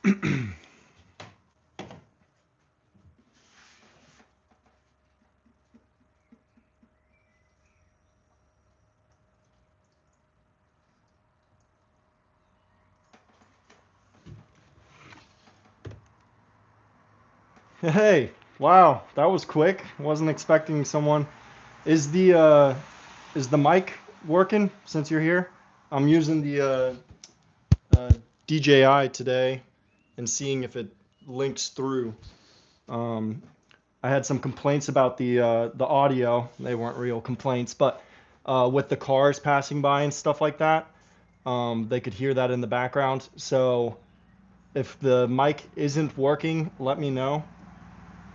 Hey, wow, that was quick. Wasn't expecting someone. Is the mic working since you're here? I'm using the DJI today and seeing if it links through. Um, I had some complaints about the audio. They weren't real complaints, but with the cars passing by and stuff like that, they could hear that in the background. So if the mic isn't working, let me know.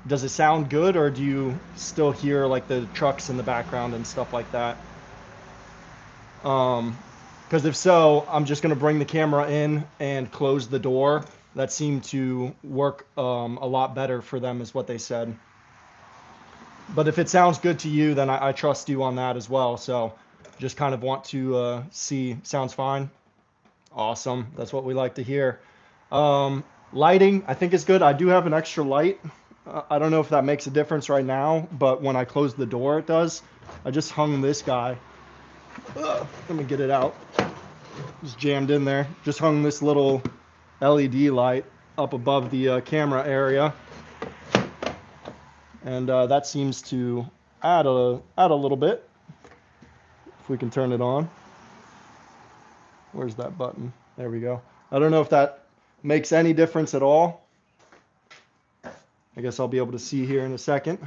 Does it sound good, or do you still hear like the trucks in the background and stuff like that? Because if so, I'm just gonna bring the camera in and close the door. That seemed to work a lot better for them, is what they said. But if it sounds good to you, then I trust you on that as well. So just kind of want to see. Sounds fine. Awesome. That's what we like to hear. Um, Lighting, I think is good. I do have an extra light. I don't know if that makes a difference right now, but when I close the door, it does. I just hung this guy. Let me get it out. It's jammed in there. Just hung this little LED light up above the camera area, and that seems to add a little bit. If we can turn it on. Where's that button? There we go. I don't know if that makes any difference at all. I guess I'll be able to see here in a second.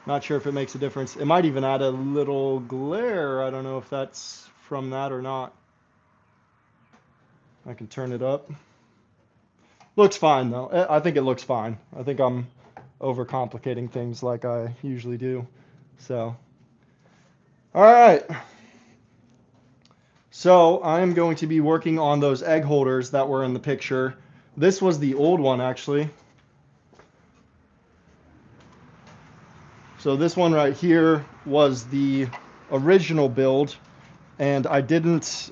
Not sure if it makes a difference. It might even add a little glare. I don't know if that's from that or not. I can turn it up. Looks fine though. I think it looks fine. I think I'm overcomplicating things like I usually do. So, all right. So I'm going to be working on those egg holders that were in the picture. This was the old one actually. So this one right here was the original build, and I didn't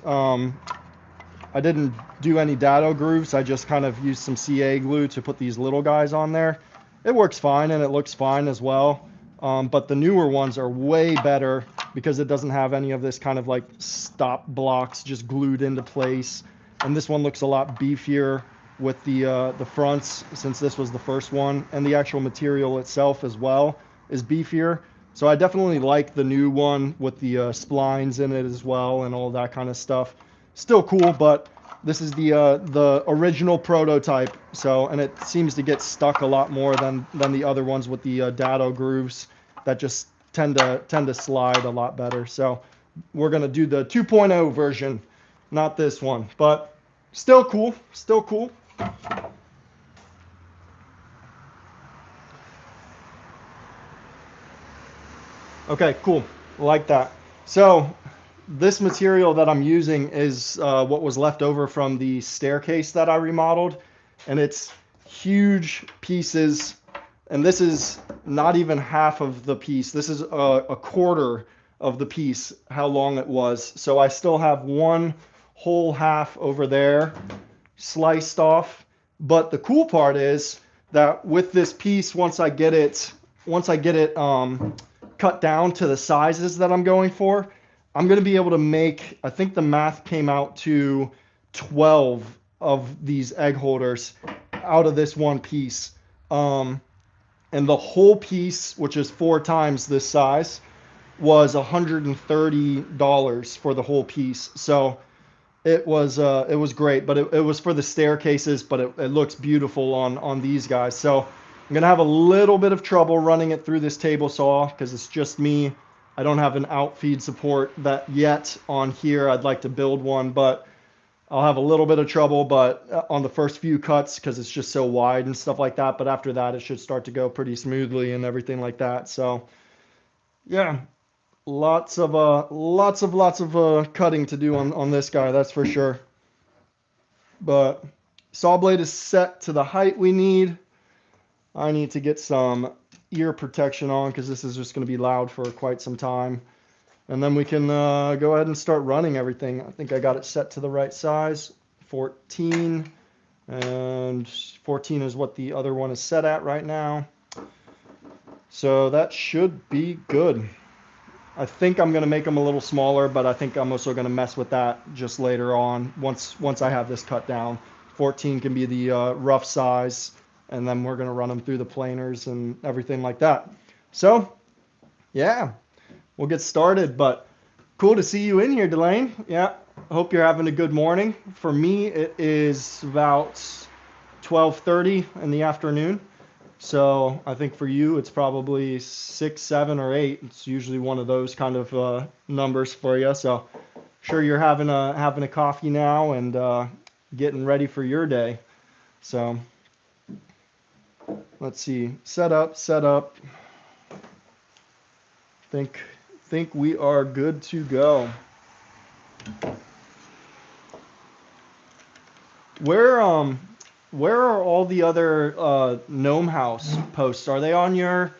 do any dado grooves. I just kind of used some CA glue to put these little guys on there. It works fine and it looks fine as well. But the newer ones are way better because it doesn't have any of this kind of like stop blocks just glued into place. And this one looks a lot beefier with the fronts, since this was the first one, and the actual material itself as well is beefier. So I definitely like the new one with the splines in it as well and all that kind of stuff. Still cool, but this is the original prototype. So, and it seems to get stuck a lot more than the other ones with the dado grooves that just tend to slide a lot better. So we're gonna do the 2.0 version, not this one, but still cool, still cool. Okay, cool, like that. So this material that I'm using is what was left over from the staircase that I remodeled, and it's huge pieces, and this is not even half of the piece. This is a quarter of the piece, how long it was. So I still have one whole half over there sliced off. But the cool part is that with this piece, once I get it cut down to the sizes that I'm going for, I'm going to be able to make, I think the math came out to 12 of these egg holders out of this one piece. And the whole piece, which is 4 times this size, was $130 for the whole piece. So it was great, but it was for the staircases, but it looks beautiful on these guys. So I'm gonna have a little bit of trouble running it through this table saw because it's just me. I don't have an outfeed support that yet on here. I'd like to build one, but I'll have a little bit of trouble, but on the first few cuts because it's just so wide and stuff like that. But after that, it should start to go pretty smoothly and everything like that. So yeah, lots of cutting to do on this guy, that's for sure. But saw blade is set to the height we need. I need to get some ear protection on because this is just going to be loud for quite some time. And then we can go ahead and start running everything. I think I got it set to the right size, 14, and 14 is what the other one is set at right now. So that should be good. I think I'm going to make them a little smaller, but I think I'm also going to mess with that just later on once I have this cut down. 14 can be the rough size, and then we're going to run them through the planers and everything like that. So, yeah, we'll get started, but cool to see you in here, Delane. Yeah, hope you're having a good morning. For me, it is about 12:30 in the afternoon. So I think for you, it's probably 6, 7, or 8. It's usually one of those kind of numbers for you. So sure you're having a coffee now and getting ready for your day. So let's see. Set up. Think we are good to go. Where are all the other Gnome House posts? Are they on your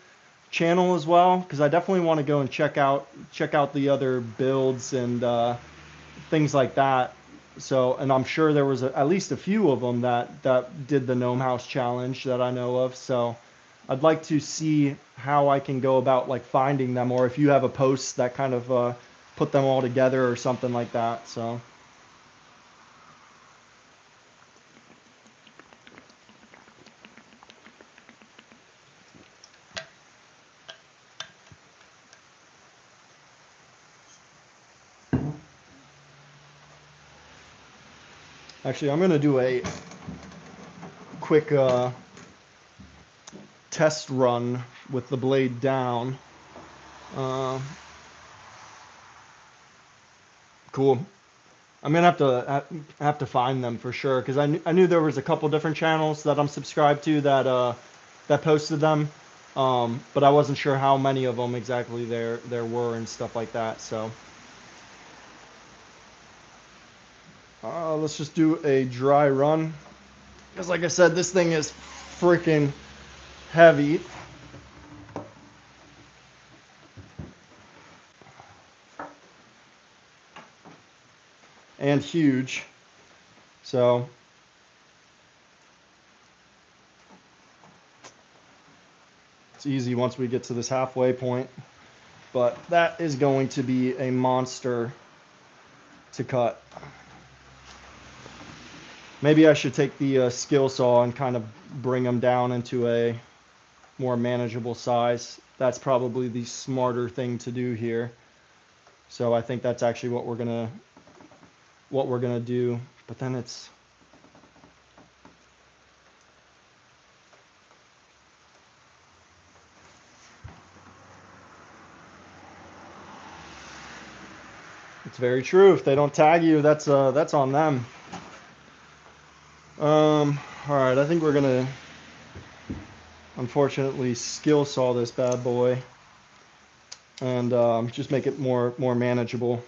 channel as well? Because I definitely want to go and check out the other builds and things like that. So, and I'm sure there was at least a few of them that did the Gnome House challenge that I know of. So, I'd like to see how I can go about like finding them, or if you have a post that kind of put them all together or something like that. So. Actually, I'm going to do a quick test run with the blade down. Cool. I'm gonna have to find them for sure because I knew there was a couple different channels that I'm subscribed to that posted them, but I wasn't sure how many of them exactly there were and stuff like that. So let's just do a dry run because, like I said, this thing is freaking heavy. And huge. So it's easy once we get to this halfway point. But that is going to be a monster to cut. Maybe I should take the skill saw and kind of bring them down into a more manageable size. That's probably the smarter thing to do here. So I think that's actually what we're gonna do. But then it's very true. If they don't tag you, that's on them. All right, I think we're gonna unfortunately skill saw this bad boy and just make it more manageable.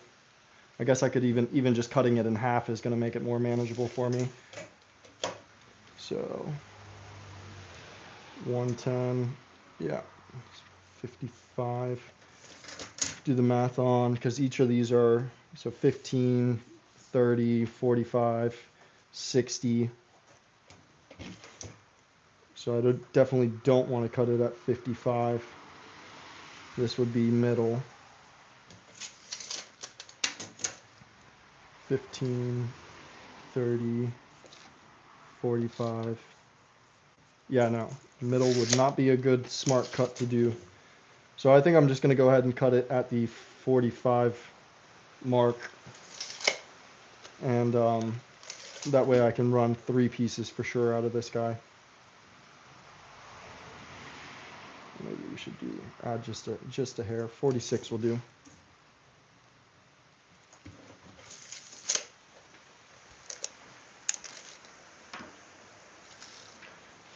I guess I could even just cutting it in half is gonna make it more manageable for me. So 110, yeah, 55. Do the math on because each of these are so 15, 30, 45, 60. So I definitely don't want to cut it at 55. This would be middle. 15, 30, 45. Yeah, no, middle would not be a good smart cut to do. So I think I'm just going to go ahead and cut it at the 45 mark. And that way I can run 3 pieces for sure out of this guy. Maybe we should add just a hair. 46 will do.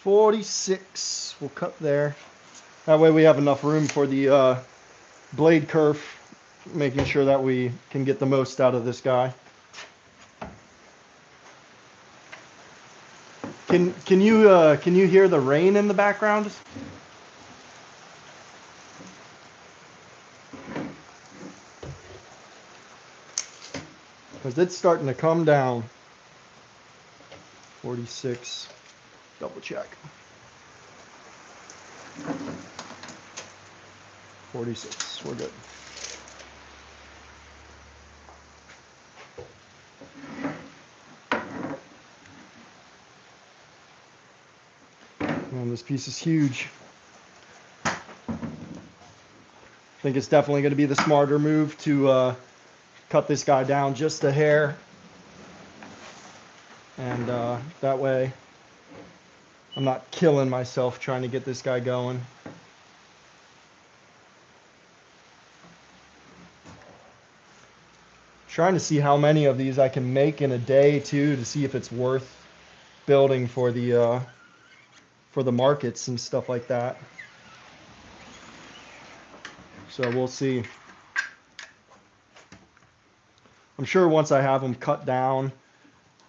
$46. We'll cut there. That way we have enough room for the blade kerf, making sure that we can get the most out of this guy. Can you hear the rain in the background? because it's starting to come down. 46, double check. 46, we're good. And this piece is huge. I think it's definitely going to be the smarter move to cut this guy down just a hair. And that way I'm not killing myself trying to get this guy going. Trying to see how many of these I can make in a day too, to see if it's worth building for the markets and stuff like that. So we'll see. I'm sure once I have them cut down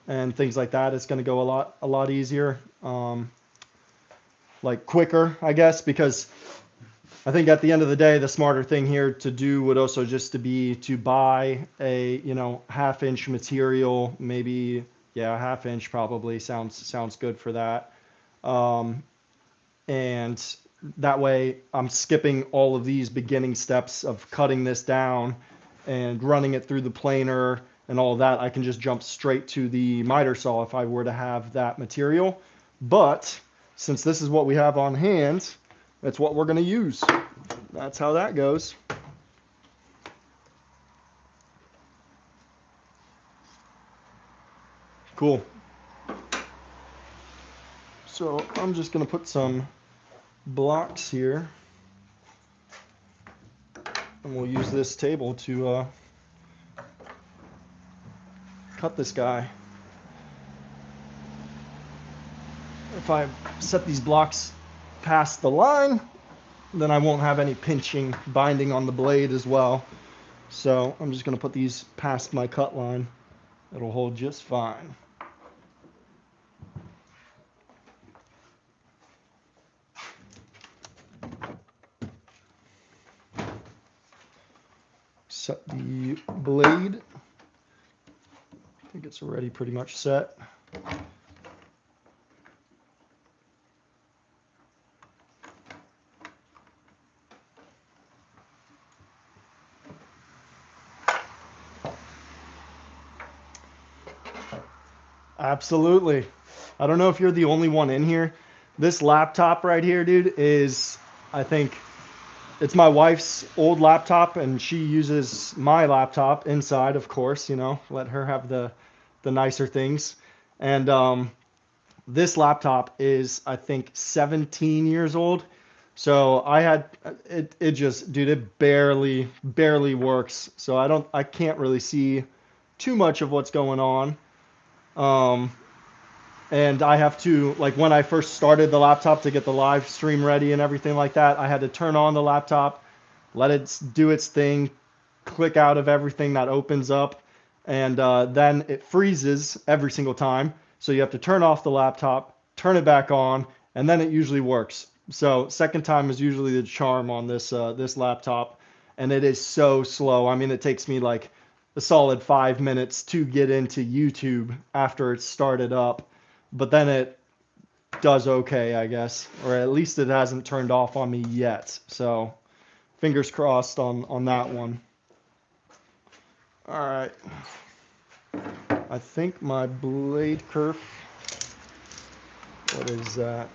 and things like that, it's going to go a lot easier, like quicker, I guess, because I think at the end of the day, the smarter thing here to do would also just to be to buy a, you know, 1/2 inch material, maybe, yeah, 1/2 inch probably sounds good for that. And that way I'm skipping all of these beginning steps of cutting this down and running it through the planer and all of that. I can just jump straight to the miter saw if I were to have that material. But since this is what we have on hand, that's what we're going to use. That's how that goes. Cool. So I'm just going to put some blocks here, and we'll use this table to cut this guy. If I set these blocks past the line, then I won't have any pinching, binding on the blade as well. So I'm just going to put these past my cut line. It'll hold just fine. Set the blade. I think it's already pretty much set. Absolutely. I don't know if you're the only one in here. This laptop right here, dude, is, I think, it's my wife's old laptop, and she uses my laptop inside, of course, you know, let her have the nicer things. And this laptop is, I think, 17 years old. So I had it just, dude, it barely works. So I can't really see too much of what's going on. And I have to, like, when I first started the laptop to get the live stream ready and everything like that, I had to turn on the laptop, let it do its thing, click out of everything that opens up, and then it freezes every single time. So you have to turn off the laptop, turn it back on, and then it usually works. So second time is usually the charm on this laptop, and it is so slow. I mean, it takes me like a solid 5 minutes to get into YouTube after it's started up, but then it does okay, I guess, or at least it hasn't turned off on me yet. So fingers crossed on that one. All right. I think my blade kerf, what is that?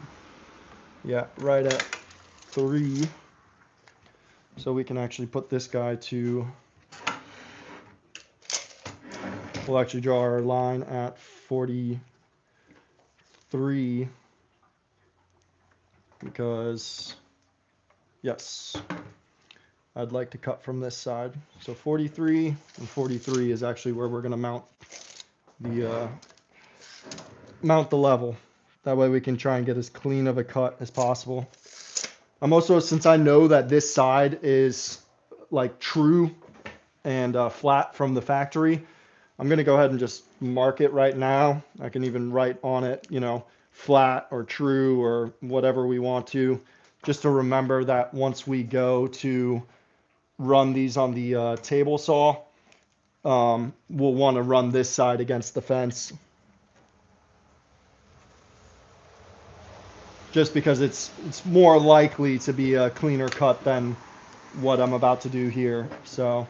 Yeah, right at 3. So we can actually put this guy to, we'll actually draw our line at 43 because, yes, I'd like to cut from this side. So 43 and 43 is actually where we're going to mount the level. That way we can try and get as clean of a cut as possible. I'm also, since I know that this side is like true and flat from the factory, I'm going to go ahead and just mark it right now. I can even write on it, you know, flat or true or whatever we want to, just to remember that once we go to run these on the table saw, we'll want to run this side against the fence. Just because it's more likely to be a cleaner cut than what I'm about to do here. So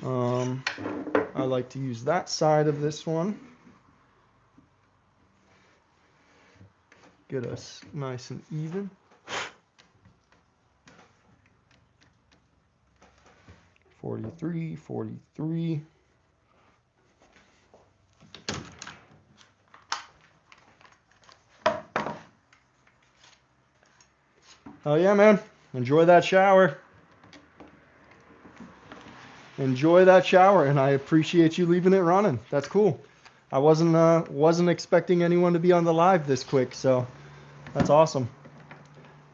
I like to use that side of this one. Get us nice and even. $43, $43. Oh yeah, man. Enjoy that shower. Enjoy that shower, and I appreciate you leaving it running. That's cool. I wasn't expecting anyone to be on the live this quick, so that's awesome.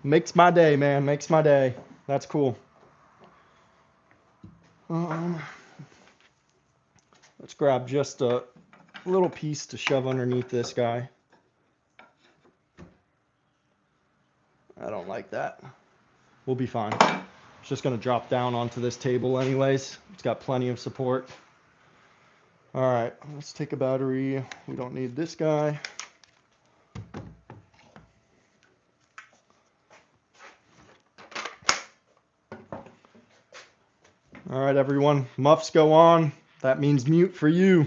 Makes my day, man. Makes my day. That's cool. Let's grab just a little piece to shove underneath this guy. I don't like that. We'll be fine. It's just going to drop down onto this table anyways. It's got plenty of support. All right, let's take a battery. We don't need this guy. All right, everyone, muffs go on. That means mute for you.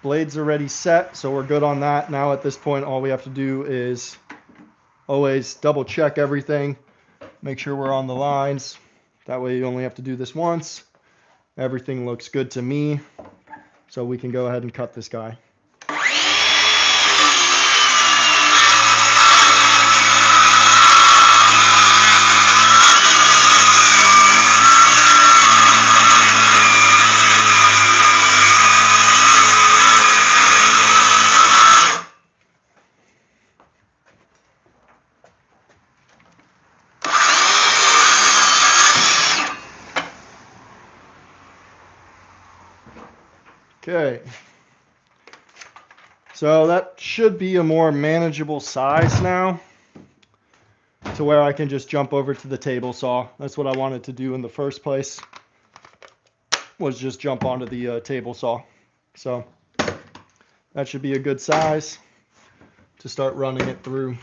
Blades are already set, so we're good on that. Now at this point, all we have to do is always double check everything. Make sure we're on the lines. That way you only have to do this once. Everything looks good to me. So we can go ahead and cut this guy. Okay, so that should be a more manageable size now to where I can just jump over to the table saw. That's what I wanted to do in the first place, was just jump onto the table saw. So that should be a good size to start running it through.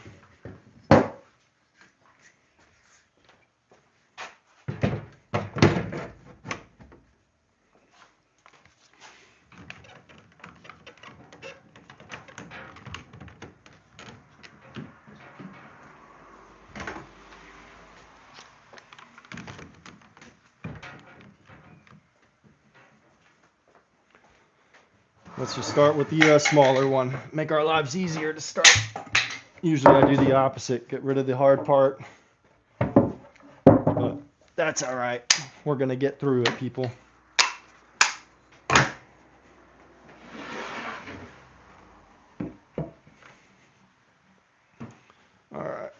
Let's just start with the smaller one. Make our lives easier to start. Usually I do the opposite, get rid of the hard part. But that's all right. We're going to get through it, people. All right.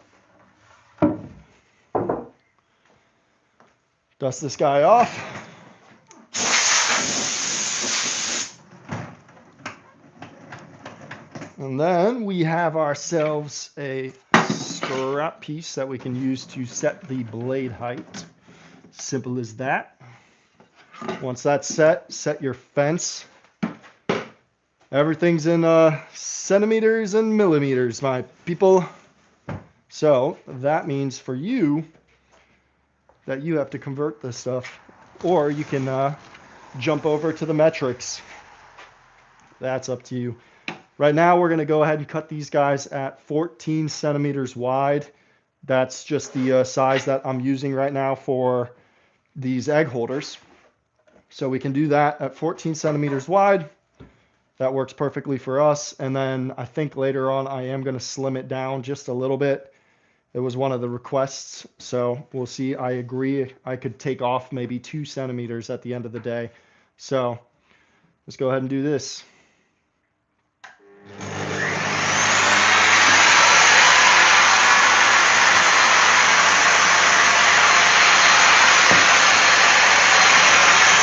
Dust this guy off. And then we have ourselves a scrap piece that we can use to set the blade height. Simple as that. Once that's set, set your fence. Everything's in centimeters and millimeters, my people. So that means for you that you have to convert this stuff, or you can jump over to the metrics. That's up to you. Right now, we're going to go ahead and cut these guys at 14 centimeters wide. That's just the size that I'm using right now for these egg holders. So we can do that at 14 centimeters wide. That works perfectly for us. And then I think later on, I am going to slim it down just a little bit. It was one of the requests. So we'll see. I agree. I could take off maybe 2 centimeters at the end of the day. So let's go ahead and do this.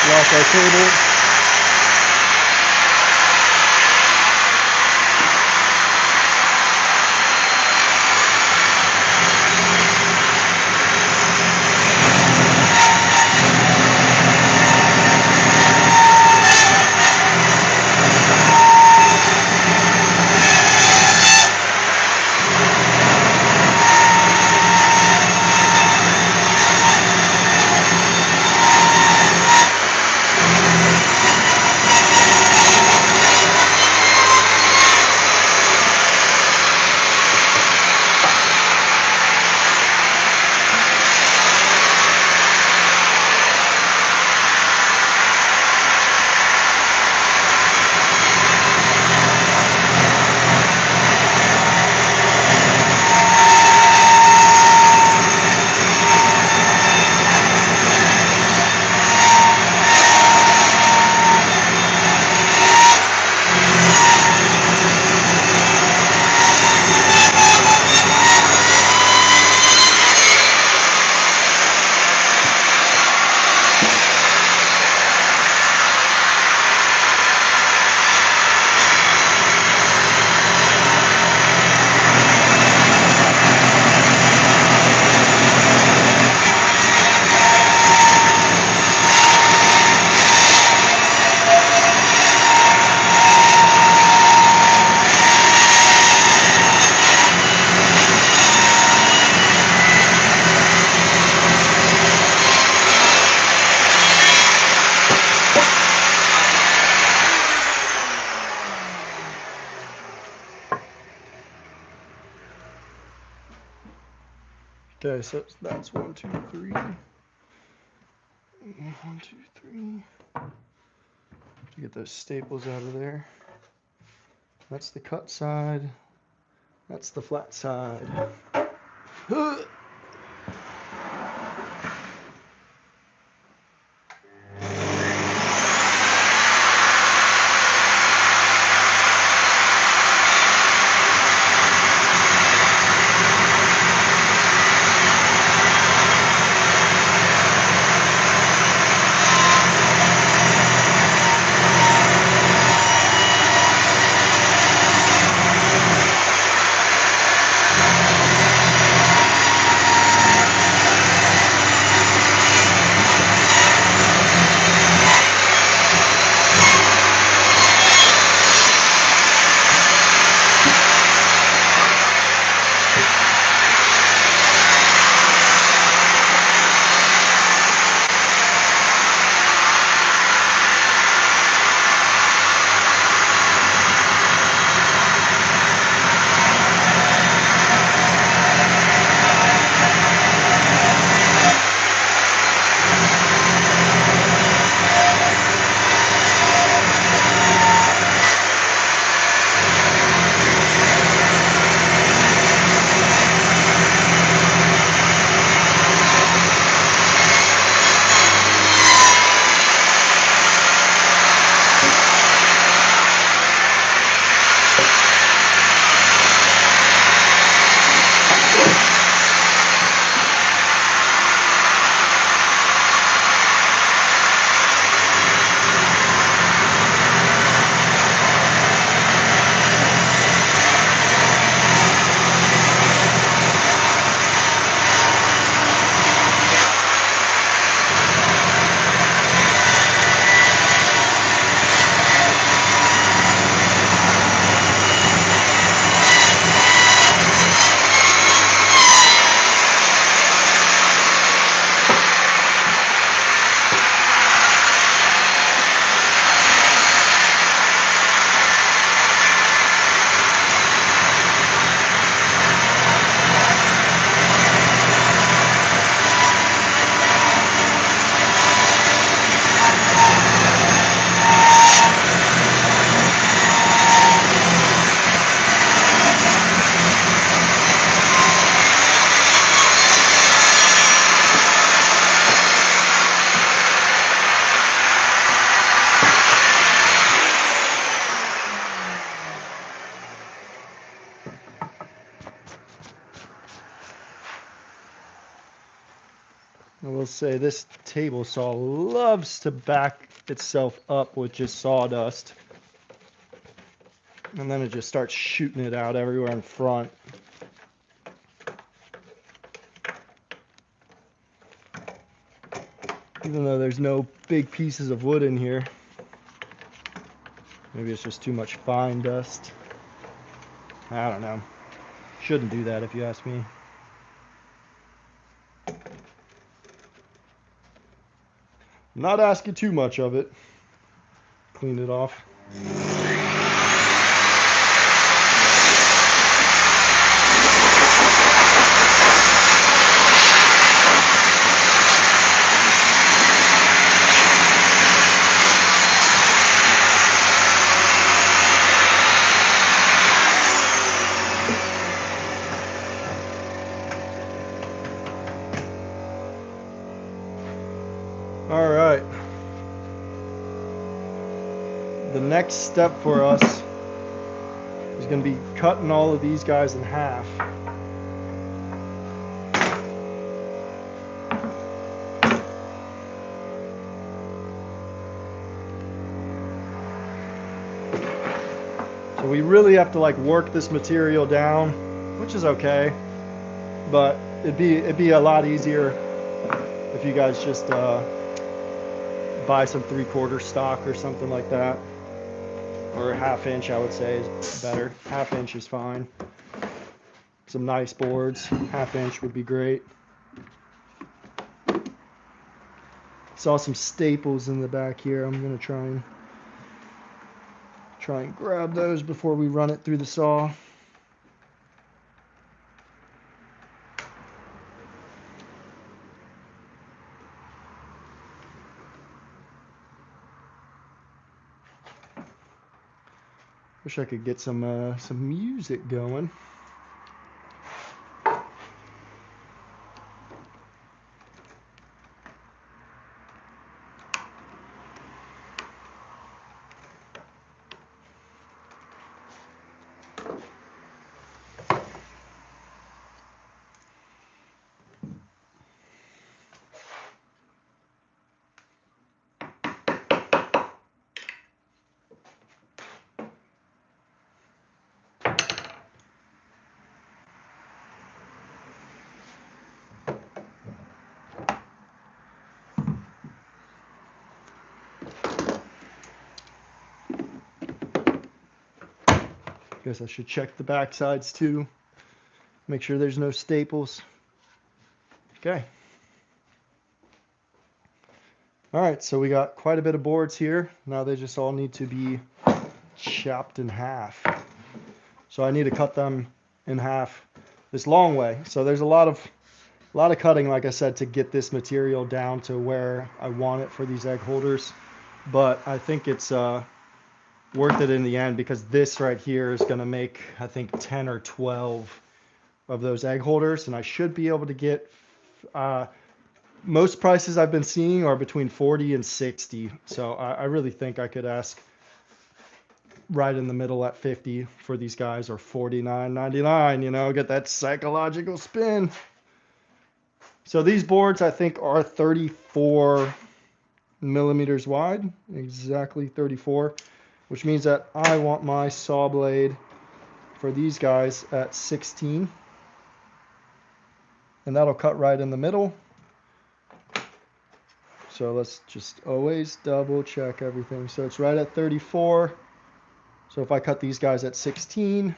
Lock our table. Okay, so that's 1, 2, 3. 1, 2, 3. Get those staples out of there. That's the cut side. That's the flat side. I will say this table saw loves to back itself up with just sawdust. And then it just starts shooting it out everywhere in front. Even though there's no big pieces of wood in here. Maybe it's just too much fine dust. I don't know. Shouldn't do that if you ask me. Not asking too much of it. Clean it off. All right. The next step for us is going to be cutting all of these guys in half. So we really have to like work this material down, which is okay, but it'd be a lot easier if you guys just buy some 3/4 stock or something like that, or a 1/2 inch. I would say is better. 1/2 inch is fine. Some nice boards. 1/2 inch would be great. Saw some staples in the back here. I'm gonna try and grab those before we run it through the saw. Wish I could get some music going. Guess I should check the back sides too. Make sure there's no staples. Okay. All right, so we got quite a bit of boards here. Now they just all need to be chopped in half. So I need to cut them in half this long way. So there's a lot of cutting, like I said, to get this material down to where I want it for these egg holders. But I think it's worth it in the end, because this right here is going to make, I think, 10 or 12 of those egg holders, and I should be able to get most prices I've been seeing are between 40 and 60. So I really think I could ask right in the middle at 50 for these guys, or 49.99, you know, get that psychological spin. So these boards I think are 34 millimeters wide, exactly 34, which means that I want my saw blade for these guys at 16, and that'll cut right in the middle. So let's just always double check everything. So it's right at 34. So if I cut these guys at 16,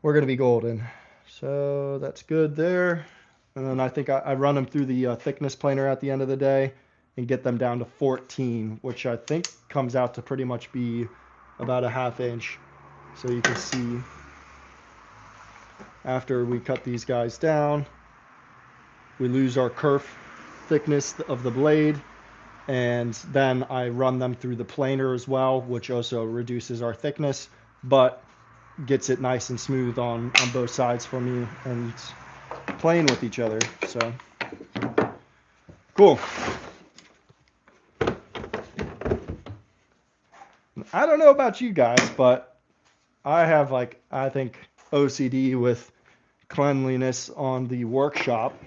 we're going to be golden. So that's good there. And then I think I run them through the thickness planer at the end of the day and get them down to 14, which I think comes out to pretty much be about a ½ inch. So you can see after we cut these guys down, we lose our kerf thickness of the blade, and then I run them through the planer as well, which also reduces our thickness, but gets it nice and smooth on both sides for me and playing with each other. So cool. I don't know about you guys, but I have, like, I think OCD with cleanliness on the workshop.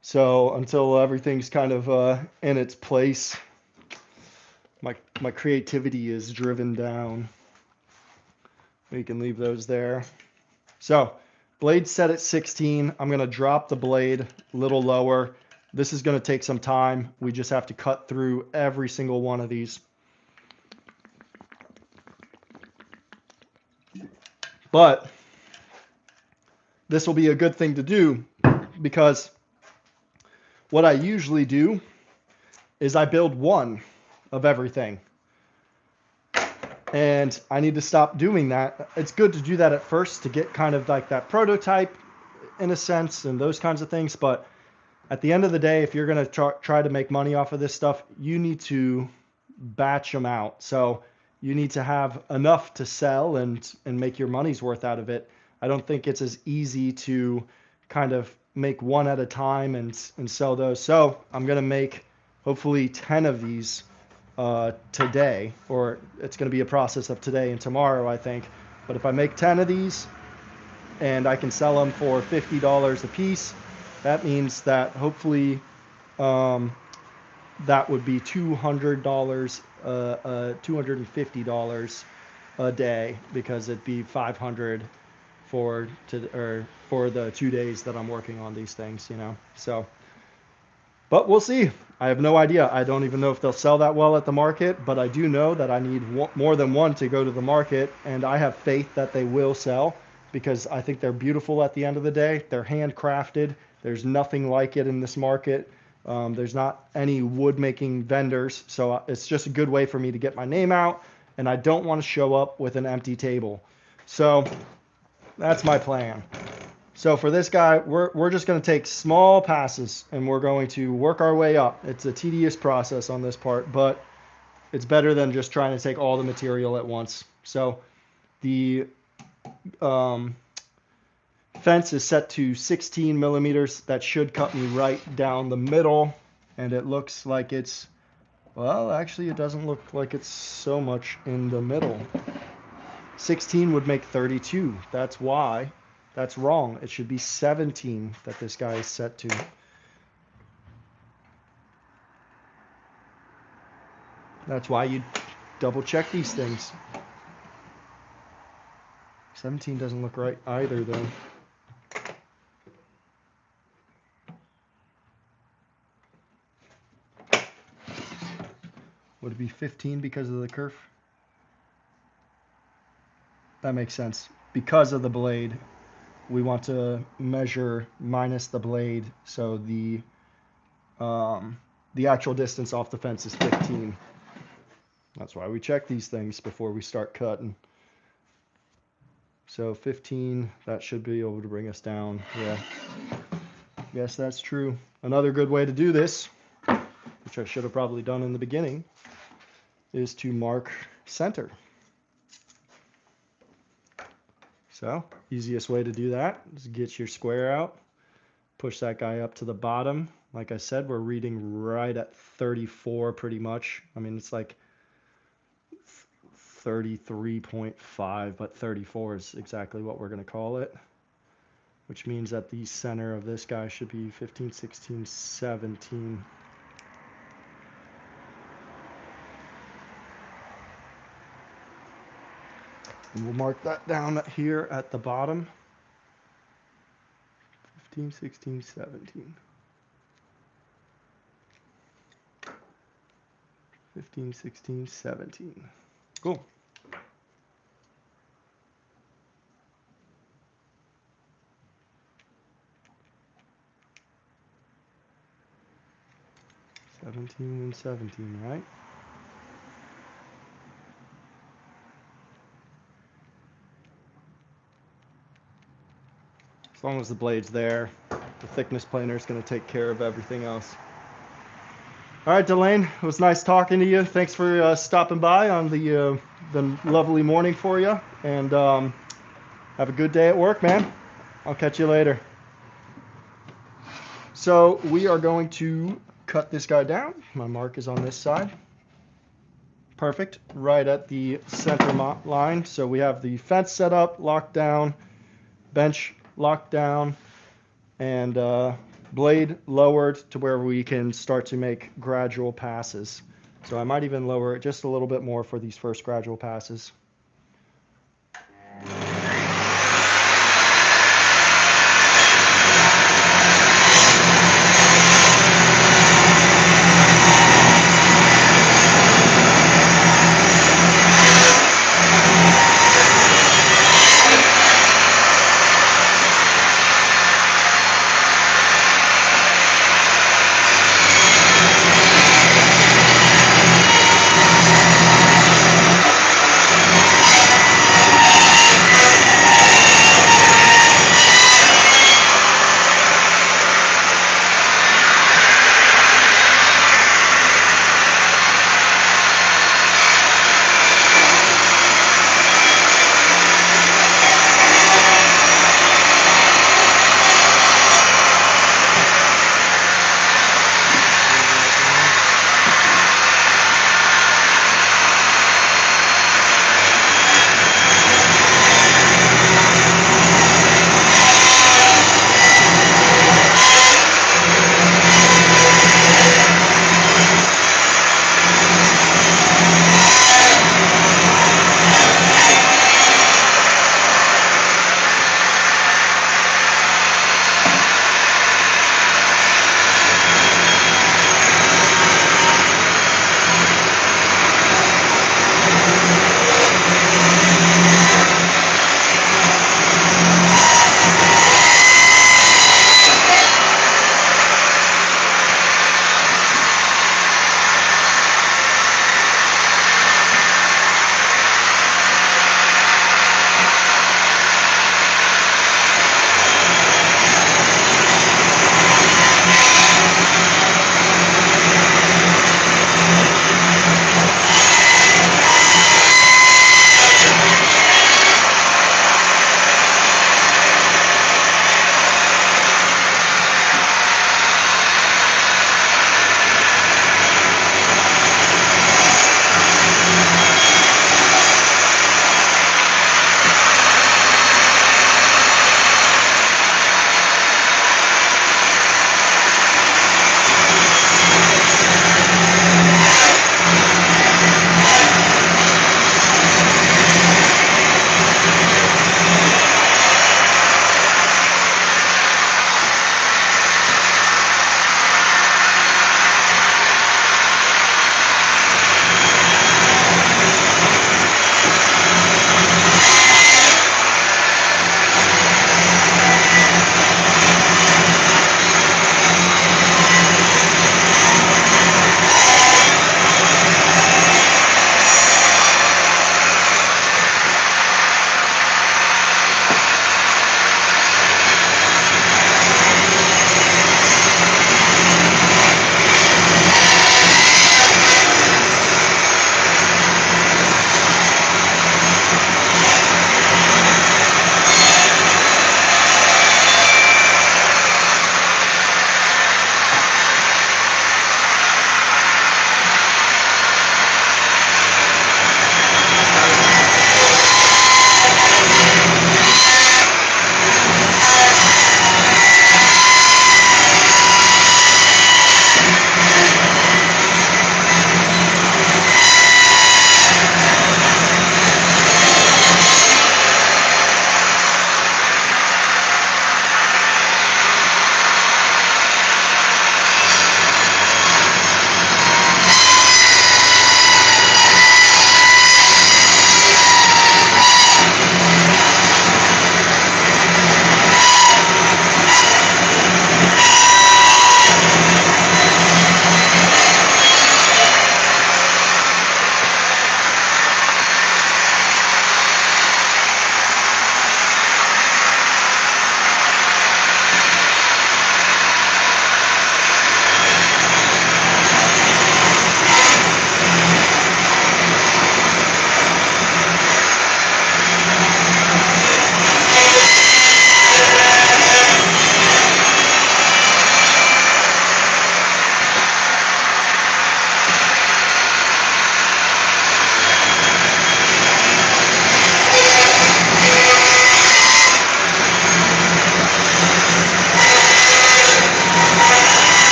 So until everything's kind of in its place, my creativity is driven down. We can leave those there. So blade set at 16. I'm going to drop the blade a little lower. This is going to take some time. We just have to cut through every single one of these. But this will be a good thing to do, because what I usually do is I build one of everything. And I need to stop doing that. It's good to do that at first to get kind of like that prototype in a sense and those kinds of things. But at the end of the day, if you're going to try to make money off of this stuff, you need to batch them out. So you need to have enough to sell and make your money's worth out of it. I don't think it's as easy to kind of make one at a time and sell those. So I'm going to make hopefully 10 of these today, or it's going to be a process of today and tomorrow, I think. But if I make 10 of these and I can sell them for $50 a piece, that means that hopefully that would be $200, $250 a day, because it'd be $500 for the 2 days that I'm working on these things, you know. So, but we'll see. I have no idea. I don't even know if they'll sell that well at the market, but I do know that I need more than one to go to the market, and I have faith that they will sell, because I think they're beautiful at the end of the day. They're handcrafted. There's nothing like it in this market. There's not any wood making vendors, so it's just a good way for me to get my name out, and I don't want to show up with an empty table. So that's my plan. So for this guy, we're just going to take small passes, and we're going to work our way up. It's a tedious process on this part, but It's better than just trying to take all the material at once. So the fence is set to 16 millimeters. That should cut me right down the middle. And it looks like it's, well, actually it doesn't look like it's so much in the middle. 16 would make 32. That's why. That's wrong. It should be 17 that this guy is set to. That's why you double check these things. 17 doesn't look right either, though. Would it be 15 because of the kerf? That makes sense. Because of the blade, we want to measure minus the blade, so the actual distance off the fence is 15. That's why we check these things before we start cutting. So 15, that should be able to bring us down. Yeah, yes, that's true. Another good way to do this, which I should have probably done in the beginning, is to mark center. So, easiest way to do that is get your square out, push that guy up to the bottom. Like I said, we're reading right at 34 pretty much. I mean, it's like 33.5, but 34 is exactly what we're going to call it, which means that the center of this guy should be 15, 16, 17. And we'll mark that down here at the bottom. 15, 16, 17. 15, 16, 17. Cool. And 17, right? As long as the blade's there, the thickness planer is going to take care of everything else. All right, Delane, it was nice talking to you. Thanks for stopping by on the lovely morning for you. And have a good day at work, man. I'll catch you later. So we are going to cut this guy down. My mark is on this side. Perfect, right at the center line. So we have the fence set up, locked down, bench locked down, and blade lowered to where we can start to make gradual passes. So I might even lower it just a little bit more for these first gradual passes.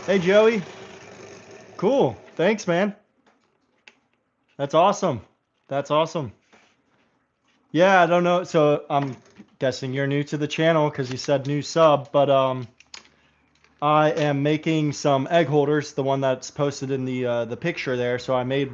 Hey, Joey. Cool. Thanks, man. That's awesome. That's awesome. Yeah, I don't know. So I'm guessing you're new to the channel because you said new sub, but I am making some egg holders, the one that's posted in the picture there. So I made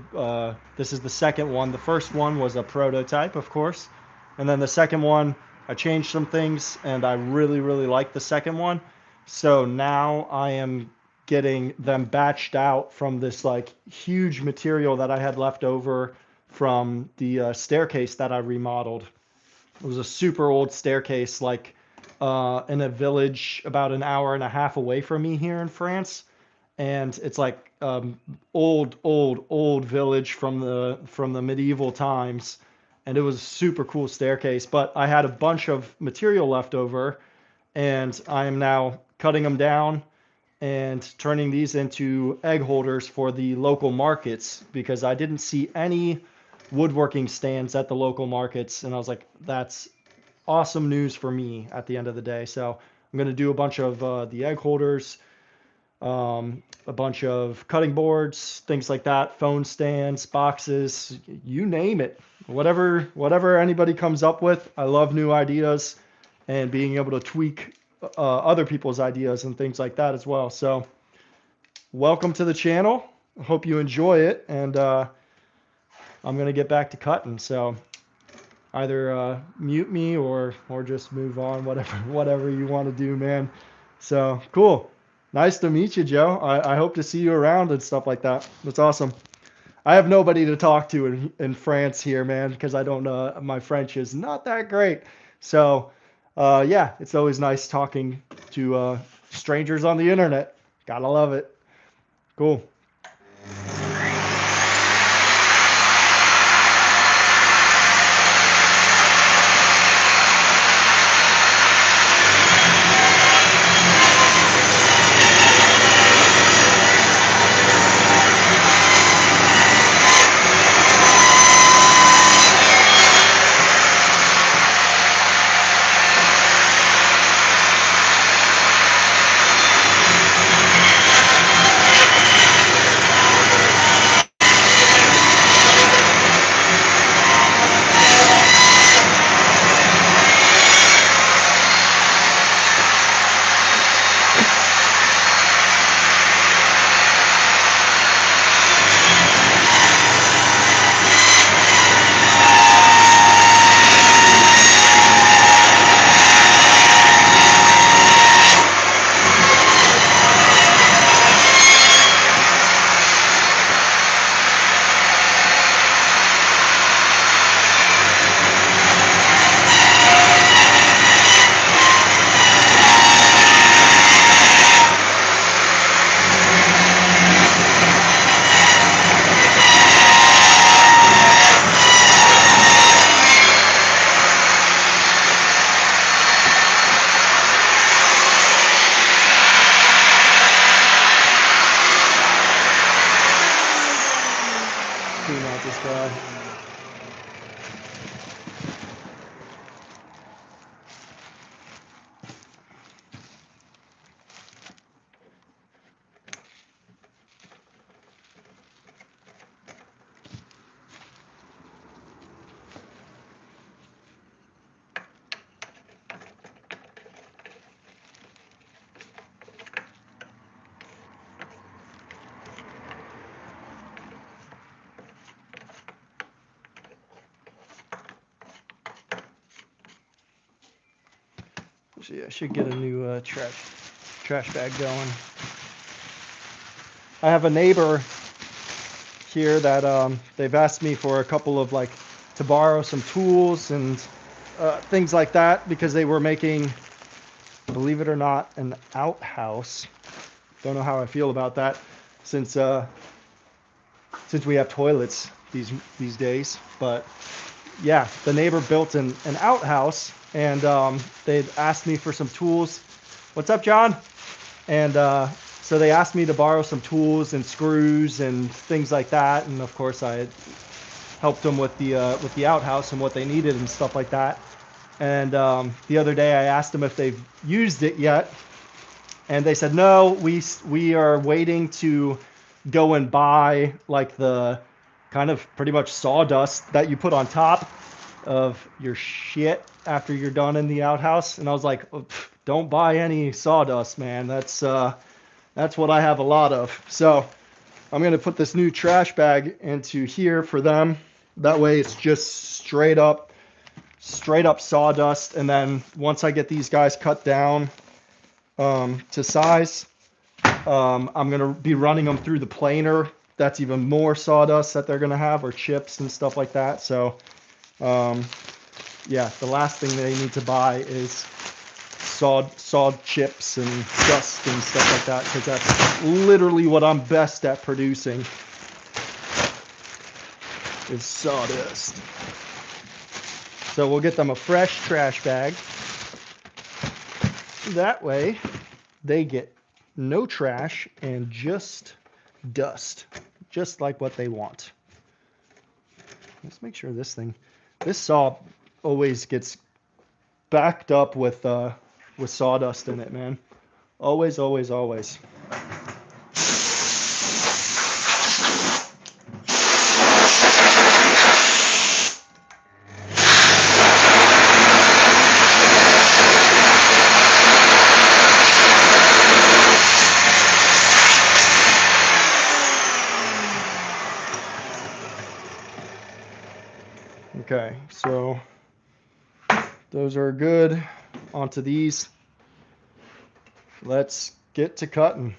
this is the second one. The first one was a prototype, of course, and then the second one I changed some things, and I really like the second one. So now I am getting them batched out from this like huge material that I had left over from the staircase that I remodeled. It was a super old staircase, like in a village about an hour and a half away from me here in France, and it's like old village from the medieval times, and it was a super cool staircase. But I had a bunch of material left over, and I am now cutting them down and turning these into egg holders for the local markets because I didn't see any woodworking stands at the local markets, and I was like, that's awesome news for me at the end of the day. So I'm going to do a bunch of the egg holders, a bunch of cutting boards, things like that, phone stands, boxes, you name it. Whatever anybody comes up with. I love new ideas and being able to tweak other people's ideas and things like that as well. So welcome to the channel. I hope you enjoy it, and I'm going to get back to cutting. So either mute me or just move on, whatever you want to do, man. So cool. Nice to meet you, Joe. I hope to see you around and stuff like that. That's awesome. I have nobody to talk to in France here, man, because I don't know. My French is not that great. So yeah, it's always nice talking to strangers on the internet. Gotta love it. Cool. Clean out this guy. So yeah, I should get a new trash bag going. I have a neighbor here that they've asked me for a couple of like to borrow some tools and things like that because they were making, believe it or not, an outhouse. Don't know how I feel about that since we have toilets these days. But yeah, the neighbor built an outhouse, and they'd asked me for some tools. What's up, John? And so they asked me to borrow some tools and screws and things like that. And of course, I had helped them with the outhouse and what they needed and stuff like that. And the other day, I asked them if they've used it yet, And they said, no, we are waiting to go and buy like the kind of pretty much sawdust that you put on top of your shit after you're done in the outhouse. And I was like, oh, don't buy any sawdust, man. That's what I have a lot of. So I'm gonna put this new trash bag into here for them. That way it's just straight up sawdust. And then once I get these guys cut down to size, I'm gonna be running them through the planer. That's even more sawdust that they're gonna have, or chips and stuff like that. So yeah, the last thing they need to buy is sawed chips and dust and stuff like that, because that's literally what I'm best at producing, is sawdust. So we'll get them a fresh trash bag. That way they get no trash and just dust, just like what they want. Let's make sure this saw always gets backed up with sawdust in it, man. Always, always, always. Okay, so those are good. Onto these. Let's get to cutting.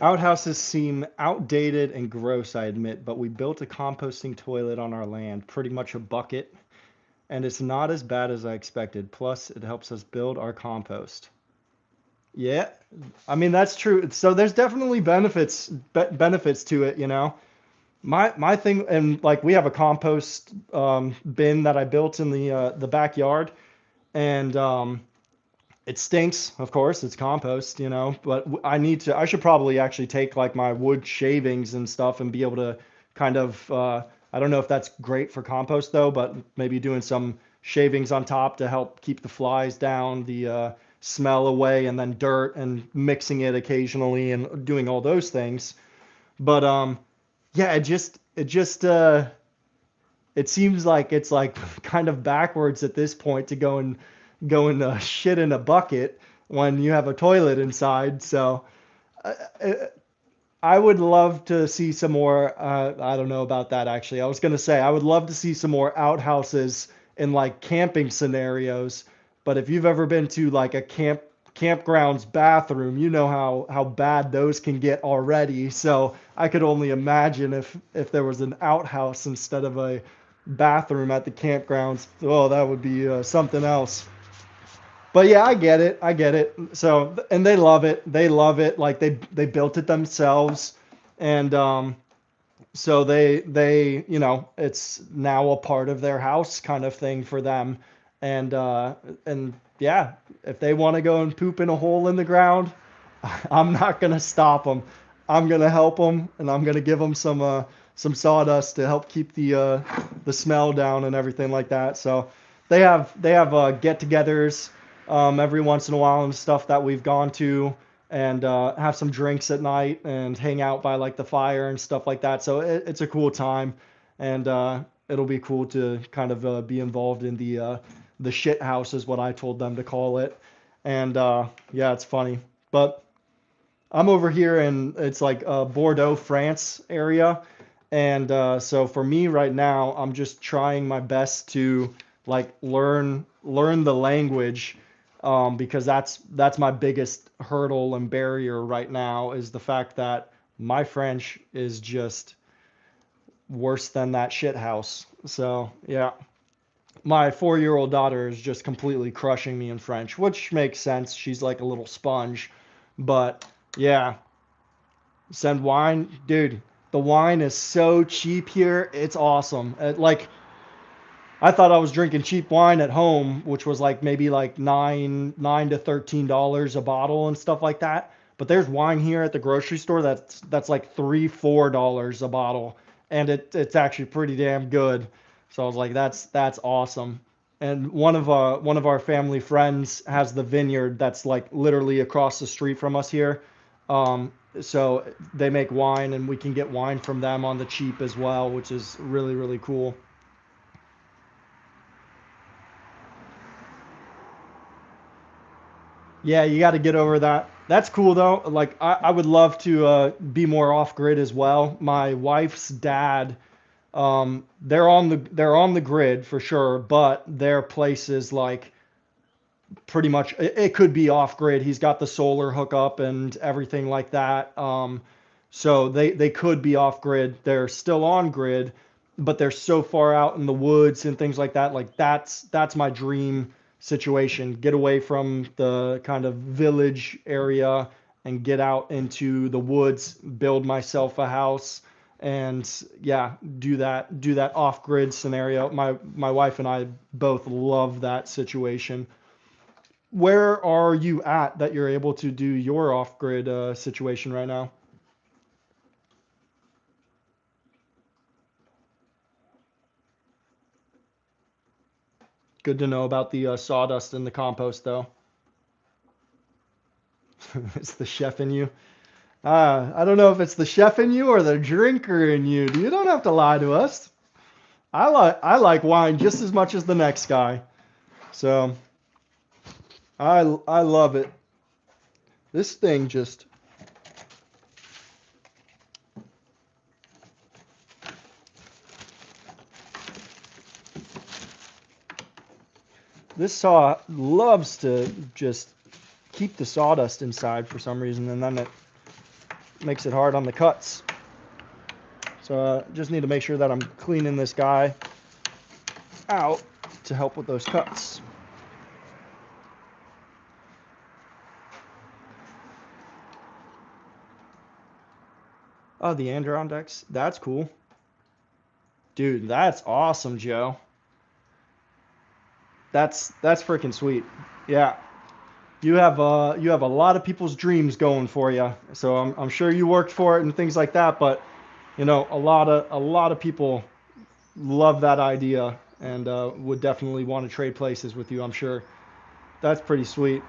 Outhouses seem outdated and gross, I admit, but we built a composting toilet on our land, pretty much a bucket, and it's not as bad as I expected. Plus, it helps us build our compost. Yeah, I mean that's true. So there's definitely benefits to it, you know. My thing, and like we have a compost bin that I built in the backyard, and it stinks, of course, it's compost, you know, but I should probably actually take like my wood shavings and stuff and be able to kind of, I don't know if that's great for compost though, but maybe doing some shavings on top to help keep the flies down, the smell away, and then dirt and mixing it occasionally and doing all those things. But yeah, it seems like it's like kind of backwards at this point to go and shit in a bucket when you have a toilet inside. So uh, I would love to see some more. I don't know about that actually. I was gonna say I would love to see some more outhouses in like camping scenarios. But if you've ever been to like a campground's bathroom, you know how bad those can get already. So I could only imagine if there was an outhouse instead of a bathroom at the campgrounds. Oh, that would be something else. But yeah, I get it. I get it. So, and they love it. They love it. Like they built it themselves, and so it's now a part of their house kind of thing for them. And yeah, if they want to go and poop in a hole in the ground, I'm not gonna stop them. I'm gonna help them, and I'm gonna give them some sawdust to help keep the smell down and everything like that. So they have get-togethers every once in a while and stuff that we've gone to, and have some drinks at night and hang out by like the fire and stuff like that. So it's a cool time, and it'll be cool to kind of be involved in the shit house is what I told them to call it. And yeah, it's funny. But I'm over here in it's like Bordeaux, France area, and so for me right now, I'm just trying my best to like learn the language, because that's my biggest hurdle and barrier right now is the fact that my French is just worse than that shit house. So yeah, my 4-year-old daughter is just completely crushing me in French, which makes sense. She's like a little sponge, but yeah. Send wine, dude. The wine is so cheap here. It's awesome. Like I thought I was drinking cheap wine at home, which was like maybe like nine to $13 a bottle and stuff like that. But there's wine here at the grocery store that's like $3, $4 a bottle, and it's actually pretty damn good. So I was like, that's awesome. And one of our family friends has the vineyard that's like literally across the street from us here. So they make wine, and we can get wine from them on the cheap as well, which is really really cool. Yeah, you got to get over that. That's cool though. Like I would love to be more off grid as well. My wife's dad, they're on the grid for sure, but their place is like pretty much it could be off grid. He's got the solar hookup and everything like that. So they could be off grid. They're still on grid, but they're so far out in the woods and things like that. Like that's my dream situation. Get away from the kind of village area and get out into the woods, build myself a house, and yeah, do that off grid scenario. My wife and I both love that situation. Where are you at that you're able to do your off-grid situation right now? Good to know about the sawdust and the compost, though. It's the chef in you. I don't know if it's the chef in you or the drinker in you. You don't have to lie to us. I like wine just as much as the next guy. So I love it. This thing just this saw loves to just keep the sawdust inside for some reason, and then it makes it hard on the cuts. So just need to make sure that I'm cleaning this guy out to help with those cuts. Oh, the Adirondacks. That's cool. Dude, that's awesome, Joe. That's freaking sweet. Yeah. You have a lot of people's dreams going for you. So I'm sure you worked for it and things like that, but a lot of people love that idea and would definitely want to trade places with you, I'm sure. That's pretty sweet.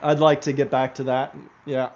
I'd like to get back to that. Yeah.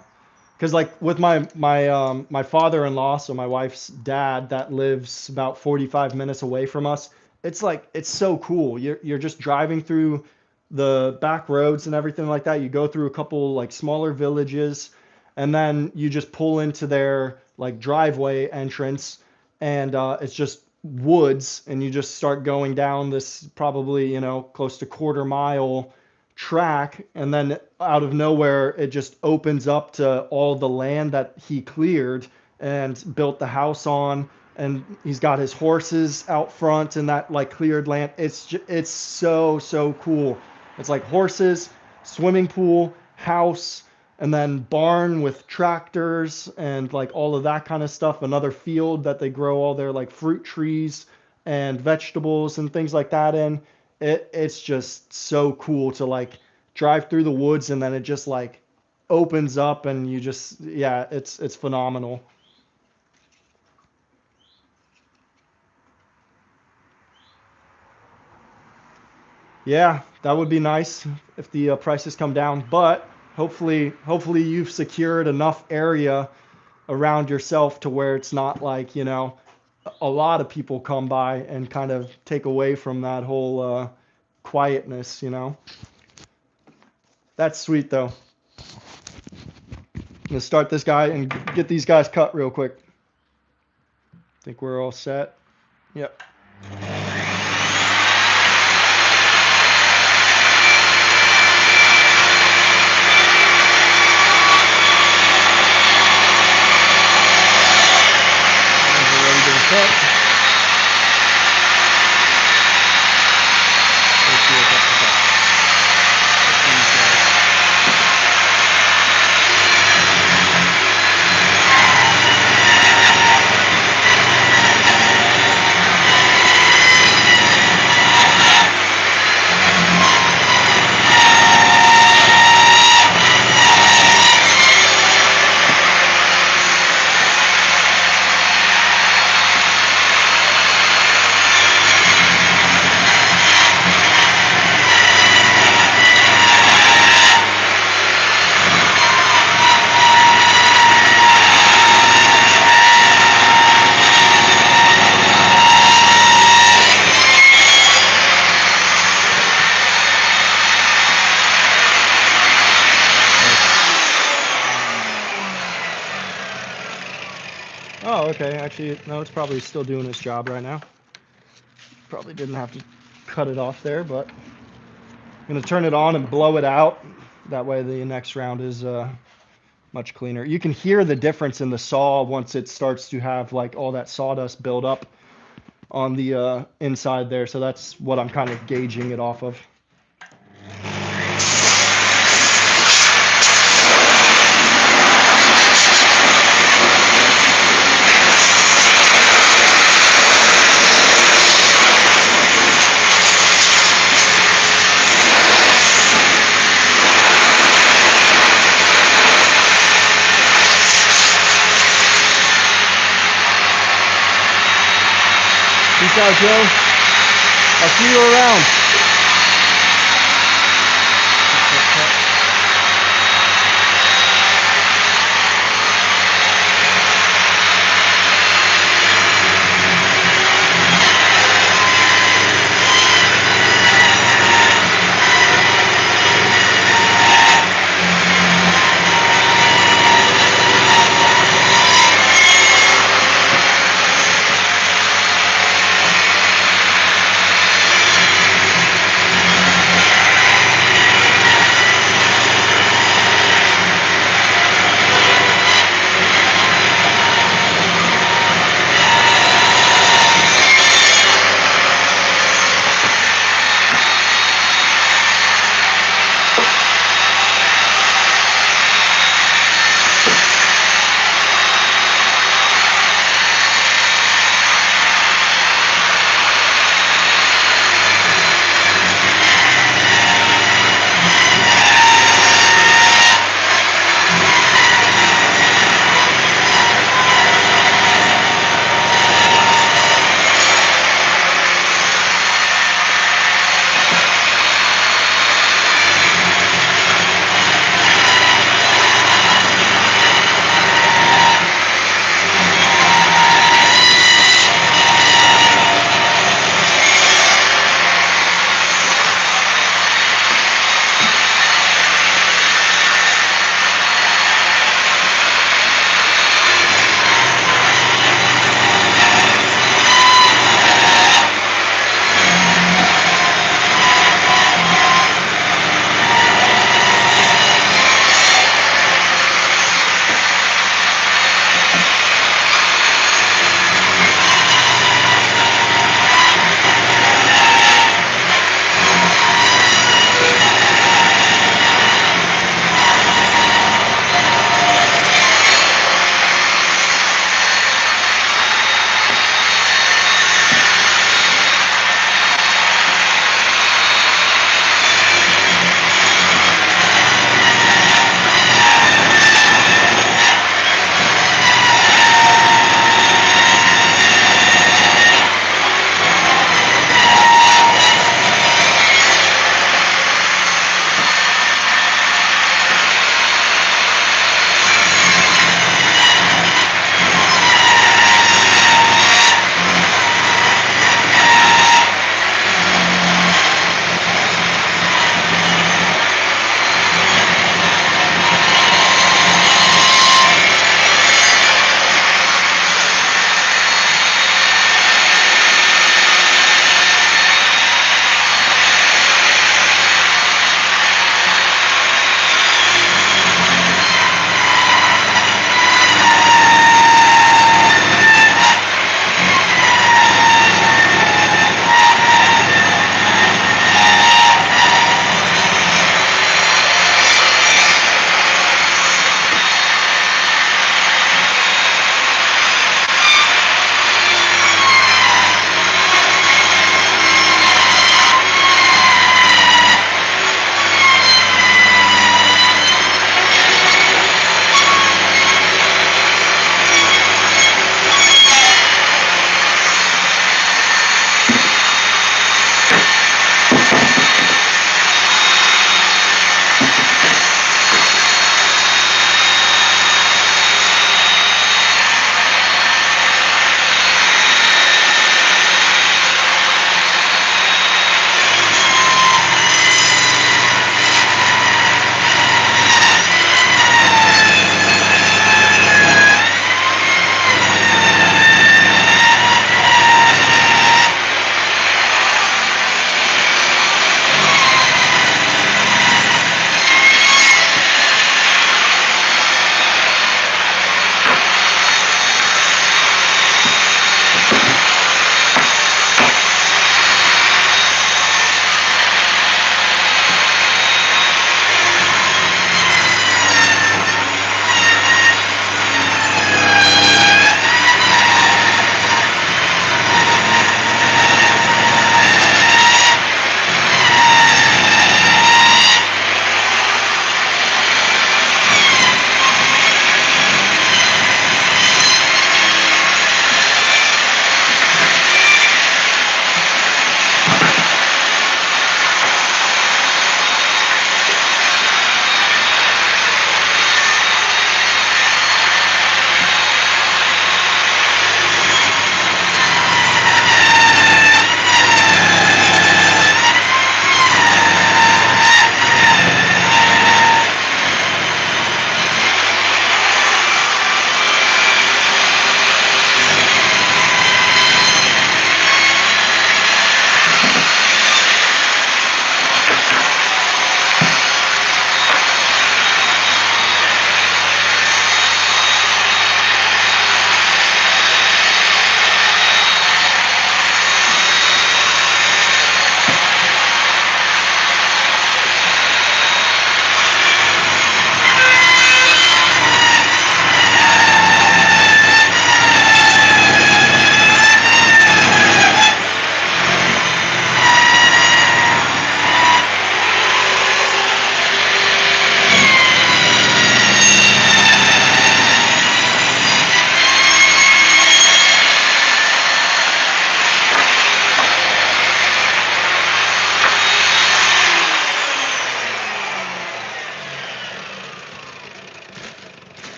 Because like with my father-in-law, so my wife's dad, that lives about 45 minutes away from us. It's like it's so cool. You're just driving through the back roads and everything like that. You go through a couple like smaller villages, and then you just pull into their like driveway entrance, and it's just woods, and you just start going down this probably close to quarter mile track, and then out of nowhere it just opens up to all the land that he cleared and built the house on, and he's got his horses out front in that like cleared land. It's so cool. It's like horses, swimming pool, house, and then barn with tractors and like all of that kind of stuff. Another field that they grow all their like fruit trees and vegetables and things like that in. It's just so cool to like drive through the woods, and then it just like opens up, and you just, yeah, it's phenomenal. Yeah, that would be nice if the prices come down, but hopefully you've secured enough area around yourself to where it's not like, a lot of people come by and kind of take away from that whole quietness. That's sweet though. Let's start this guy and get these guys cut real quick. Think we're all set. Yep. Already been cut. Let's see what's up with that. Oh, okay. Actually, no, it's probably still doing its job right now. Probably didn't have to cut it off there, but I'm going to turn it on and blow it out. That way the next round is much cleaner. You can hear the difference in the saw once it starts to have like all that sawdust build up on the inside there. So that's what I'm kind of gauging it off of. Peace out, Joe. I'll see you around.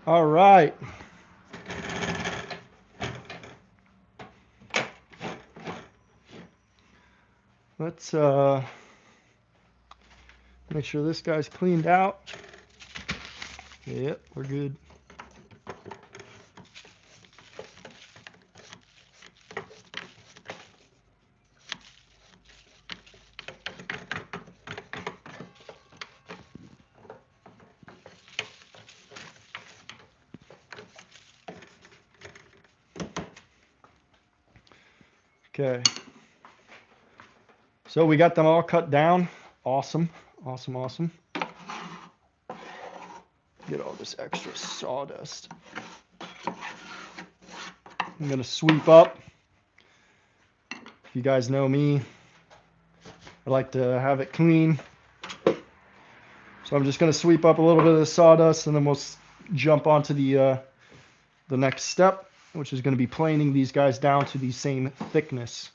All right. Let's make sure this guy's cleaned out. Yep, we're good. Okay. So we got them all cut down. Awesome. Awesome, awesome. Get all this extra sawdust. I'm going to sweep up. If you guys know me, I like to have it clean. So I'm just going to sweep up a little bit of the sawdust, and then we'll jump onto the next step, which is going to be planing these guys down to the same thickness.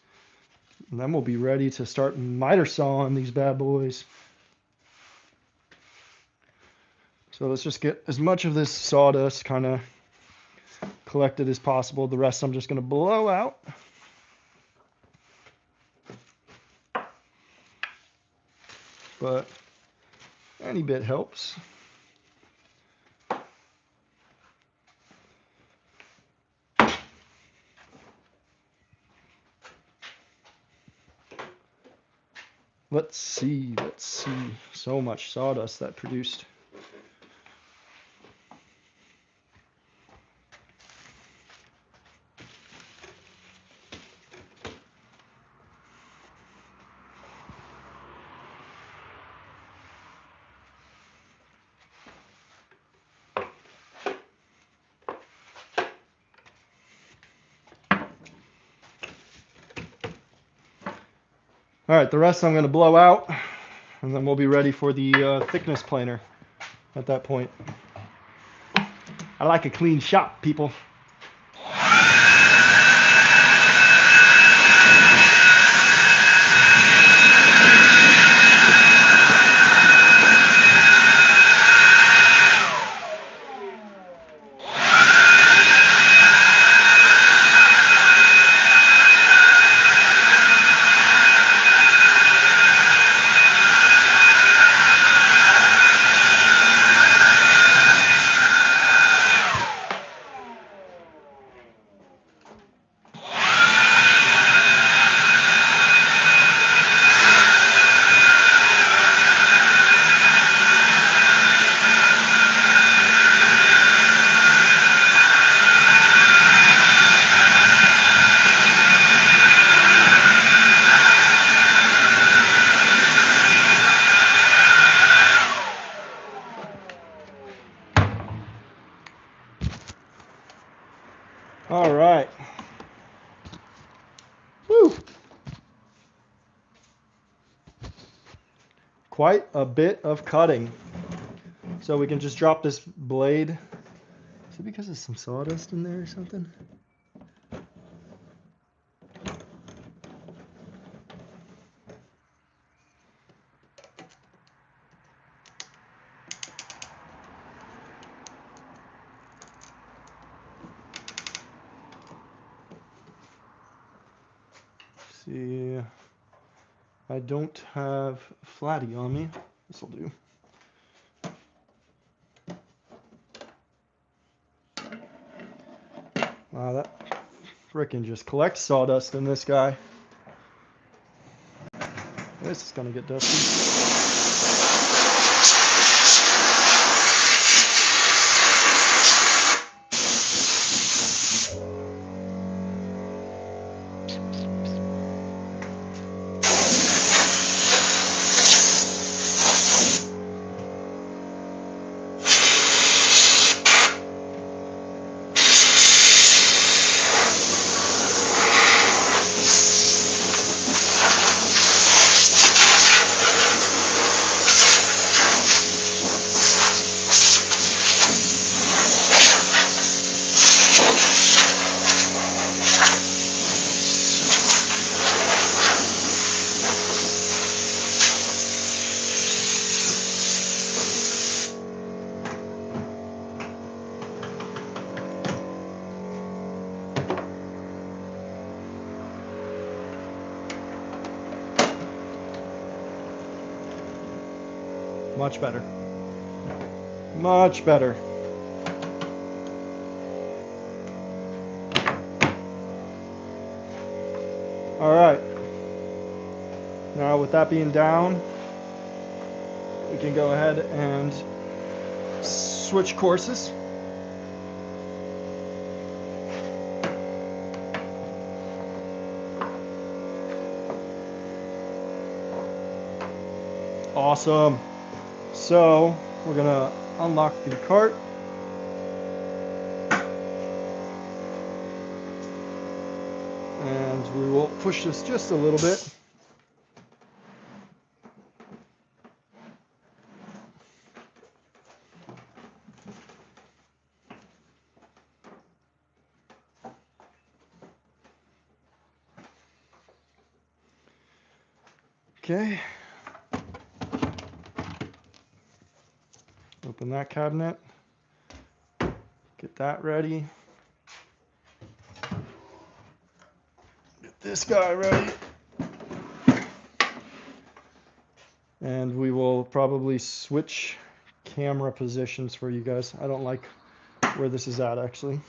And then we'll be ready to start miter sawing these bad boys. So let's just get as much of this sawdust kind of collected as possible. The rest I'm just going to blow out. But any bit helps. Let's see. So much sawdust that produced. All right, the rest I'm going to blow out, and then we'll be ready for the thickness planer at that point. I like a clean shop, people. All right. Woo! Quite a bit of cutting. So we can just drop this blade. Is it because there's some sawdust in there or something? See, I don't have flatty on me. This will do. Wow, that frickin' just collects sawdust in this guy. This is gonna get dusty. Much better. Much better. All right. Now with that being down, we can go ahead and switch courses. Awesome. So we're gonna unlock the cart. And we will push this just a little bit. Okay. Open that cabinet. Get that ready. Get this guy ready. And we will probably switch camera positions for you guys. I don't like where this is at, actually.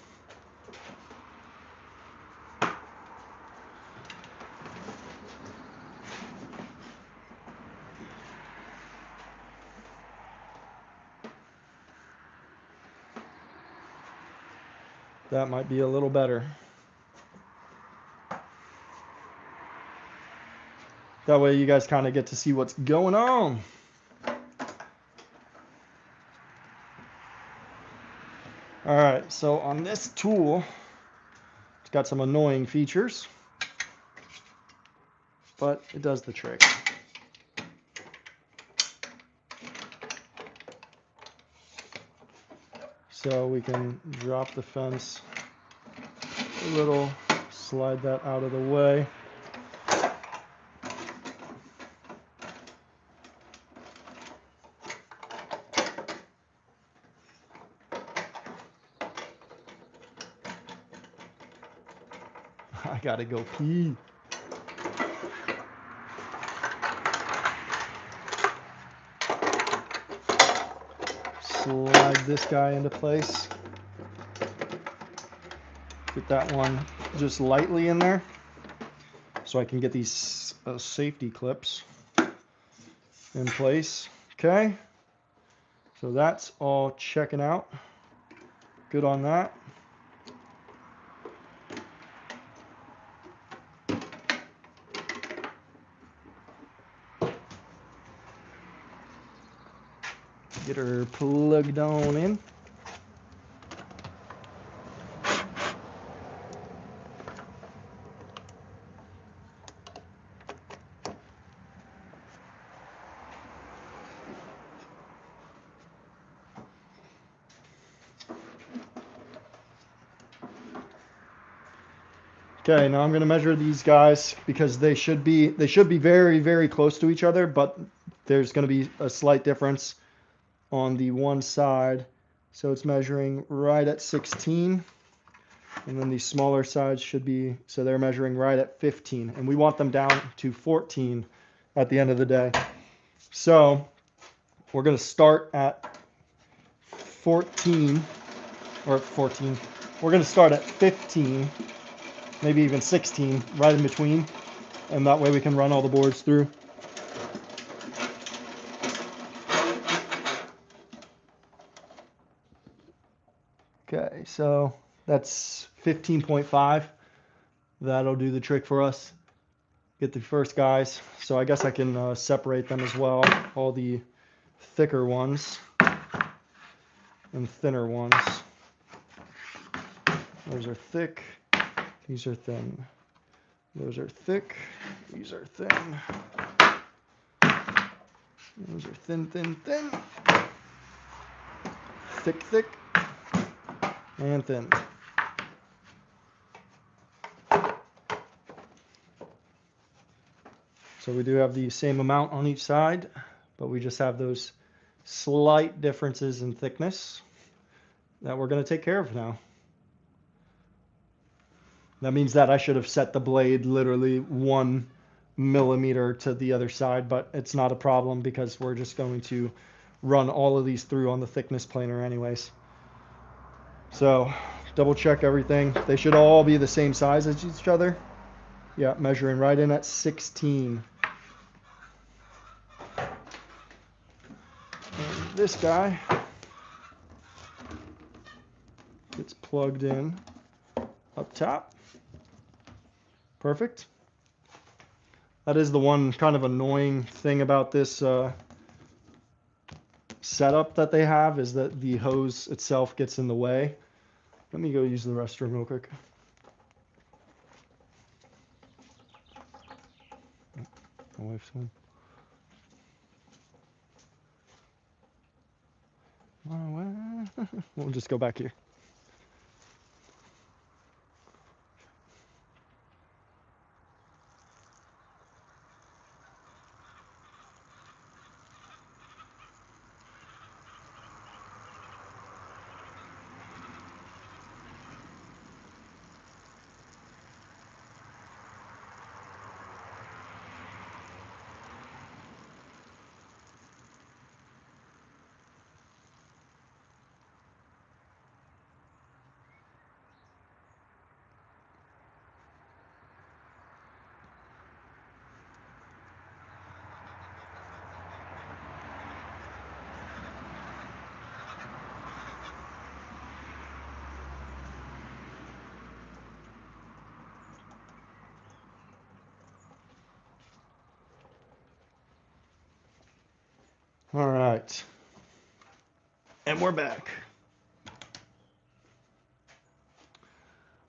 That might be a little better. That way you guys kind of get to see what's going on. All right, so on this tool, it's got some annoying features, but it does the trick. So we can drop the fence a little, slide that out of the way. I gotta go pee. Slide this guy into place. Get that one just lightly in there so I can get these safety clips in place. Okay, so that's all checking out. Good on that. Get her plugged on in. Okay, now I'm going to measure these guys because they should be very, very close to each other, but there's going to be a slight difference on the one side. So it's measuring right at 16, and then the smaller sides should be, so they're measuring right at 15, and we want them down to 14 at the end of the day. So we're going to start at 14, or 14. We're going to start at 15, maybe even 16, right in between, and that way we can run all the boards through. Okay, so that's 15.5. That'll do the trick for us. Get the first guys. So I guess I can separate them as well. All the thicker ones and thinner ones. Those are thick. These are thin. Those are thick. These are thin. Those are thin, thin, thin. Thick, thick. And thin. So we do have the same amount on each side, but we just have those slight differences in thickness that we're going to take care of now. That means that I should have set the blade literally 1 millimeter to the other side, but it's not a problem because we're just going to run all of these through on the thickness planer anyways. So double check everything. They should all be the same size as each other. Yeah, measuring right in at 16. And this guy gets plugged in up top. Perfect. That is the one kind of annoying thing about this setup that they have, is that the hose itself gets in the way. Let me go use the restroom real quick. My wife's home. We'll just go back here. All right. And we're back.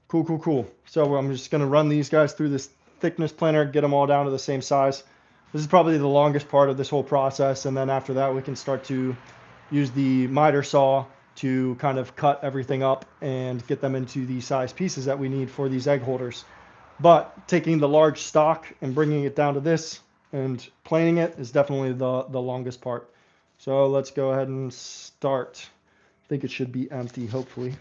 Cool. So I'm just going to run these guys through this thickness planer, get them all down to the same size. This is probably the longest part of this whole process, and then after that we can start to use the miter saw to kind of cut everything up and get them into the size pieces that we need for these egg holders. But taking the large stock and bringing it down to this and planing it is definitely the longest part. So let's go ahead and start. I think it should be empty, hopefully.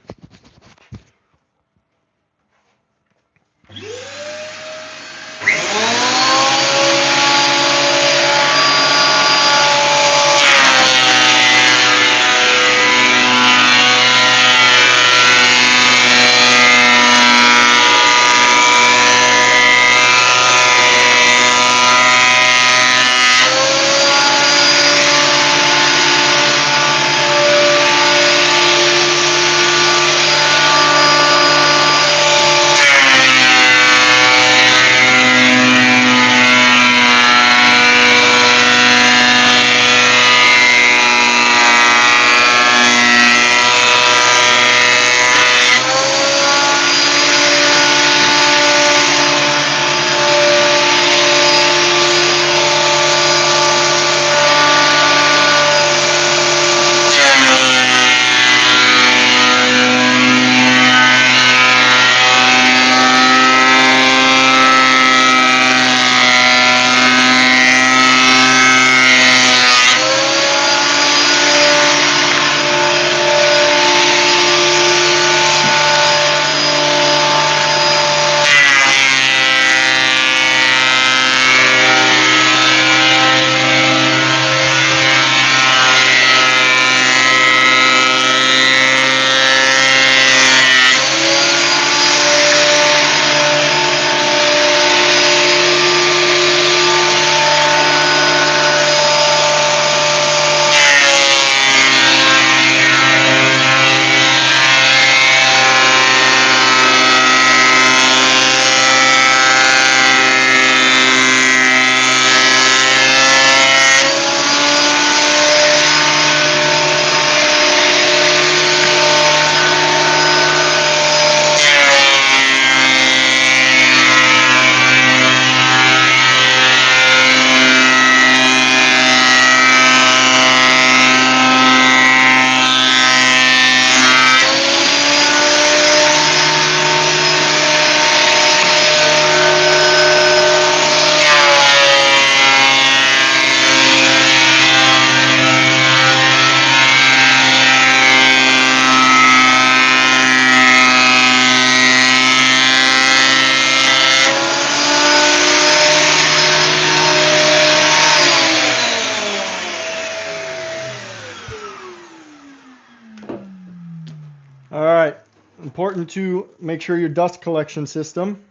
All right, important to make sure your dust collection system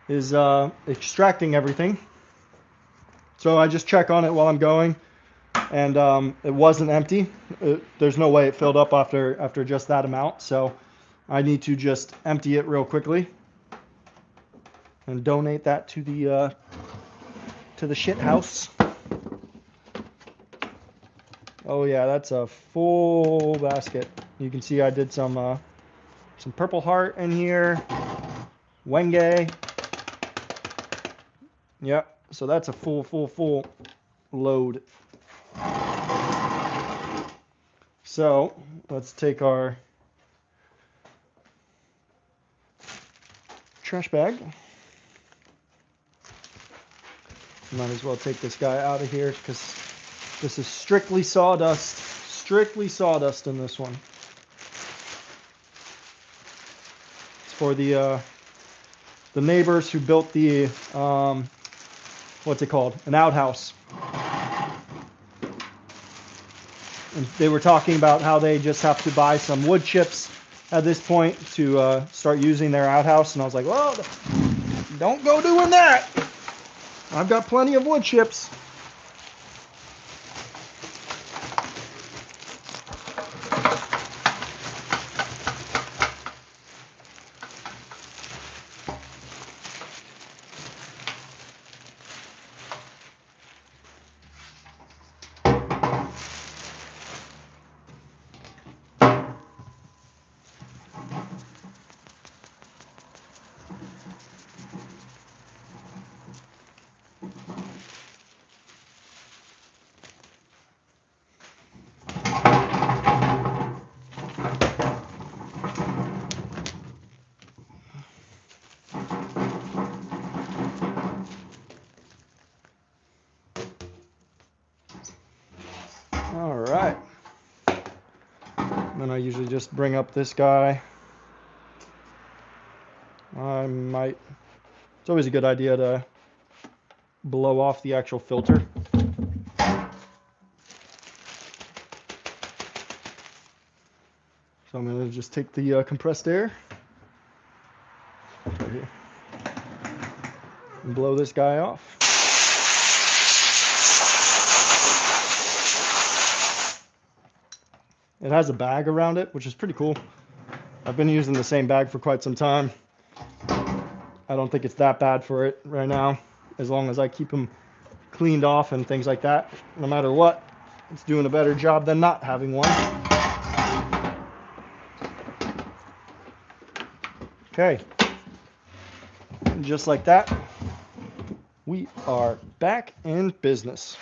is extracting everything. So I just check on it while I'm going, and it wasn't empty. There's no way it filled up after just that amount, so I need to just empty it real quickly and donate that to the shit house. Oh yeah, that's a full basket. You can see I did some Purple Heart in here, Wenge. Yep, so that's a full load. So let's take our trash bag. Might as well take this guy out of here because this is strictly sawdust. Strictly sawdust in this one. It's for the neighbors who built the what's it called? An outhouse. And they were talking about how they just have to buy some wood chips at this point to start using their outhouse. And I was like, well, don't go doing that. I've got plenty of wood chips. All right. Then I usually just bring up this guy. It's always a good idea to blow off the actual filter. So I'm going to just take the compressed air right here and blow this guy off. It has a bag around it, which is pretty cool. I've been using the same bag for quite some time. I don't think it's that bad for it right now, as long as I keep them cleaned off and things like that. No matter what, it's doing a better job than not having one. Okay, and just like that, we are back in business.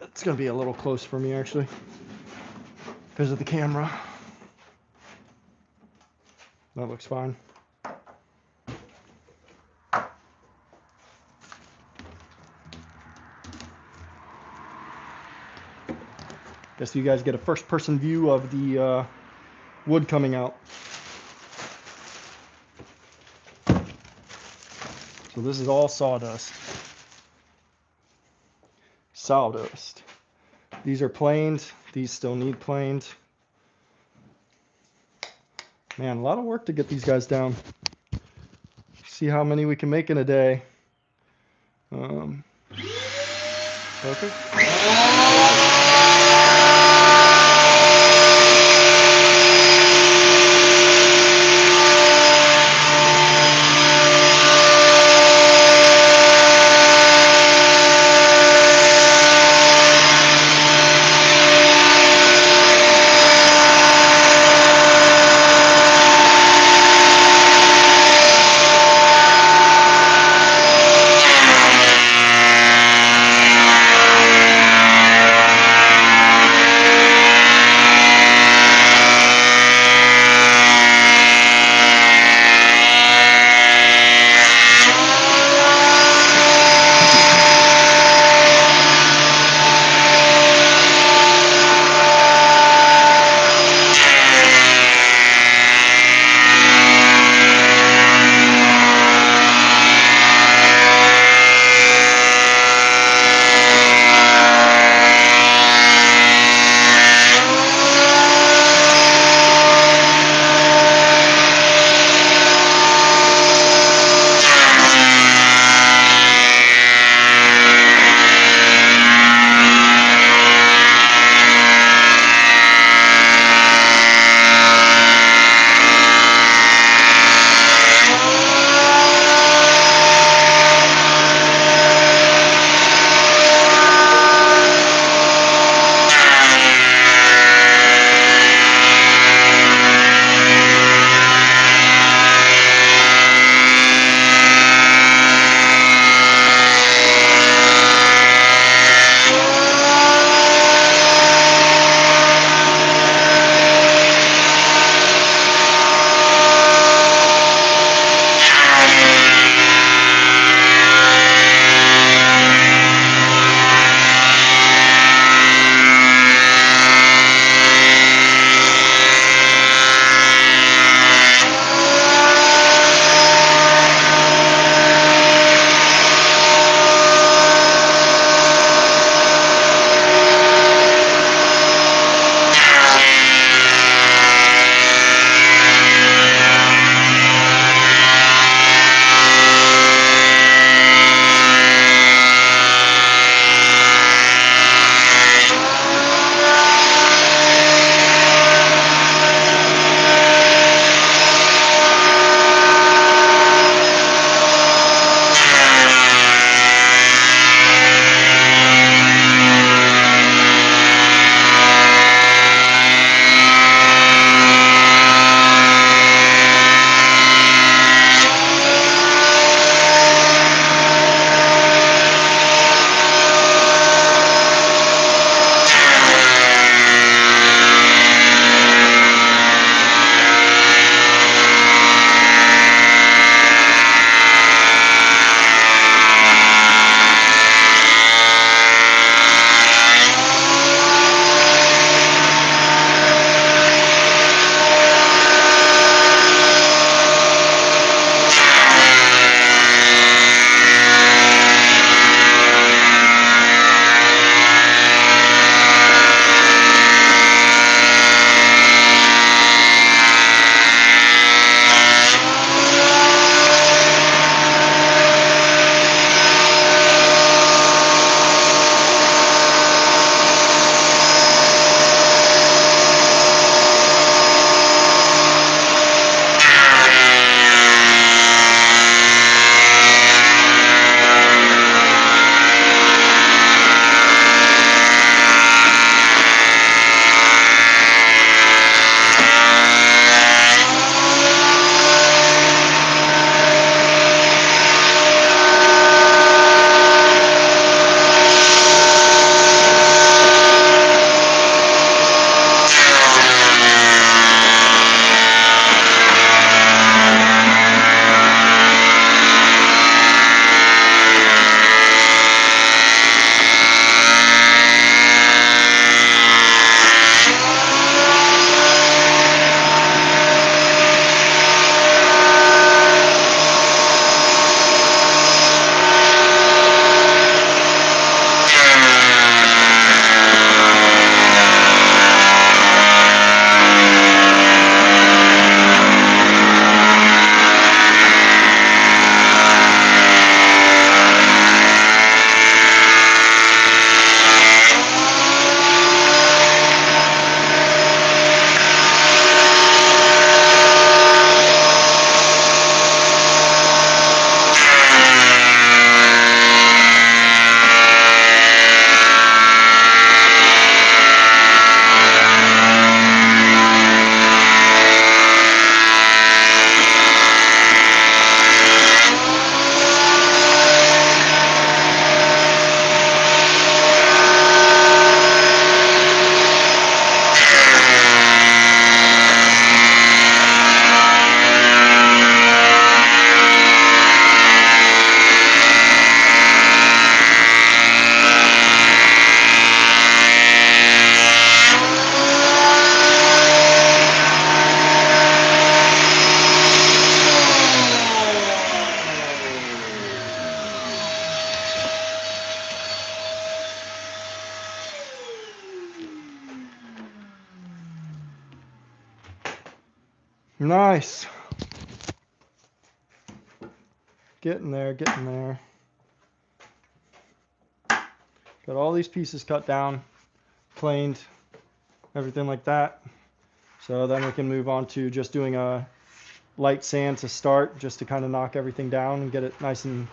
It's going to be a little close for me, actually, because of the camera. That looks fine. Guess you guys get a first-person view of the wood coming out. So this is all sawdust. Sawdust. These are planed. These still need planed. Man, a lot of work to get these guys down. See how many we can make in a day. Perfect. Nice. Getting there, getting there. Got all these pieces cut down, planed, everything like that. So then we can move on to just doing a light sand to start, just to kind of knock everything down and get it nice and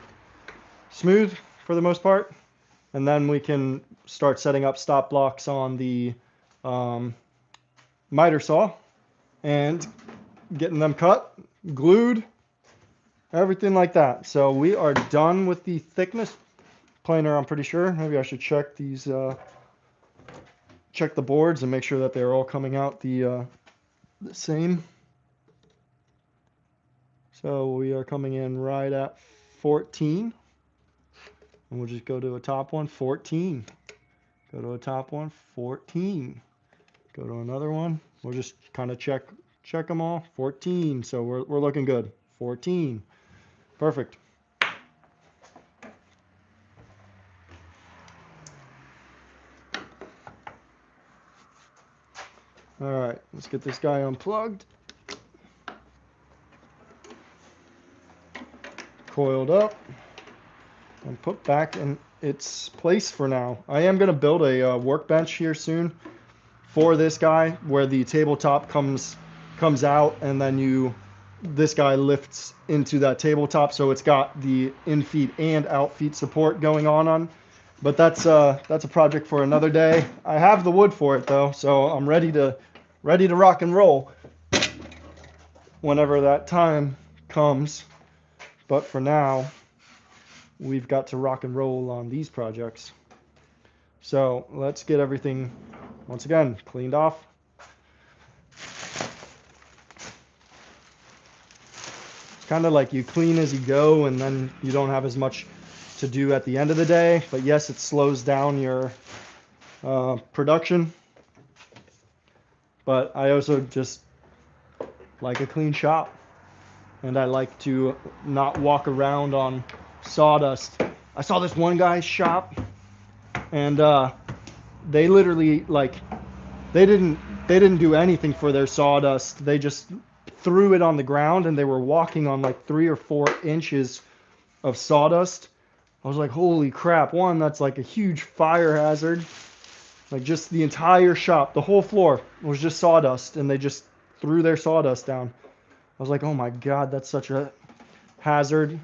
smooth for the most part. And then we can start setting up stop blocks on the miter saw and getting them cut, glued, everything like that. So we are done with the thickness planer, I'm pretty sure. Maybe I should check these, check the boards and make sure that they're all coming out the same. So we are coming in right at 14. And we'll just go to a top one, 14. Go to a top one, 14. Go to another one. We'll just kind of check them all. 14. So we're looking good. 14. Perfect. All right, let's get this guy unplugged. Coiled up and put back in its place for now. I am going to build a workbench here soon for this guy, where the tabletop comes out, and then this guy lifts into that tabletop, so it's got the in-feet and out-feet support going on. But that's a project for another day. I have the wood for it though, so I'm ready to rock and roll whenever that time comes. But for now, we've got to rock and roll on these projects. So let's get everything, once again, cleaned off. It's kind of like you clean as you go, and then you don't have as much to do at the end of the day. But yes, it slows down your production. But I also just like a clean shop. And I like to not walk around on sawdust. I saw this one guy's shop, and they literally, like, they didn't do anything for their sawdust. They just threw it on the ground, and they were walking on like 3 or 4 inches of sawdust. I was like, holy crap! One, that's like a huge fire hazard. Like, just the entire shop, the whole floor was just sawdust, and they just threw their sawdust down. I was like, oh my God, that's such a hazard.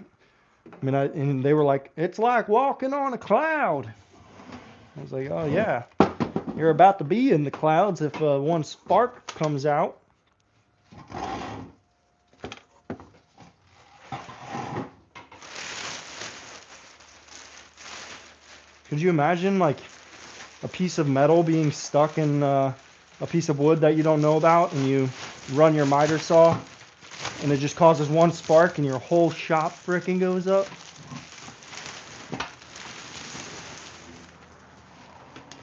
I mean, and they were like, it's like walking on a cloud. I was like, oh yeah, you're about to be in the clouds if one spark comes out. Could you imagine, like, a piece of metal being stuck in a piece of wood that you don't know about, and you run your miter saw, and it just causes one spark and your whole shop frickin' goes up?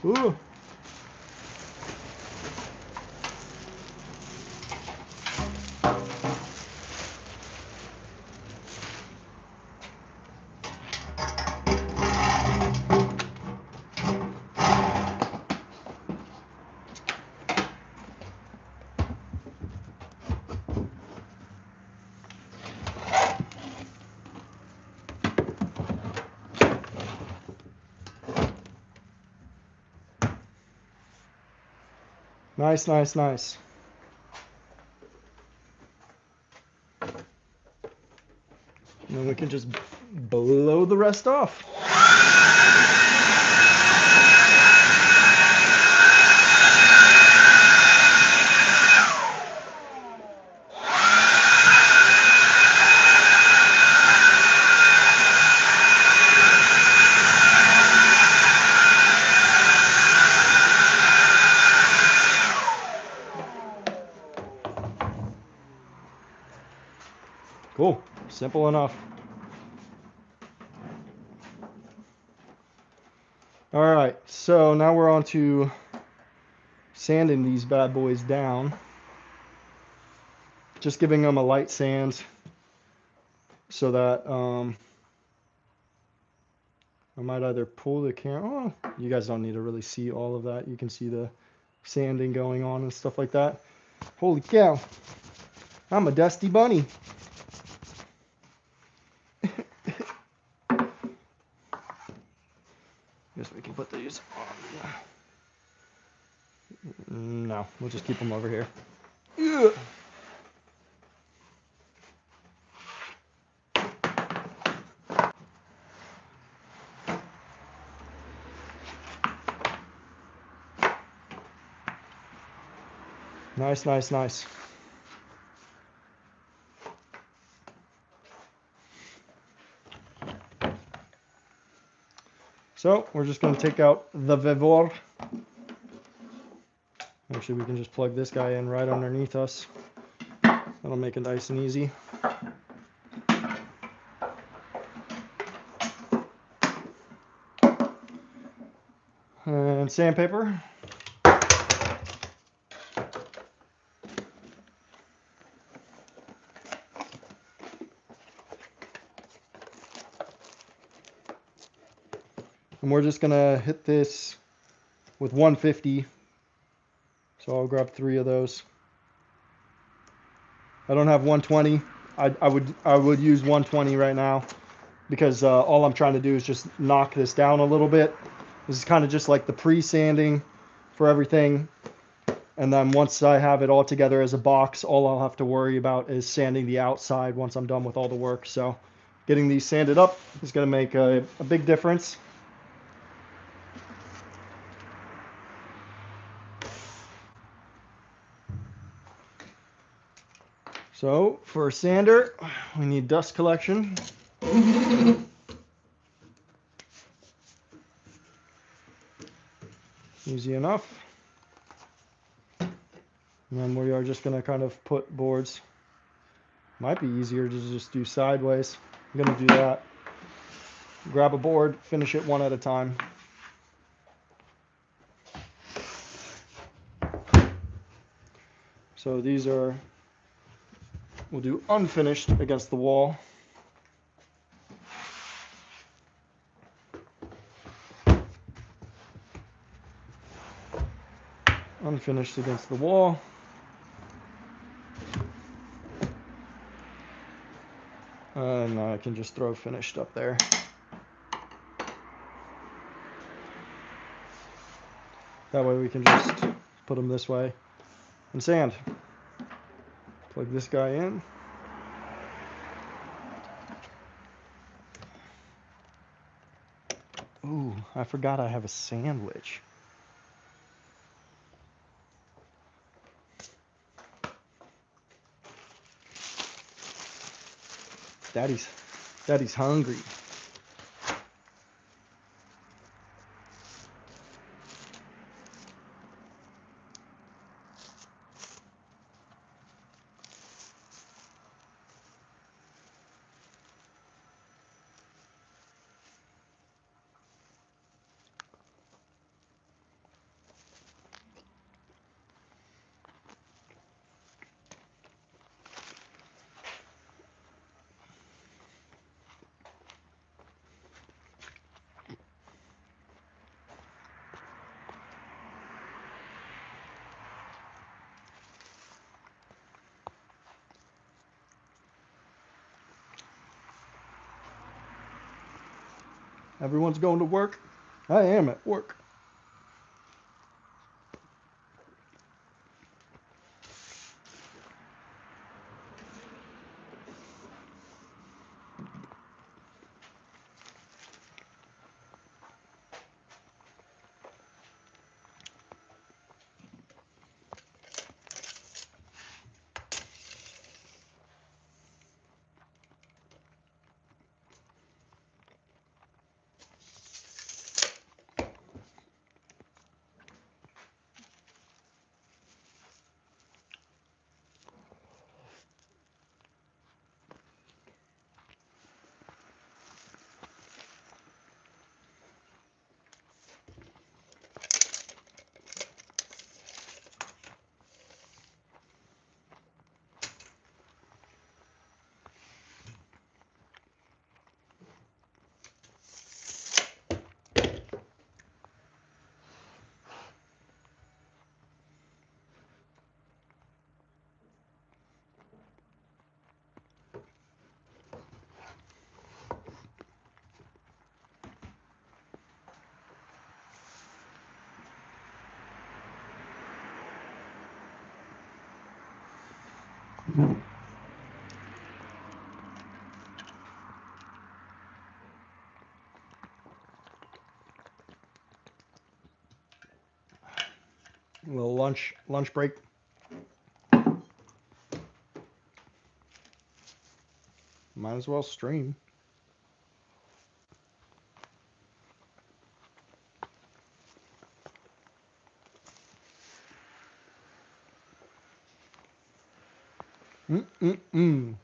Ooh. Nice, nice, nice. And then we can just blow the rest off. Cool. Simple enough. All right, so now we're on to sanding these bad boys down. Just giving them a light sand so that I might either pull the camera. Oh, you guys don't need to really see all of that. You can see the sanding going on and stuff like that. Holy cow. I'm a dusty bunny. Guess we can put these on. No, we'll just keep them over here. Yeah. Nice, nice, nice. So we're just going to take out the Vevor. Actually, we can just plug this guy in right underneath us. That'll make it nice and easy. And sandpaper. And we're just gonna hit this with 150. So I'll grab 3 of those. I don't have 120. I would use 120 right now because all I'm trying to do is just knock this down a little bit. This is kind of just like the pre-sanding for everything. And then once I have it all together as a box, all I'll have to worry about is sanding the outside once I'm done with all the work. So getting these sanded up is going to make a big difference. So for a sander, we need dust collection. Easy enough. And then we are just going to kind of put boards. Might be easier to just do sideways. I'm going to do that. Grab a board, finish it one at a time. So these are, we'll do unfinished against the wall. Unfinished against the wall. And I can just throw finished up there. That way we can just put them this way and sand. Plug this guy in. Ooh, I forgot I have a sandwich. Daddy's hungry. Everyone's going to work. I am at work. A little lunch break. Might as well stream. Mm-mm-mm.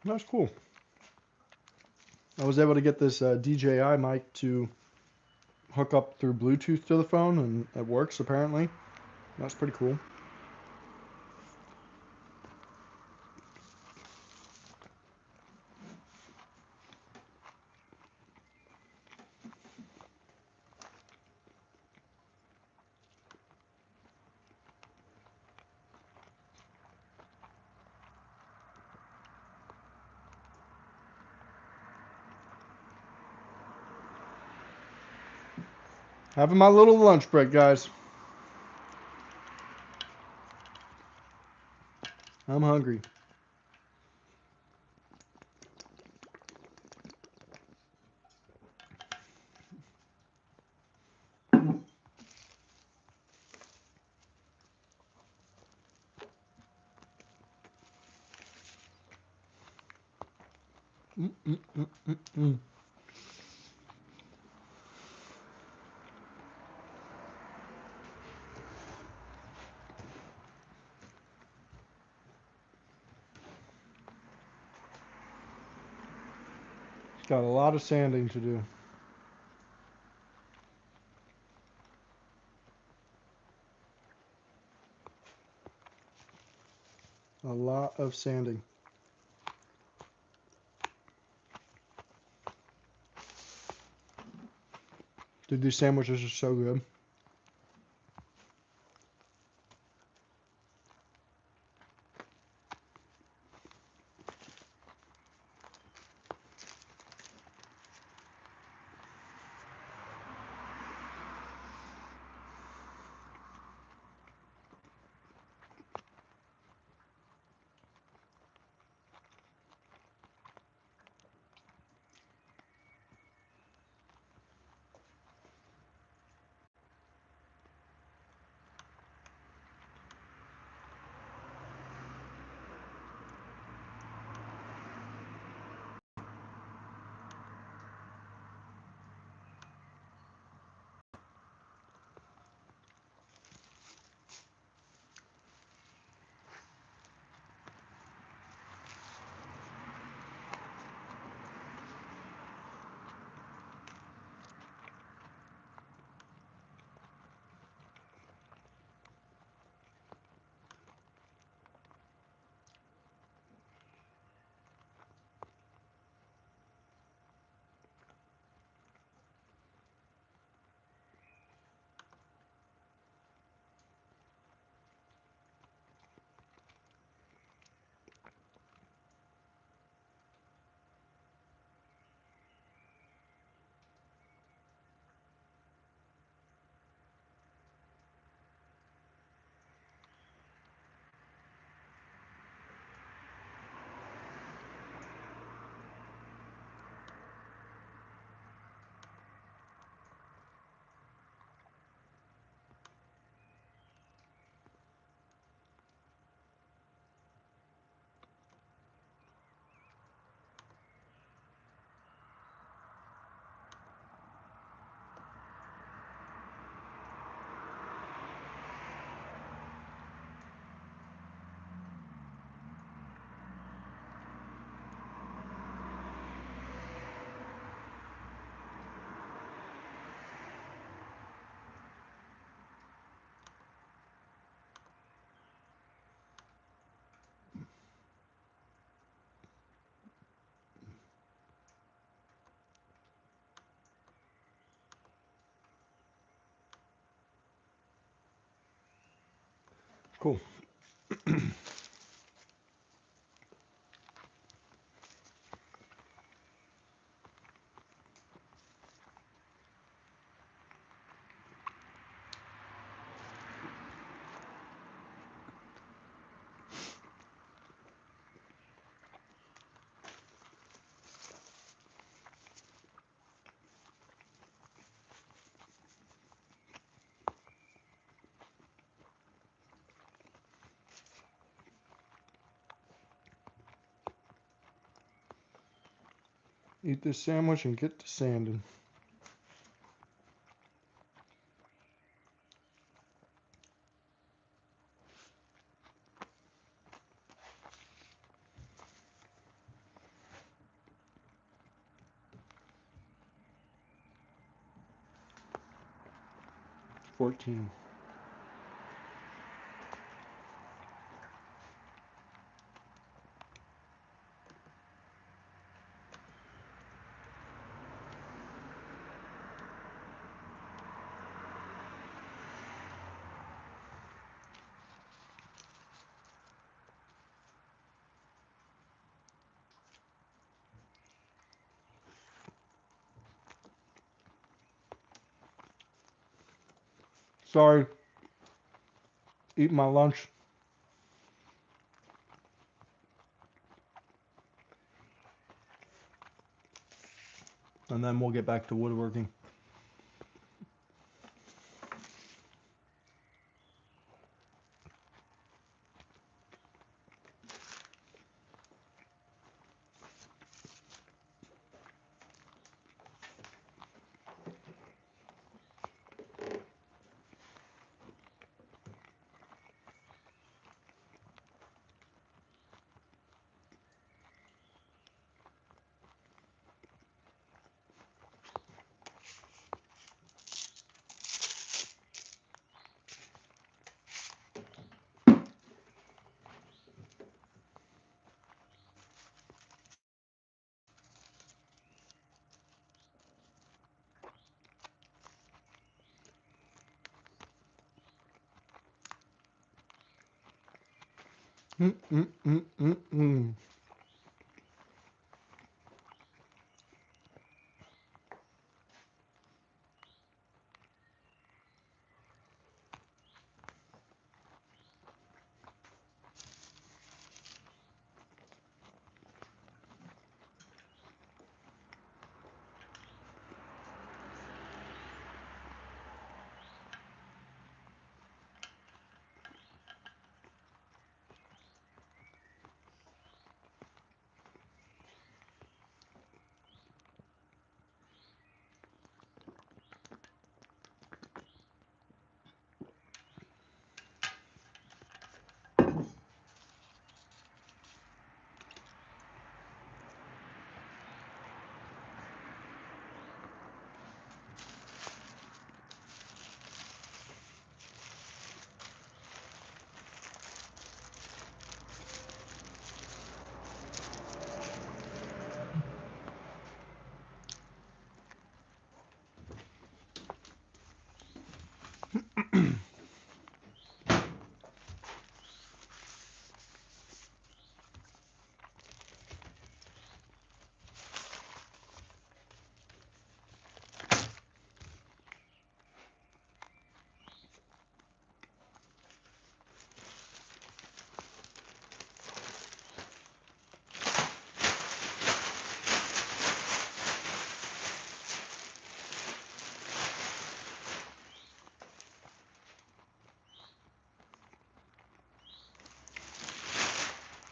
That's cool. I was able to get this DJI mic to hook up through Bluetooth to the phone, and it works apparently. That's pretty cool. Having my little lunch break, guys. I'm hungry. Mm-mm-mm-mm-mm. Got a lot of sanding to do. A lot of sanding. Dude, these sandwiches are so good. Cool. Eat this sandwich and get to sanding. $14. Sorry. Eat my lunch. And then we'll get back to woodworking. Mm, mm, mm, mm, mm.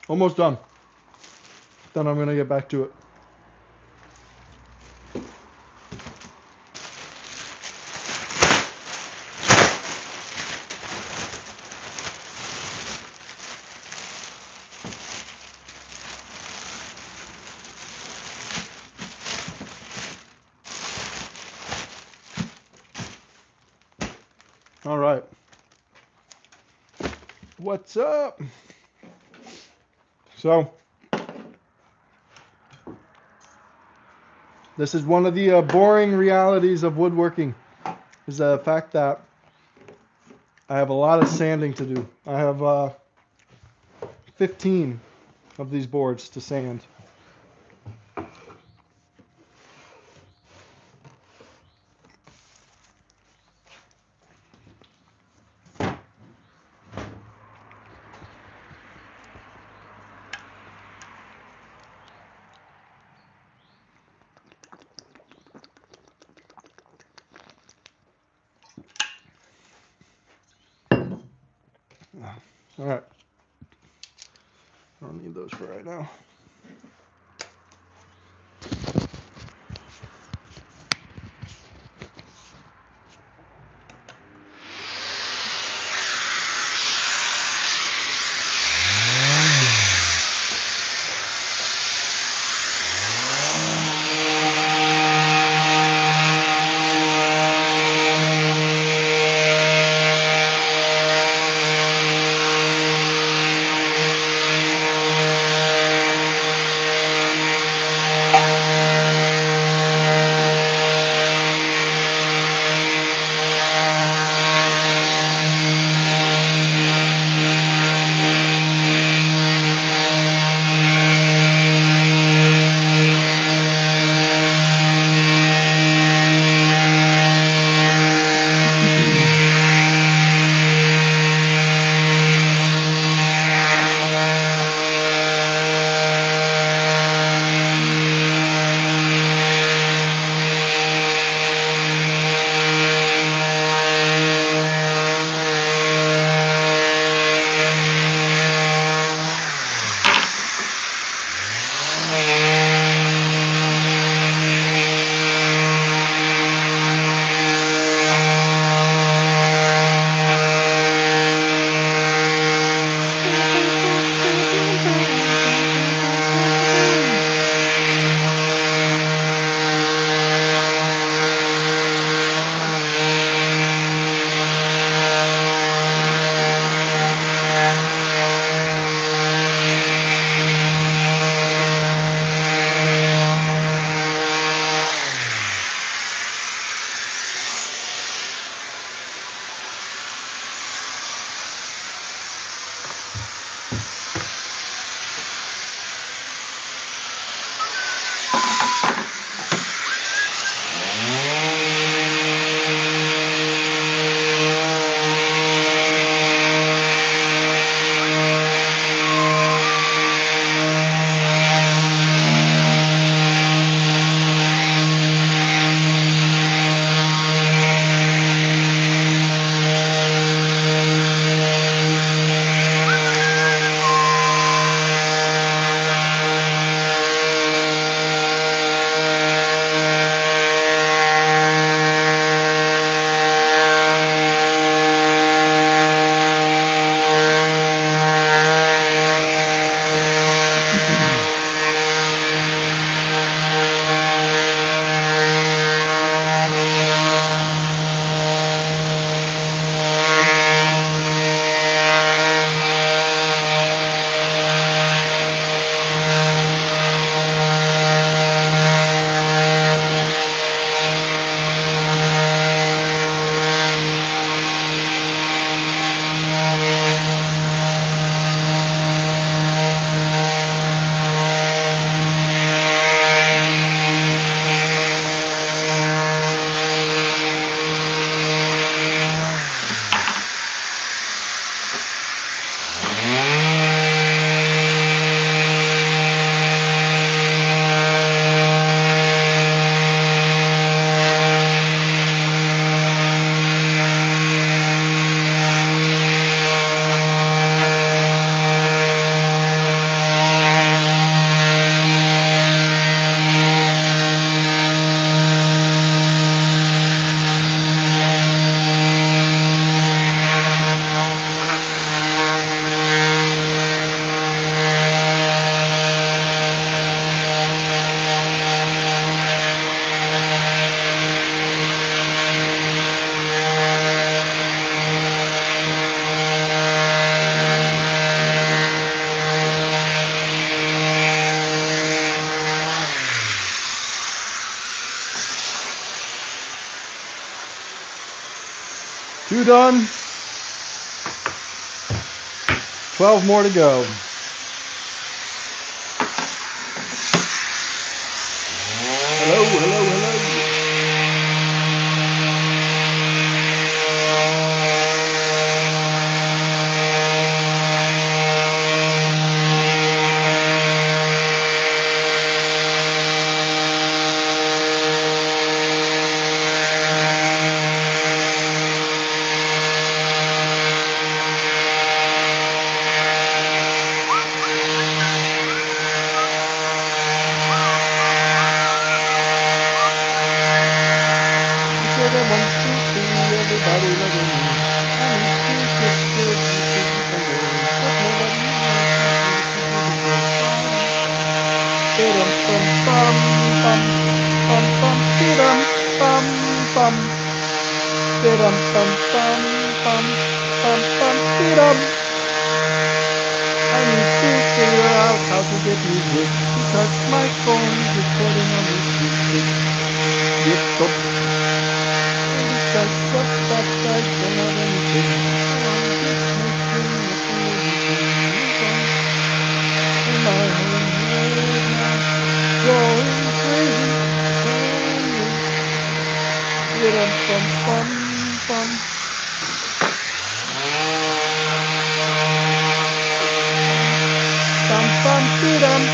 Almost done. Then I'm gonna get back to it. All right. What's up? So, this is one of the boring realities of woodworking, is the fact that I have a lot of sanding to do. I have 15 of these boards to sand. All right. I don't need those for right now. Two done. 12 more to go. Hello, hello, hello. Said I want to see everybody loving me. I need to get good with the fingers, but nobody wants me to do the good. Bum bum bum bum bum bum bum bum bum bum bum bum bum bum bum bum. I need to figure out how to get music because my phone is recording on this music. Yep, because of that I don't have anything, so I'm just making up some music in my head now, going crazy, going bum bum bum bum bum bum bum.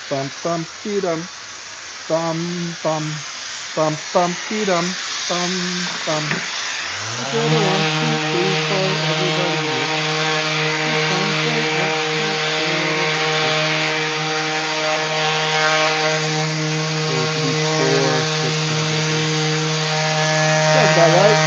Bum bum dum bum bum bum bum dum bum bum. I said I want to see for everybody. Sometimes I have to so it should be 4/6 measure. Sounds about right.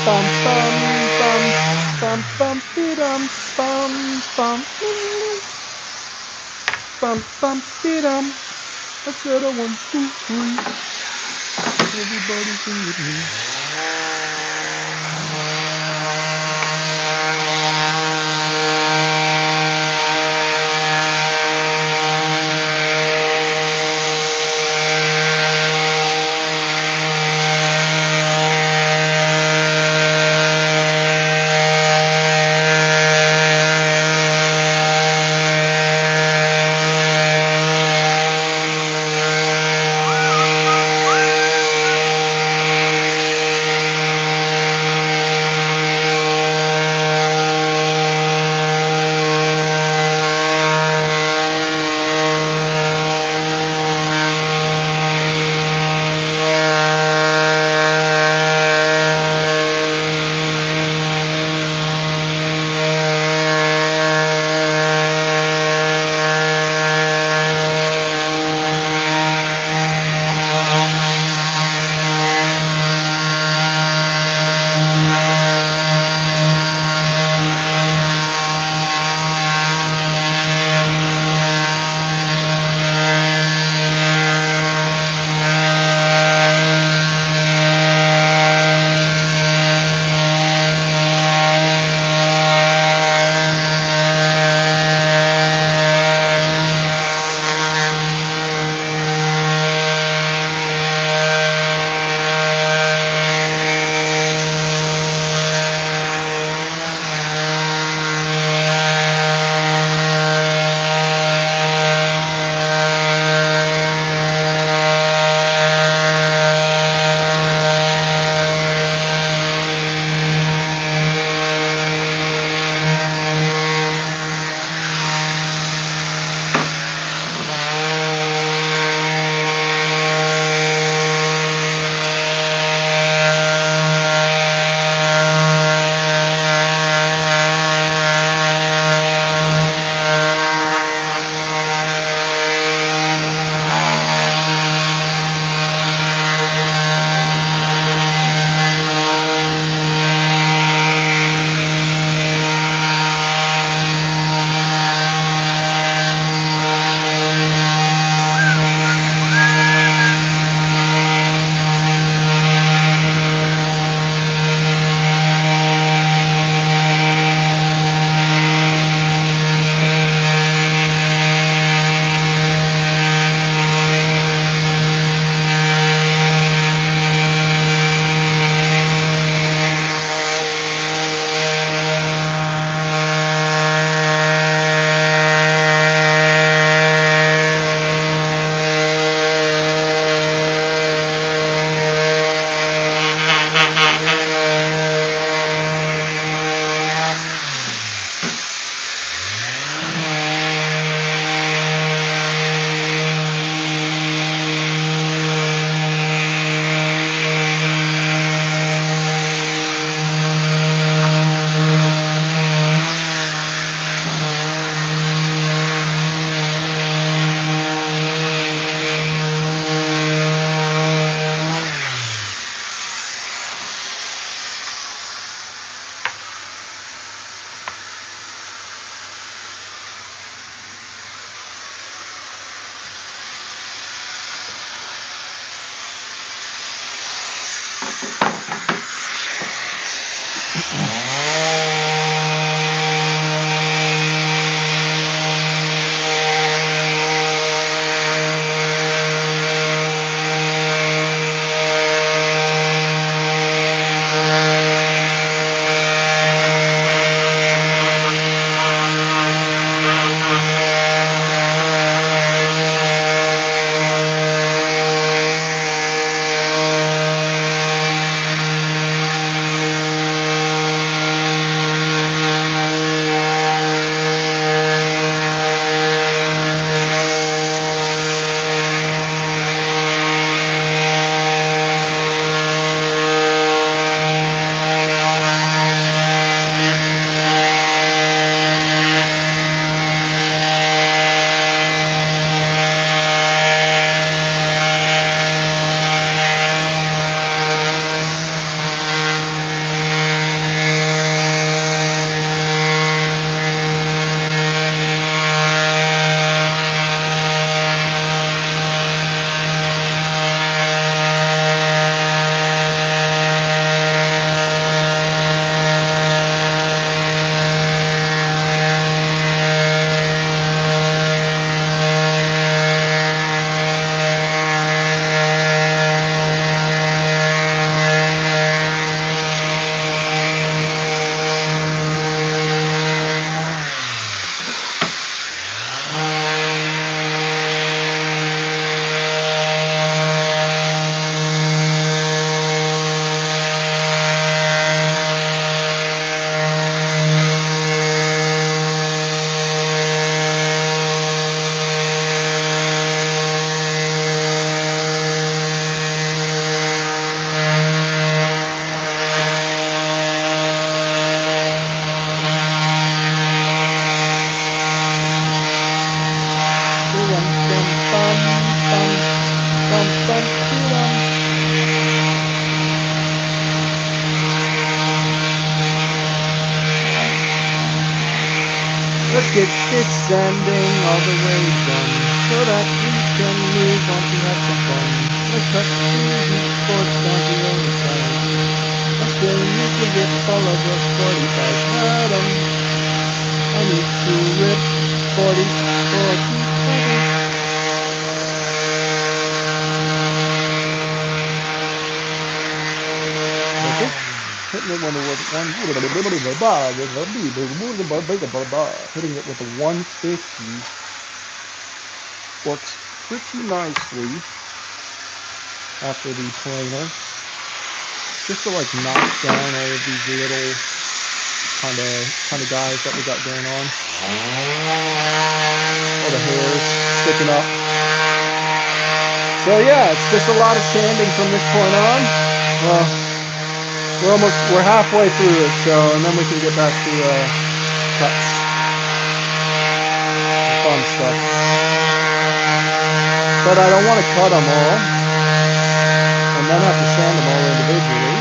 bum bum bum bum bum be-dum bum bum bum bum be-dum. I said a 1, 2, 3. Everybody sing with me. Let's get this sanding all the way done so that we can move on to have some fun. Let's cut the heat boards down to any size. Until you can get all of the 45 atoms. I need to rip 40 seconds. Okay. Hitting it with a 150 works pretty nicely after the planer. Just to like knock down all of these little kind of guys that we got going on. All the hairs sticking up. So yeah, it's just a lot of sanding from this point on. Well, we're halfway through it, so and then we can get back to cuts, fun stuff. But I don't want to cut them all, and then have to sand them all individually.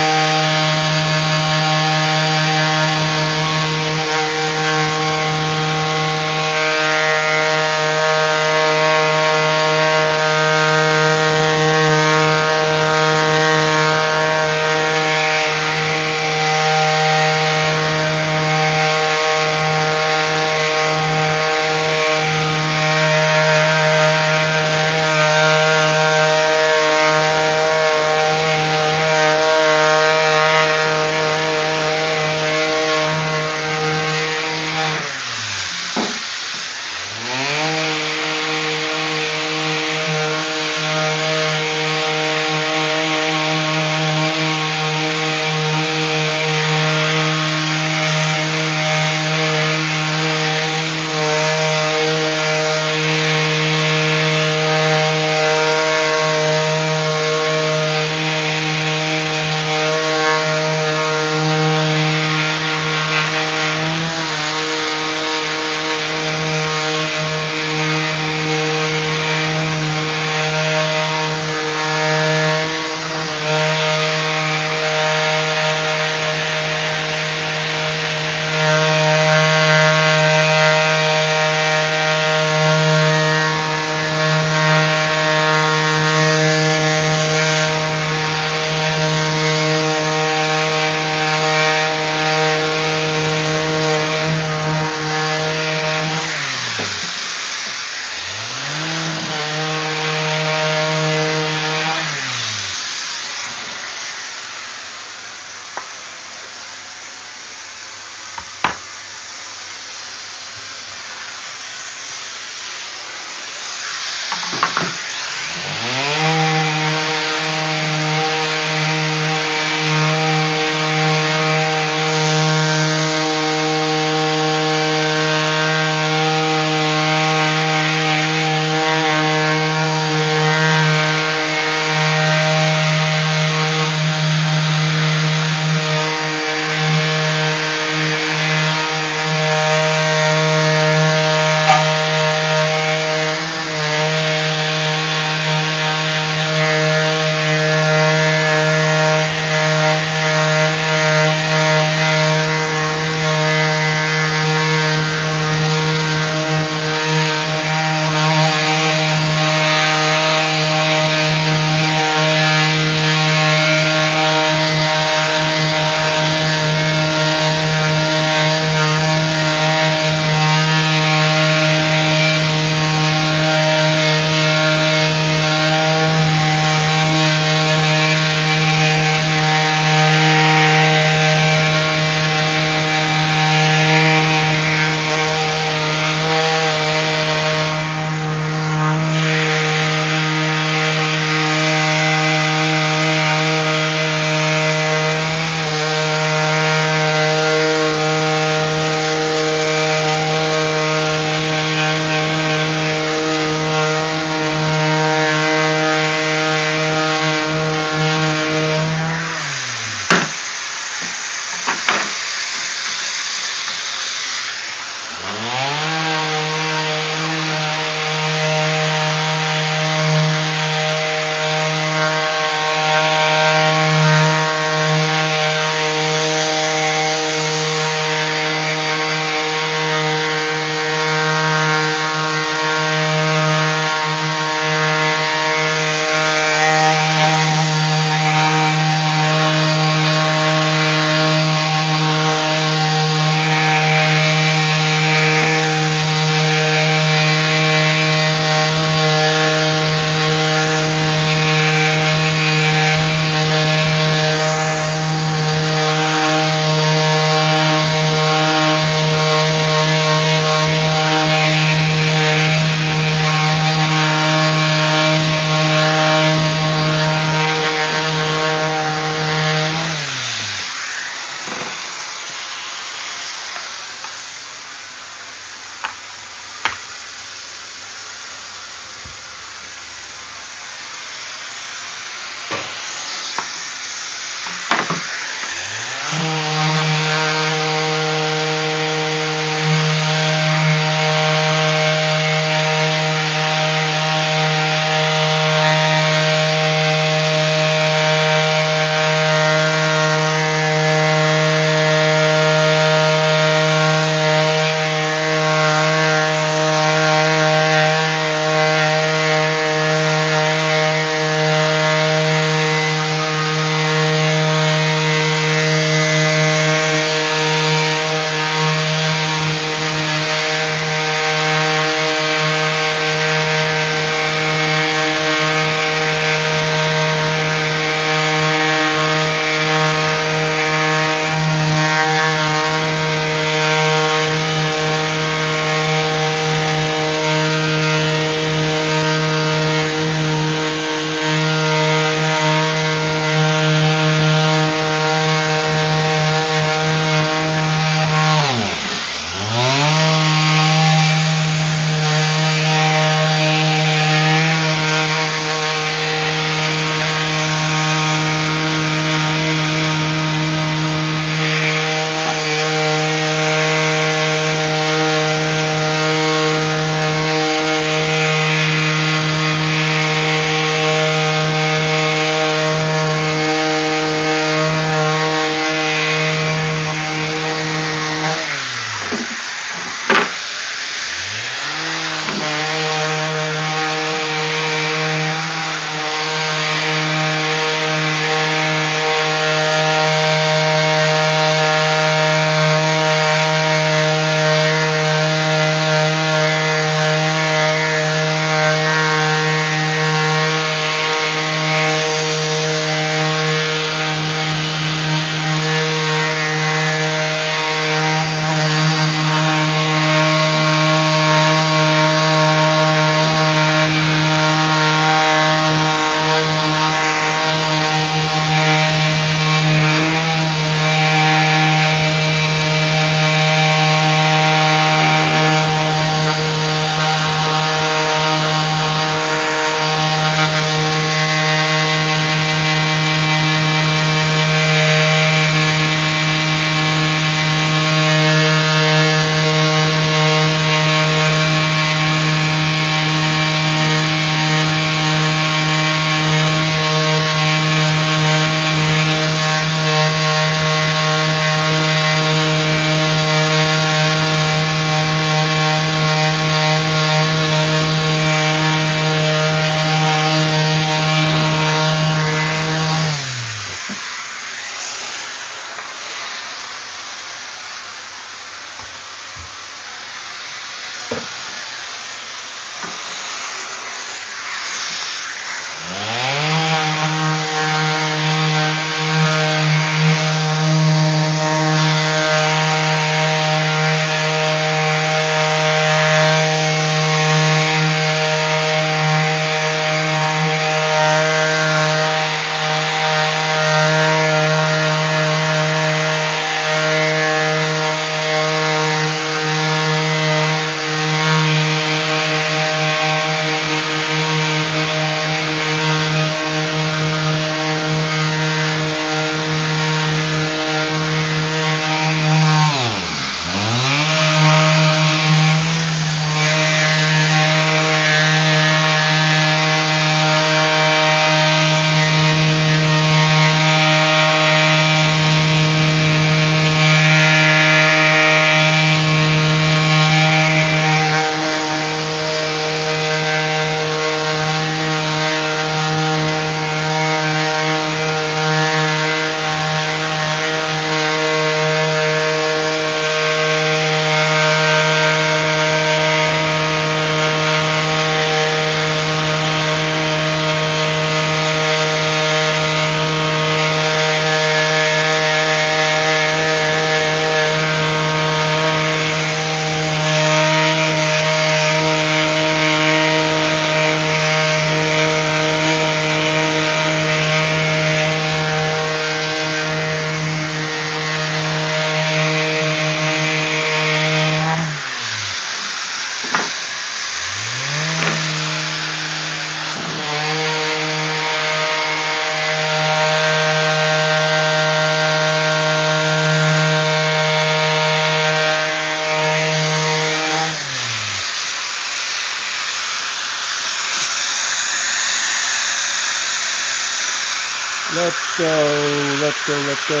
Let's go, let's go, let's go.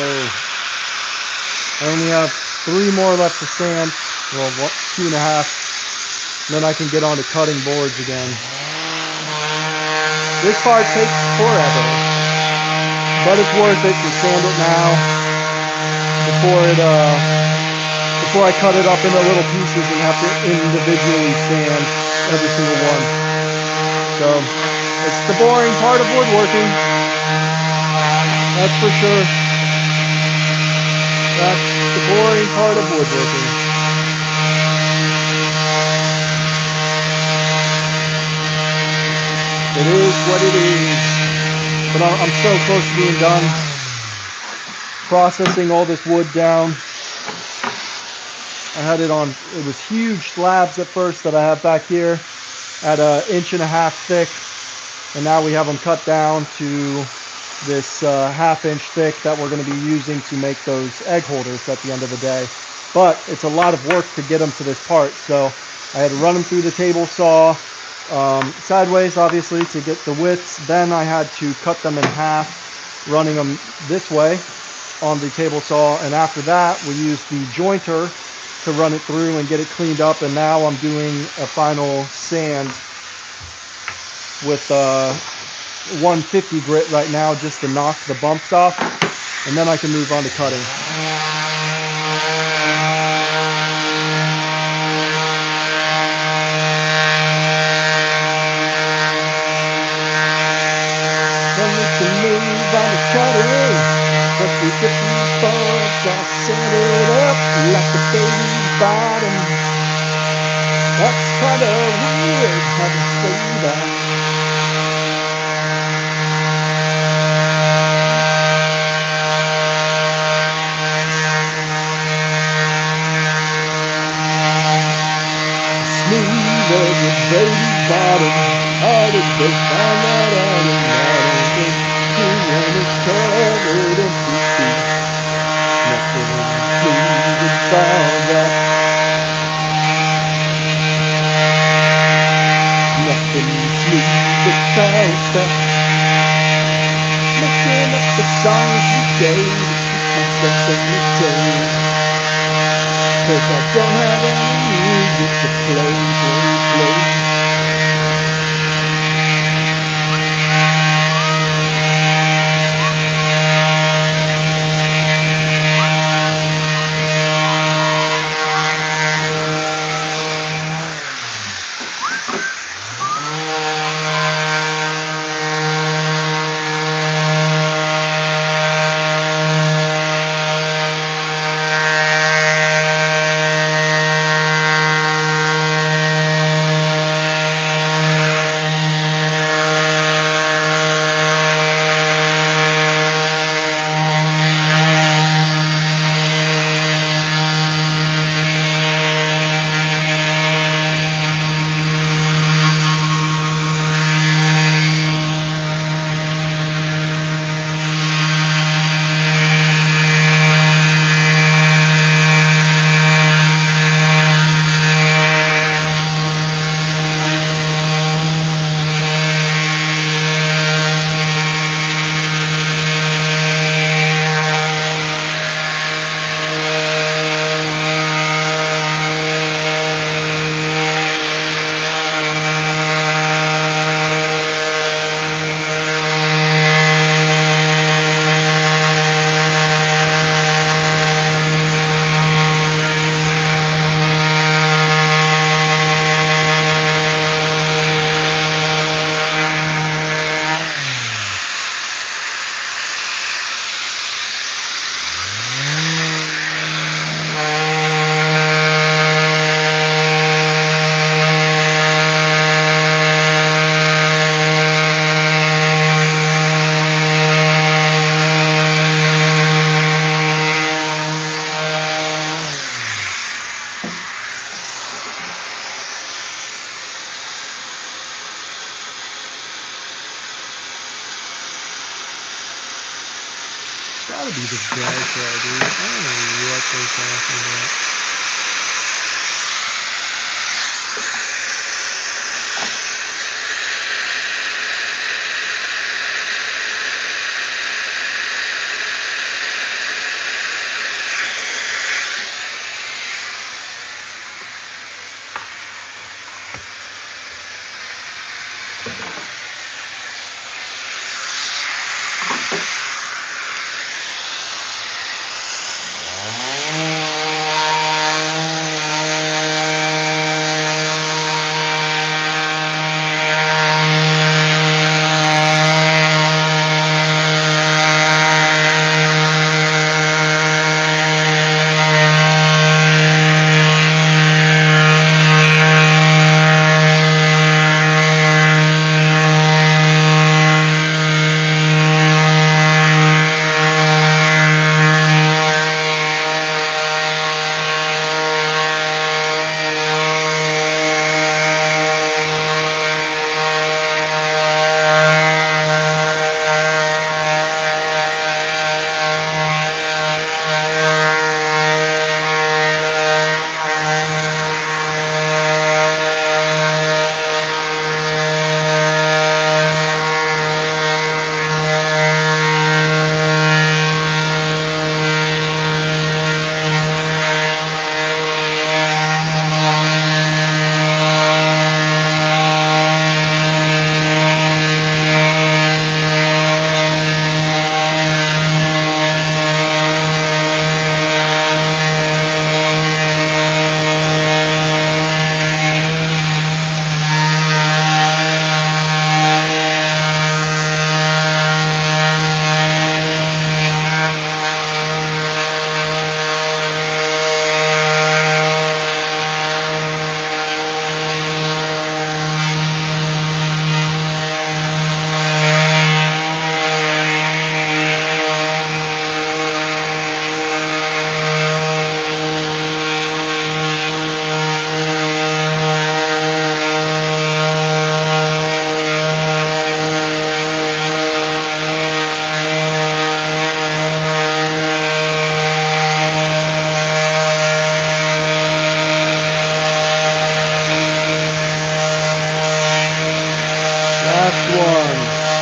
I only have 3 more left to sand. Well, 2.5. Then I can get on to cutting boards again. This part takes forever, but it's worth it to sand it now before I cut it up into little pieces and have to individually sand every single one. So it's the boring part of woodworking. That's for sure. That's the boring part of woodworking. It is what it is. But I'm so close to being done processing all this wood down. I had it was huge slabs at first that I have back here at 1.5 inches thick. And now we have them cut down to this 1/2 inch thick that we're going to be using to make those egg holders at the end of the day. But it's a lot of work to get them to this part. So I had to run them through the table saw sideways, obviously, to get the widths. Then I had to cut them in half, running them this way on the table saw. And after that, we used the jointer to run it through and get it cleaned up. And now I'm doing a final sand with 150 grit right now just to knock the bumps off, and then I can move on to cutting. Then we can move on to cutting. Once we get these boards all sanded up like a baby's bottom. That's kind of weird how to say that. Smooth as a baby's bottom. Hard as they found that out and I don't think when it's covered in poo-poo. Nothing smooth about that. Nothing smooth about that. Making up the songs we gave to keep myself entertained. 'Cause I don't have any music to play. Gotta be the dry shell, dude. I don't know what they're talking about.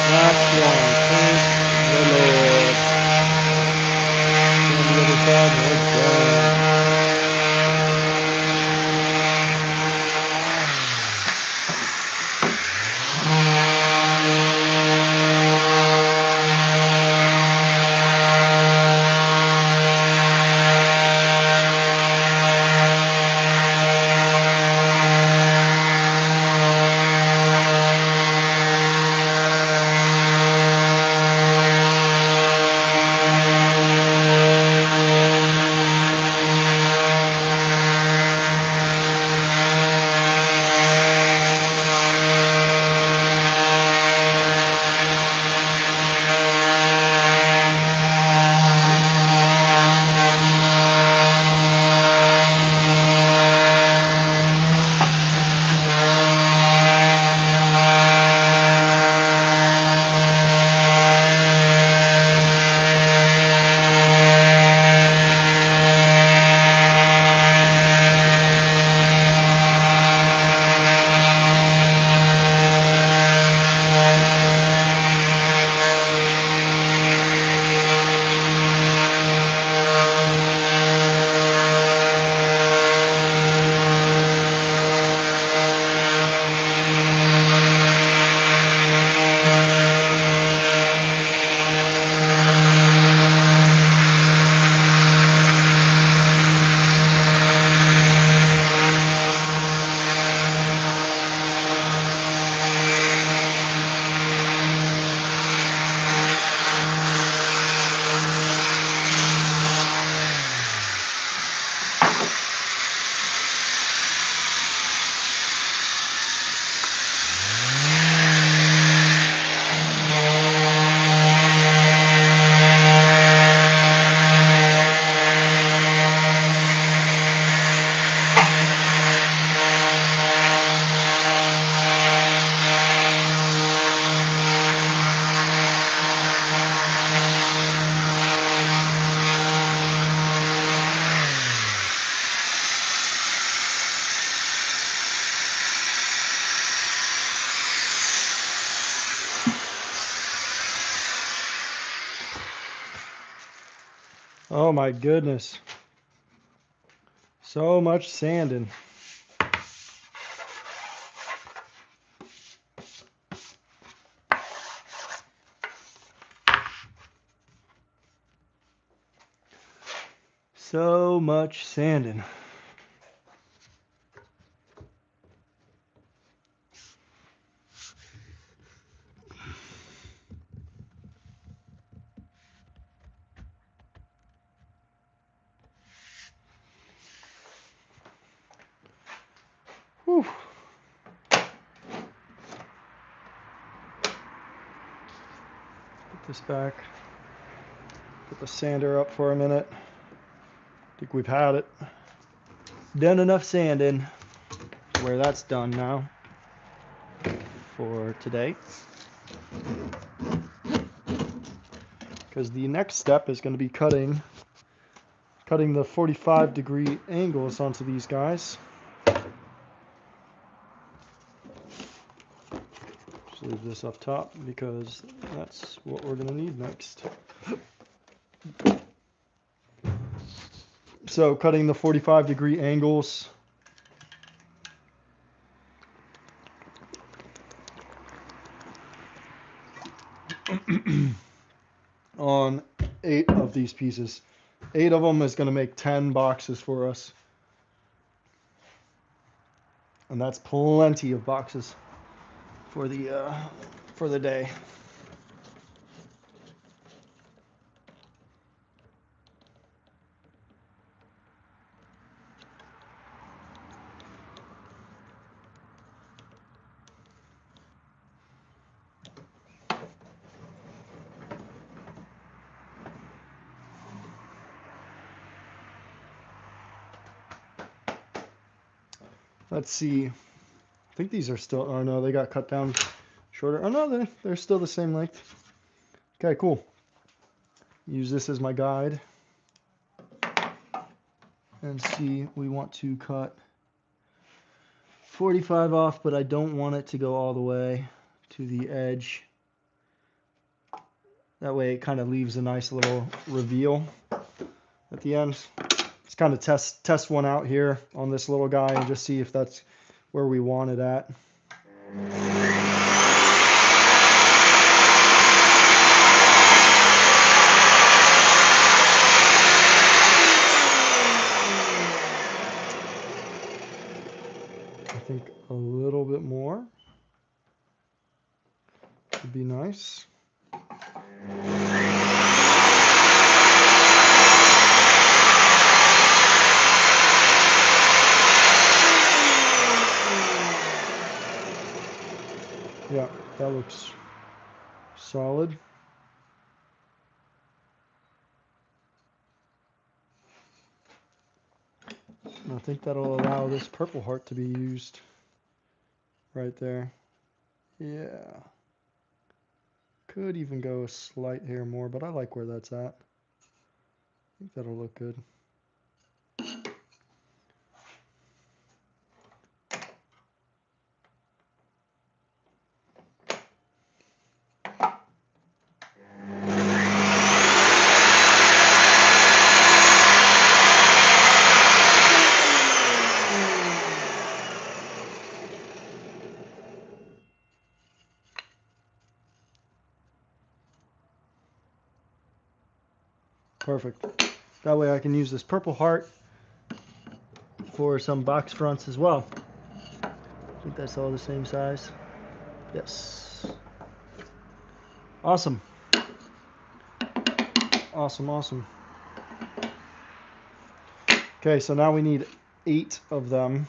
Last one. Thank the Lord. On the other side, we're done. Oh my goodness. So much sanding. So much sanding. Whew. Put this back. Put the sander up for a minute. I think we've had it. Done enough sanding where that's done now for today. Because the next step is going to be cutting the 45-degree angles onto these guys. Just leave this up top because that's what we're going to need next. So cutting the 45-degree angles on 8 of these pieces. 8 of them is going to make 10 boxes for us. And that's plenty of boxes for the day. Let's see. I think these are still, oh no, they got cut down shorter. Oh no, they're still the same length. Okay, cool. Use this as my guide. And see, we want to cut 45 off, but I don't want it to go all the way to the edge. That way it kind of leaves a nice little reveal at the end. Let's kind of test one out here on this little guy and just see if that's where we want it at. I think a little bit more would be nice. Yeah, that looks solid. And I think that'll allow this purple heart to be used right there. Yeah. Could even go a slight hair more, but I like where that's at. I think that'll look good. Perfect. That way I can use this purple heart for some box fronts as well. I think that's all the same size. Yes. Awesome. Awesome, awesome. Okay, so now we need 8 of them.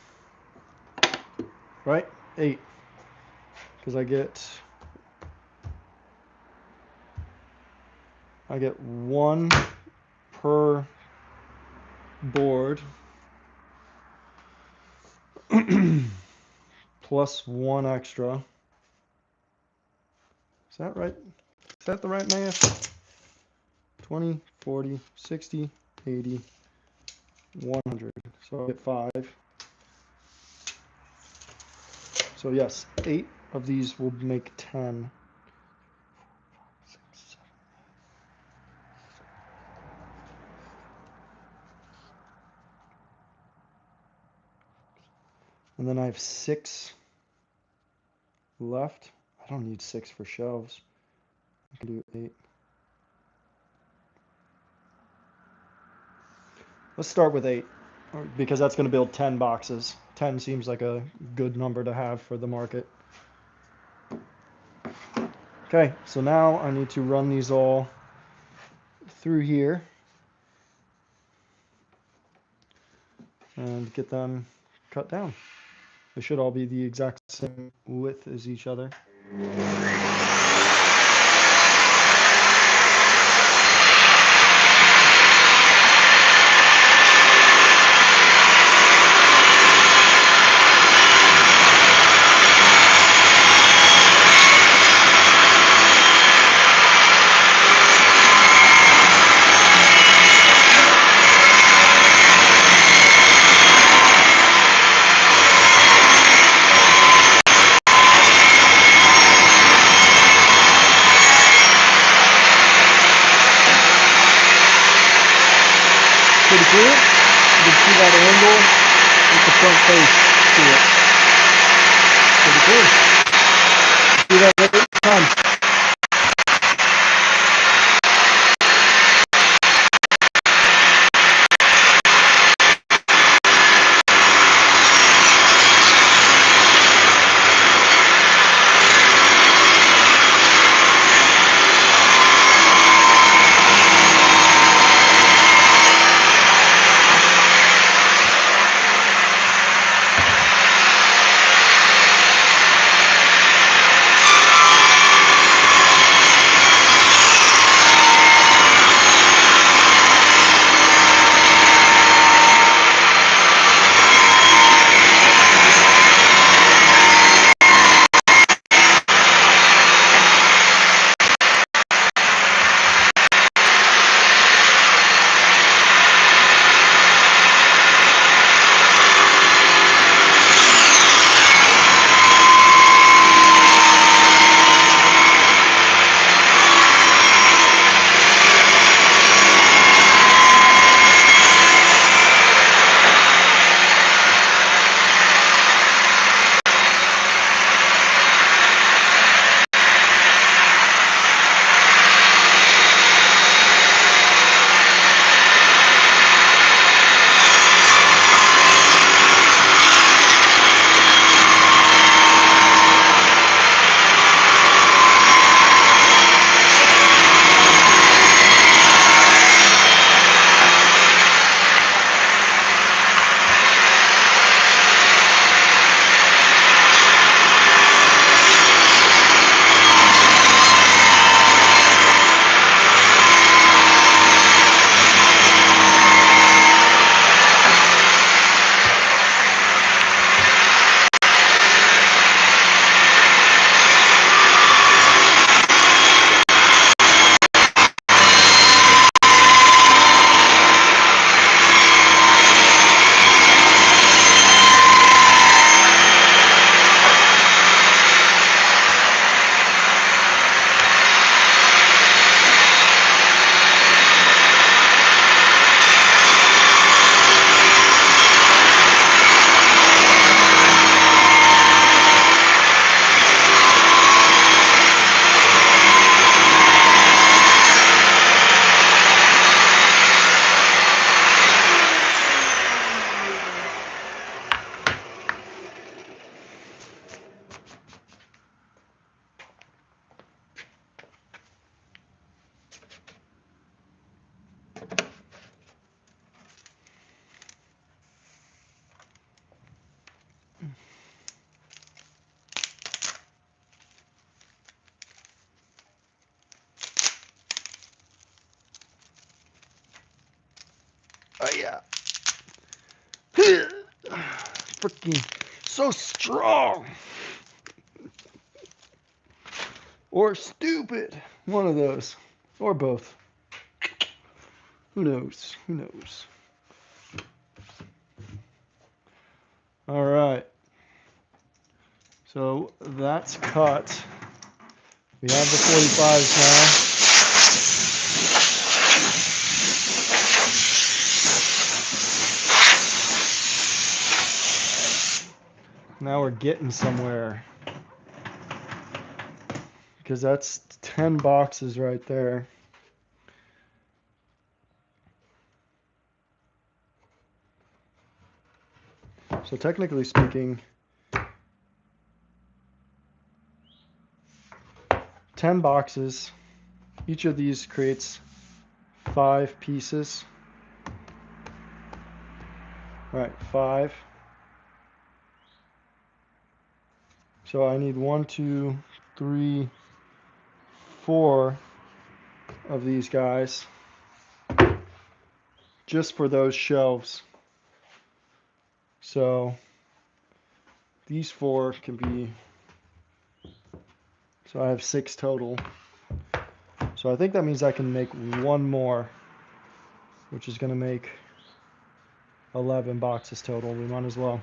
Right? 8. Because I get 1 per board plus 1 extra. Is that right? Is that the right math? 20, 40, 60, 80, 100. So I get 5. So yes, 8 of these will make 10. And then I have 6 left. I don't need 6 for shelves. I can do 8. Let's start with 8 because that's going to build 10 boxes. 10 seems like a good number to have for the market. Okay, so now I need to run these all through here and get them cut down. They should all be the exact same width as each other. Pretty cool. You can see that angle with the front face to it. Pretty cool. Do that every time. Oh yeah. Freaking so strong. Or stupid. One of those. Or both. Who knows? Who knows? All right. So that's cut. We have the 45s now. Now we're getting somewhere. Because that's 10 boxes right there. So technically speaking, 10 boxes. Each of these creates 5 pieces. Right, 5. So I need 1, 2, 3, 4 of these guys just for those shelves. So these 4 can be, so I have 6 total. So I think that means I can make 1 more, which is going to make 11 boxes total. We might as well.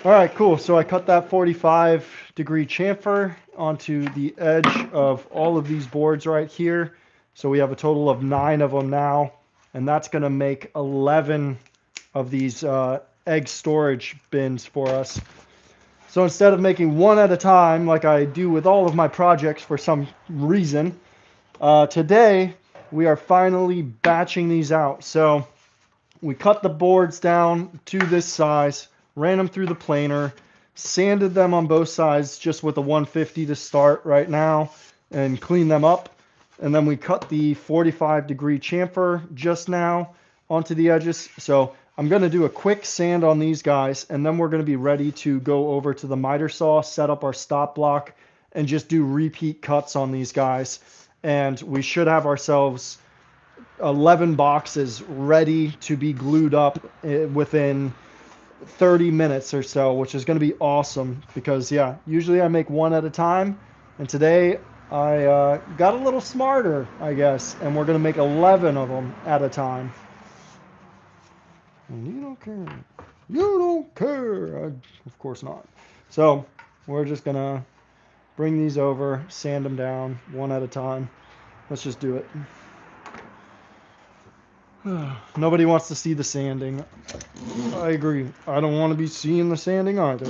All right, cool. So I cut that 45-degree chamfer onto the edge of all of these boards right here. So we have a total of 9 of them now, and that's going to make 11 of these egg storage bins for us. So instead of making one at a time like I do with all of my projects for some reason, today we are finally batching these out. So we cut the boards down to this size, ran them through the planer, sanded them on both sides just with a 150 to start right now, and cleaned them up. And then we cut the 45-degree chamfer just now onto the edges. So I'm going to do a quick sand on these guys, and then we're going to be ready to go over to the miter saw, set up our stop block, and just do repeat cuts on these guys. And we should have ourselves 11 boxes ready to be glued up within 30 minutes or so, which is going to be awesome because, yeah, usually I make one at a time, and today I got a little smarter, I guess, and we're going to make 11 of them at a time. And you don't care. You don't care. Of course not. So we're just going to bring these over, sand them down one at a time. Let's just do it. Nobody wants to see the sanding. I agree. I don't want to be seeing the sanding either.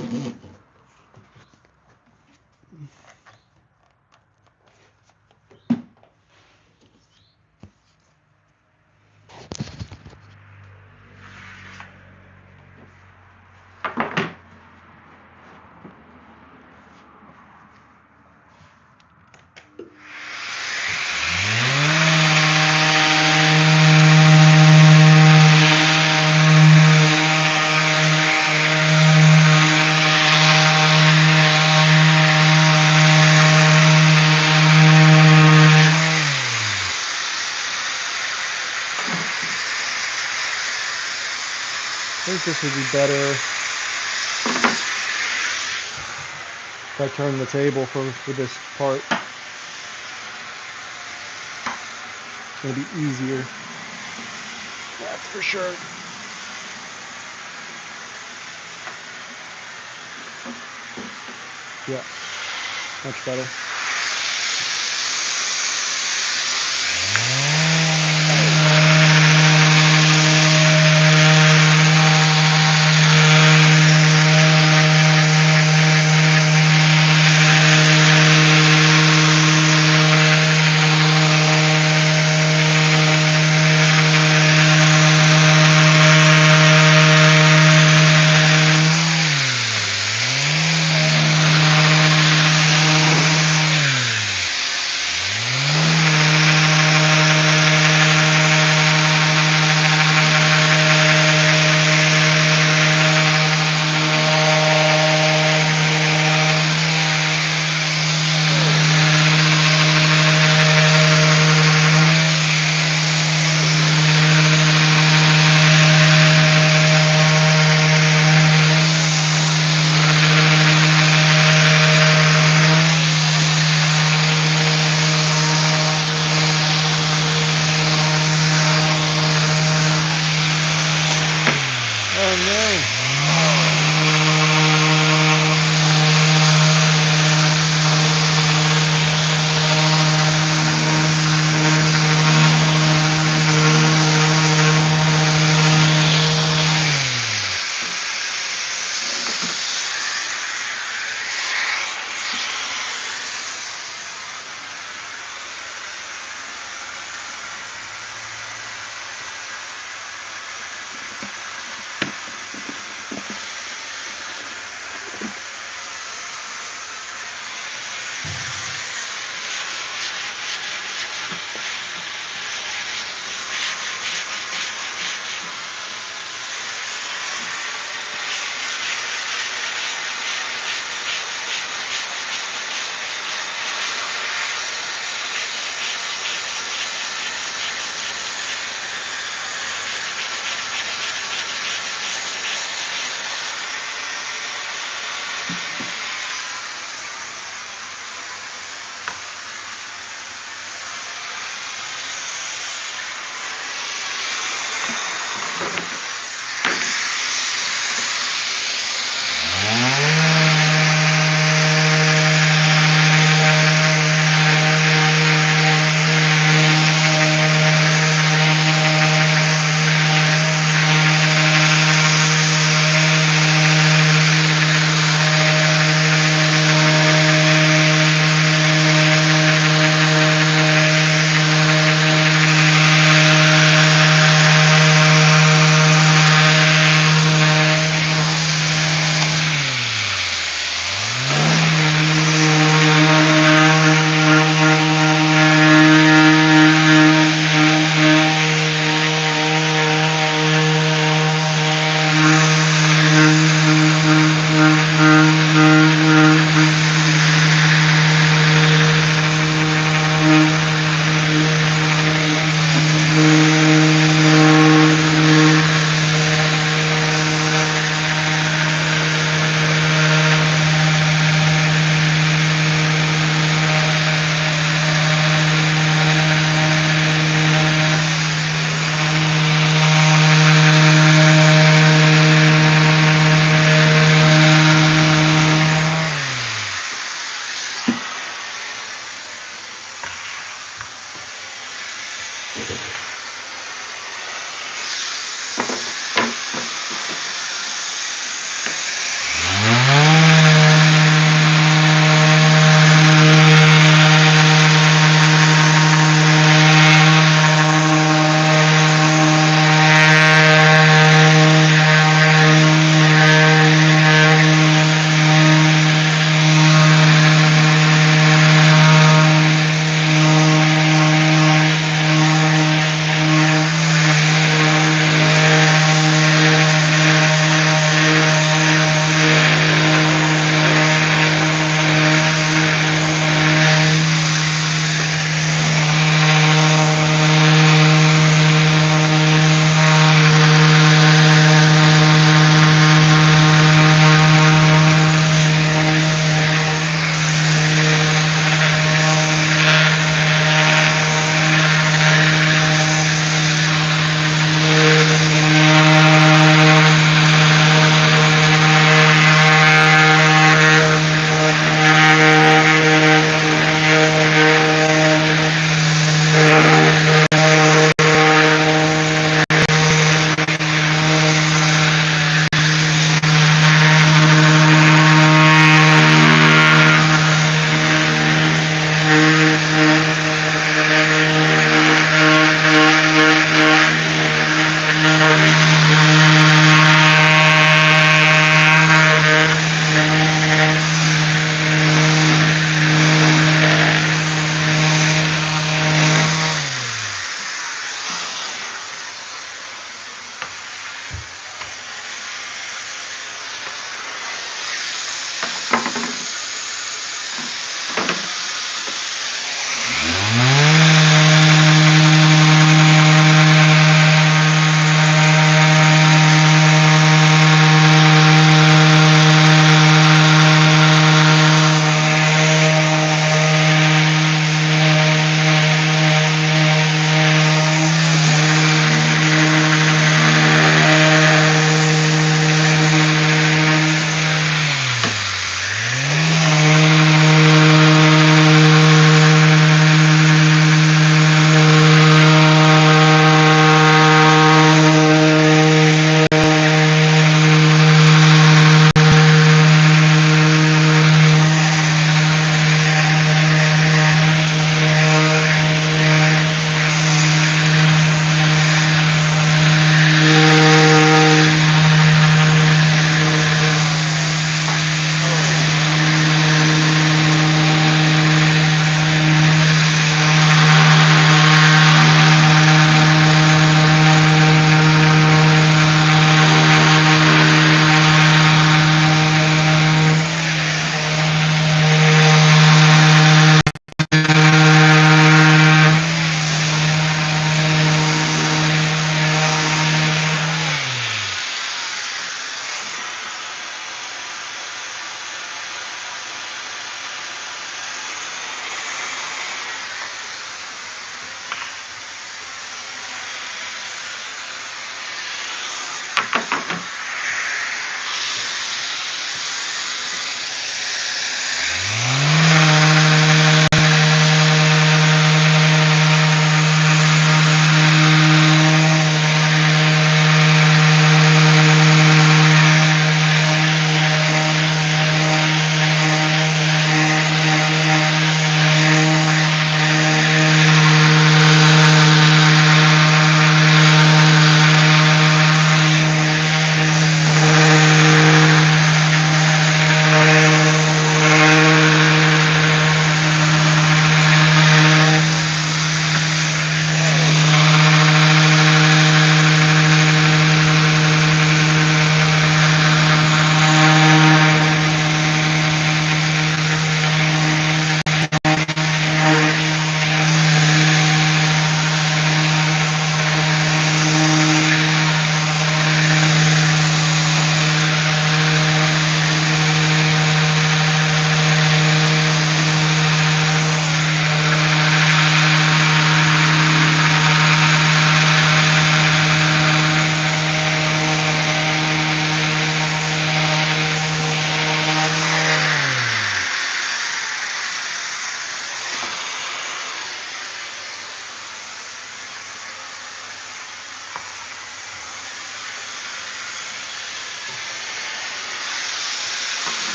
I think this would be better if I turn the table for this part. It's going to be easier. That's for sure. Yeah, much better.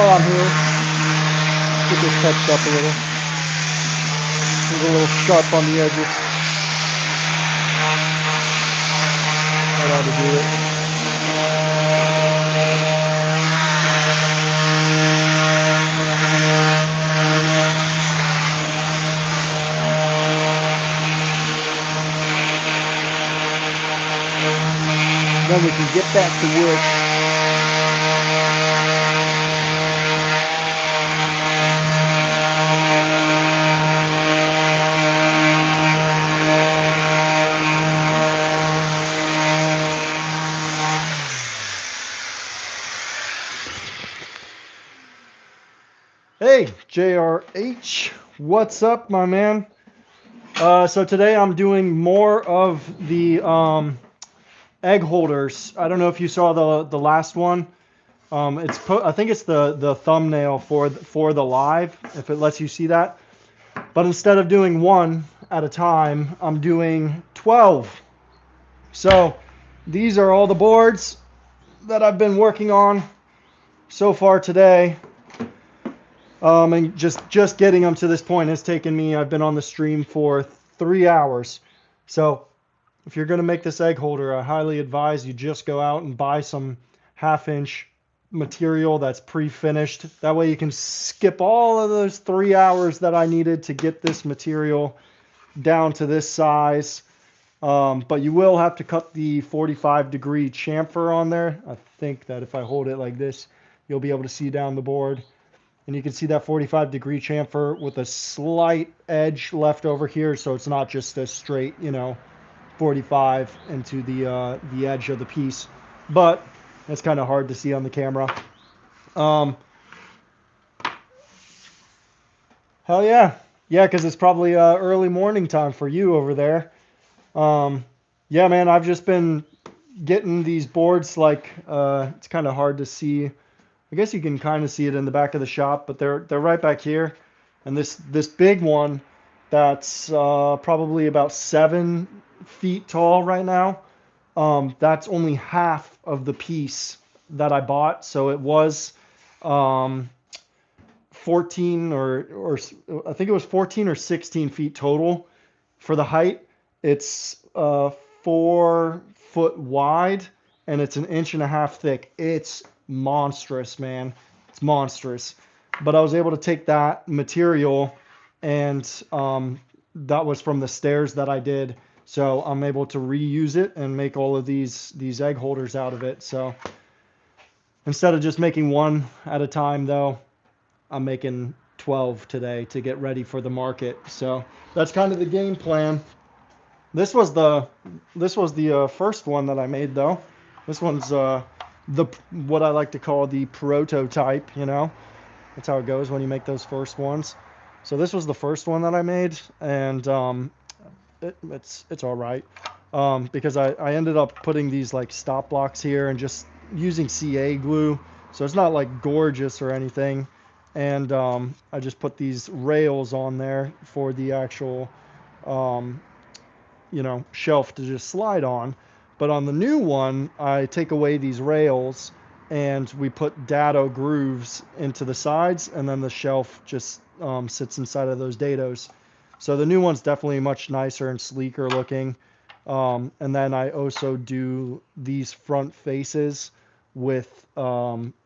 while I'm here, get this touched up a little. Get a little sharp on the edges. That ought to do it. Then we can get back to wood. Hey, JRH, what's up, my man? So today I'm doing more of the egg holders. I don't know if you saw the last one. I think it's the thumbnail for the live, if it lets you see that. But instead of doing one at a time, I'm doing 12. So these are all the boards that I've been working on so far today. And just getting them to this point has taken me, I've been on the stream for 3 hours. So if you're going to make this egg holder, I highly advise you just go out and buy some 1/2-inch material that's pre-finished. That way you can skip all of those 3 hours that I needed to get this material down to this size. But you will have to cut the 45-degree chamfer on there. I think that if I hold it like this, you'll be able to see down the board. And you can see that 45-degree chamfer with a slight edge left over here, so it's not just a straight, 45 into the edge of the piece. But that's kind of hard to see on the camera. Hell yeah. Yeah, because it's probably early morning time for you over there. Yeah, man, I've just been getting these boards like, it's kind of hard to see. I guess you can kind of see it in the back of the shop, but they're right back here. And this big one that's probably about 7 feet tall right now, that's only half of the piece that I bought. So it was 14 or I think it was 14 or 16 feet total for the height. It's 4 foot wide and it's 1.5 inches thick. It's monstrous, man. It's monstrous. But I was able to take that material and that was from the stairs that I did. So I'm able to reuse it and make all of these egg holders out of it. So instead of just making one at a time though, I'm making 12 today to get ready for the market. So that's kind of the game plan. This was the first one that I made though. This one's what I like to call the prototype, That's how it goes when you make those first ones. So this was the first one that I made, and it's all right. Because I ended up putting these like stop blocks here and just using CA glue. So it's not like gorgeous or anything. And I just put these rails on there for the actual shelf to just slide on. But on the new one, I take away these rails and we put dado grooves into the sides, and then the shelf just sits inside of those dados. So the new one's definitely much nicer and sleeker looking. And then I also do these front faces with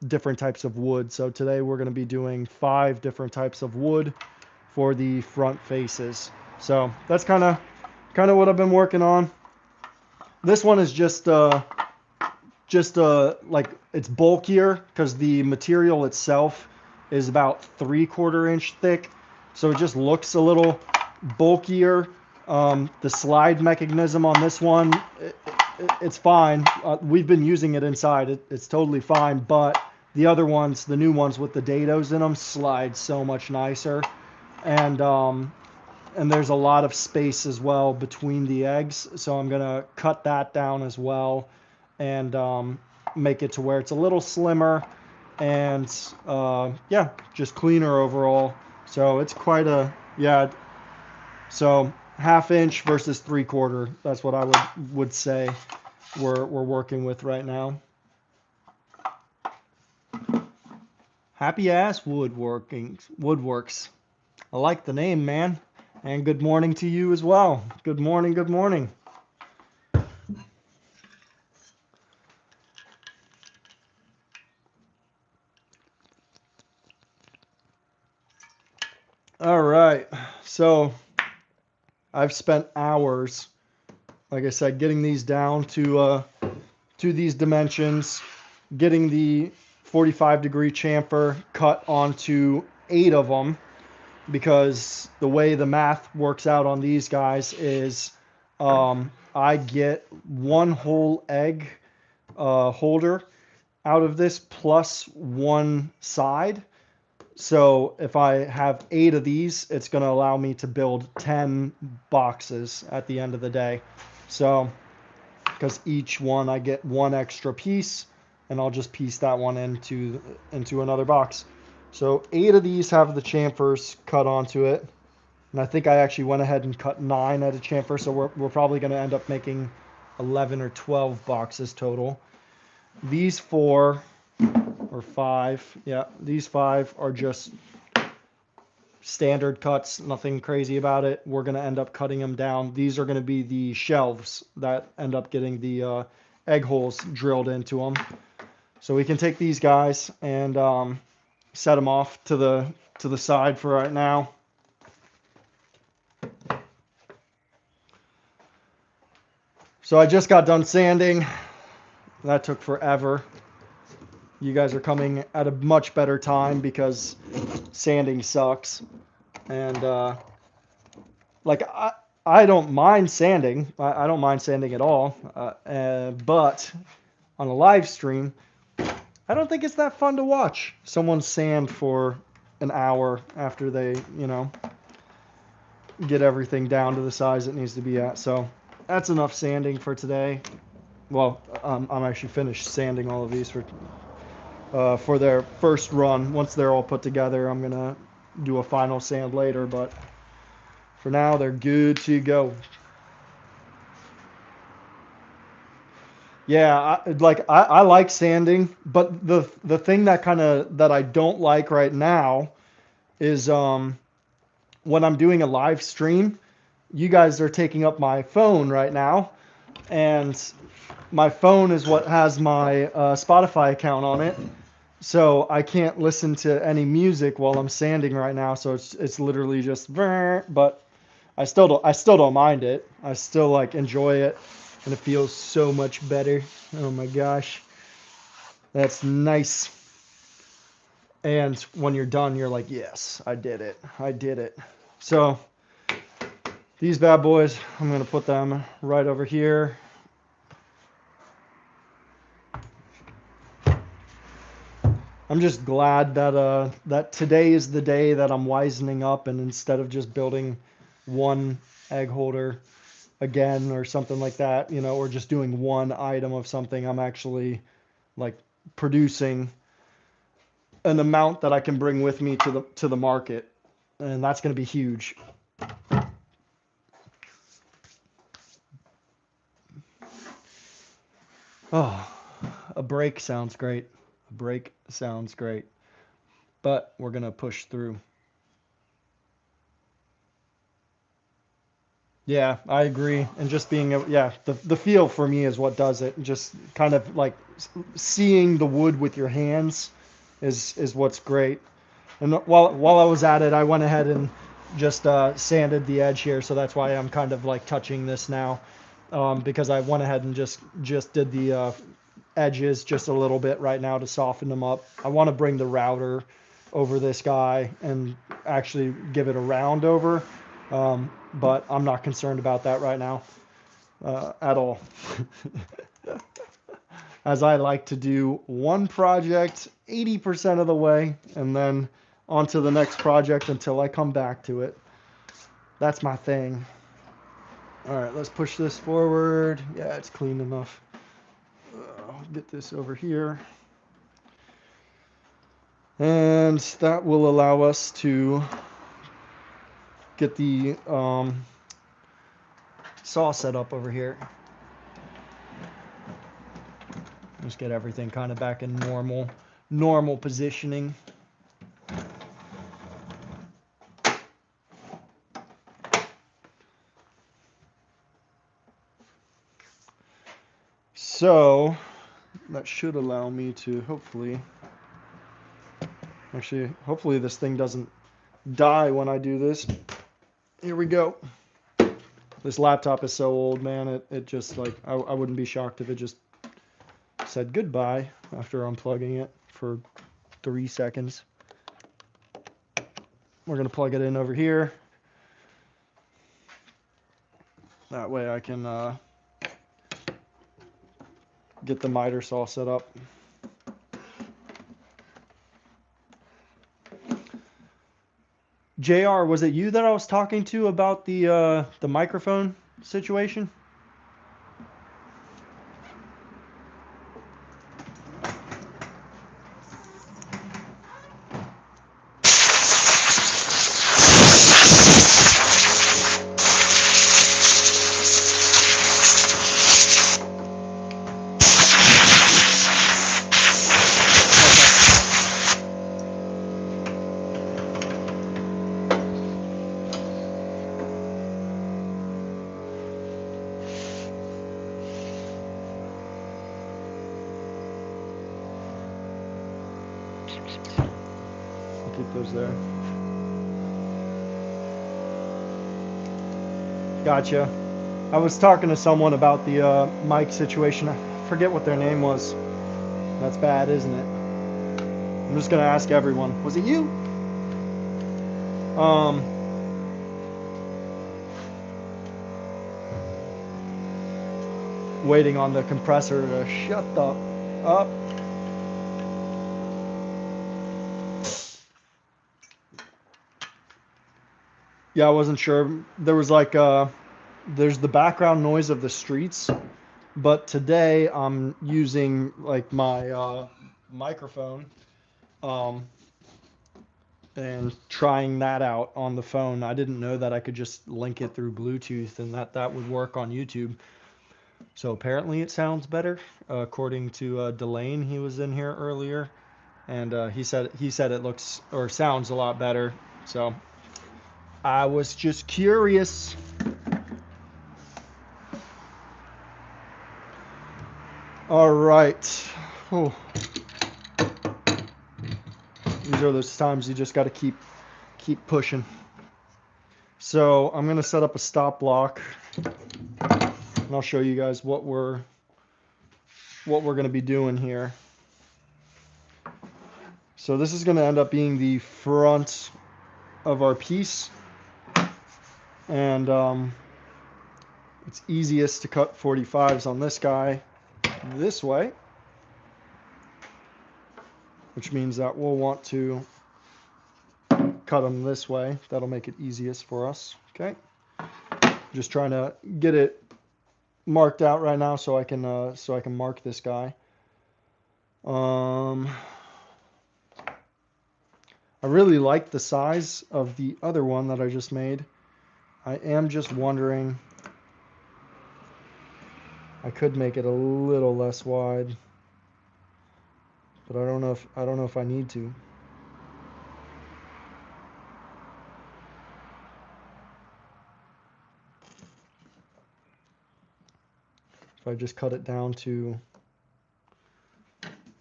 different types of wood. So today we're going to be doing 5 different types of wood for the front faces. So that's kind of what I've been working on. This one is just like it's bulkier because the material itself is about 3/4 inch thick, so it just looks a little bulkier. The slide mechanism on this one, it's fine. We've been using it inside. It's totally fine, but the other ones, the new ones with the dados in them, slide so much nicer. And there's a lot of space as well between the eggs, so I'm gonna cut that down as well and make it to where it's a little slimmer and yeah, just cleaner overall. So it's quite a, yeah, so 1/2 inch versus 3/4, that's what I would say we're working with right now. Happy Ass Woodworks. I like the name, man. And good morning to you as well. Good morning, good morning. All right. So I've spent hours, like I said, getting these down to these dimensions, getting the 45-degree chamfer cut onto 8 of them, because the way the math works out on these guys is I get one whole egg holder out of this plus one side. So if I have 8 of these, it's going to allow me to build 10 boxes at the end of the day. So because each one I get one extra piece, and I'll just piece that one into another box. So 8 of these have the chamfers cut onto it, and I think I actually went ahead and cut 9 at a chamfer, so we're probably going to end up making 11 or 12 boxes total. These 4 or 5, yeah, these 5 are just standard cuts, nothing crazy about it. We're going to end up cutting them down. These are going to be the shelves that end up getting the egg holes drilled into them. So we can take these guys and set them off to the side for right now. So I just got done sanding. That took forever. You guys are coming at a much better time because sanding sucks. And like I don't mind sanding. I don't mind sanding at all. But on a live stream, I don't think it's that fun to watch someone sand for an hour after they, get everything down to the size it needs to be at. So that's enough sanding for today. Well, I'm actually finished sanding all of these for their first run. Once they're all put together, I'm gonna do a final sand later, but for now they're good to go. Yeah, I like sanding, but the thing that I don't like right now is when I'm doing a live stream, you guys are taking up my phone right now, and my phone is what has my Spotify account on it. So I can't listen to any music while I'm sanding right now. So it's literally just, but I still don't mind it. I still like enjoy it, and it feels so much better. Oh my gosh, that's nice. And when you're done, you're like, yes, I did it. I did it. So these bad boys, I'm gonna put them right over here. I'm just glad that today is the day that I'm wisening up, and instead of just building one egg holder again or something like that, or just doing one item of something, I'm actually like producing an amount that I can bring with me to the market, and that's going to be huge. Oh, a break sounds great. A break sounds great. But we're going to push through. Yeah, I agree. And just being, yeah, the feel for me is what does it. Just kind of like seeing the wood with your hands is what's great. And while I was at it, I went ahead and just sanded the edge here, so that's why I'm kind of like touching this now, because I went ahead and just did the edges just a little bit right now to soften them up. I want to bring the router over this guy and actually give it a round over, but I'm not concerned about that right now at all. As I like to do one project 80% of the way and then on to the next project until I come back to it. That's my thing. All right, let's push this forward. Yeah, it's clean enough. I'll get this over here. And that will allow us to get the saw set up over here. Just get everything kind of back in normal positioning. So that should allow me to hopefully, actually, hopefully this thing doesn't die when I do this. Here we go. This laptop is so old, man. It just like, I wouldn't be shocked if it just said goodbye after unplugging it for 3 seconds. We're going to plug it in over here. That way I can get the miter saw set up. JR, was it you that I was talking to about the microphone situation? I'll keep those there. Gotcha. I was talking to someone about the mic situation. I forget what their name was. That's bad, isn't it? I'm just gonna ask everyone. Was it you? Waiting on the compressor to shut up. Yeah, I wasn't sure. There was like there's the background noise of the streets, but today I'm using like my microphone and trying that out on the phone. I didn't know that I could just link it through Bluetooth and that would work on YouTube. So apparently it sounds better, according to Delane. He was in here earlier, and he said it looks or sounds a lot better. So I was just curious. All right. Oh. These are those times you just got to keep pushing. So I'm gonna set up a stop block, and I'll show you guys what we're gonna be doing here. So this is gonna end up being the front of our piece, and it's easiest to cut 45s on this guy this way, which means that we'll want to cut them this way. That'll make it easiest for us. Okay, just trying to get it marked out right now so I can mark this guy. I really like the size of the other one that I just made. I am just wondering, I could make it a little less wide, but I don't know if I need to. If I just cut it down to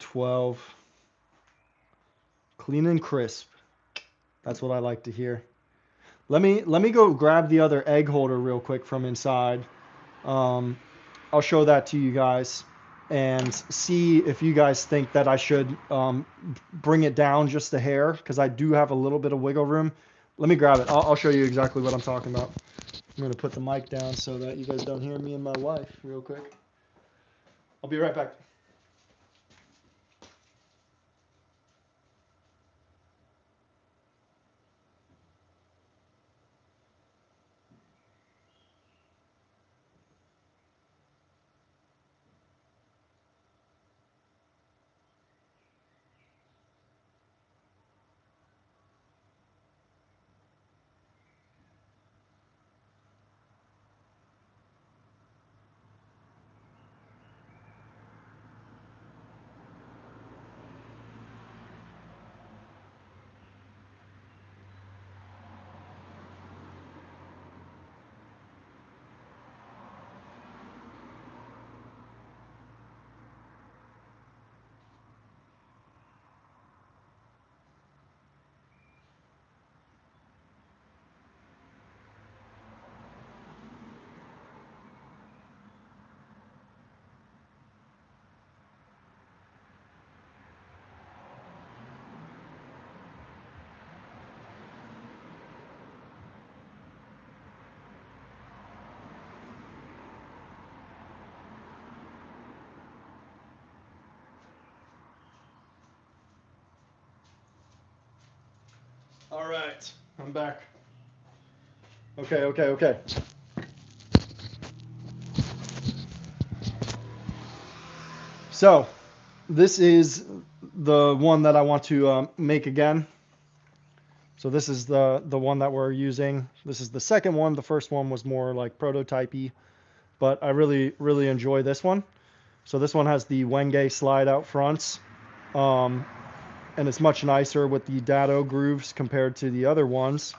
12, clean and crisp. That's what I like to hear. Let me go grab the other egg holder real quick from inside. I'll show that to you guys and see if you guys think that I should bring it down just a hair, because I do have a little bit of wiggle room. Let me grab it. I'll show you exactly what I'm talking about. I'm going to put the mic down so that you guys don't hear me and my wife real quick. I'll be right back. All right, I'm back. Okay. So, this is the one that I want to make again. So this is the one that we're using. This is the second one. The first one was more like prototypey, but I really enjoy this one. So this one has the Wenge slide out fronts, um, and it's much nicer with the dado grooves compared to the other ones.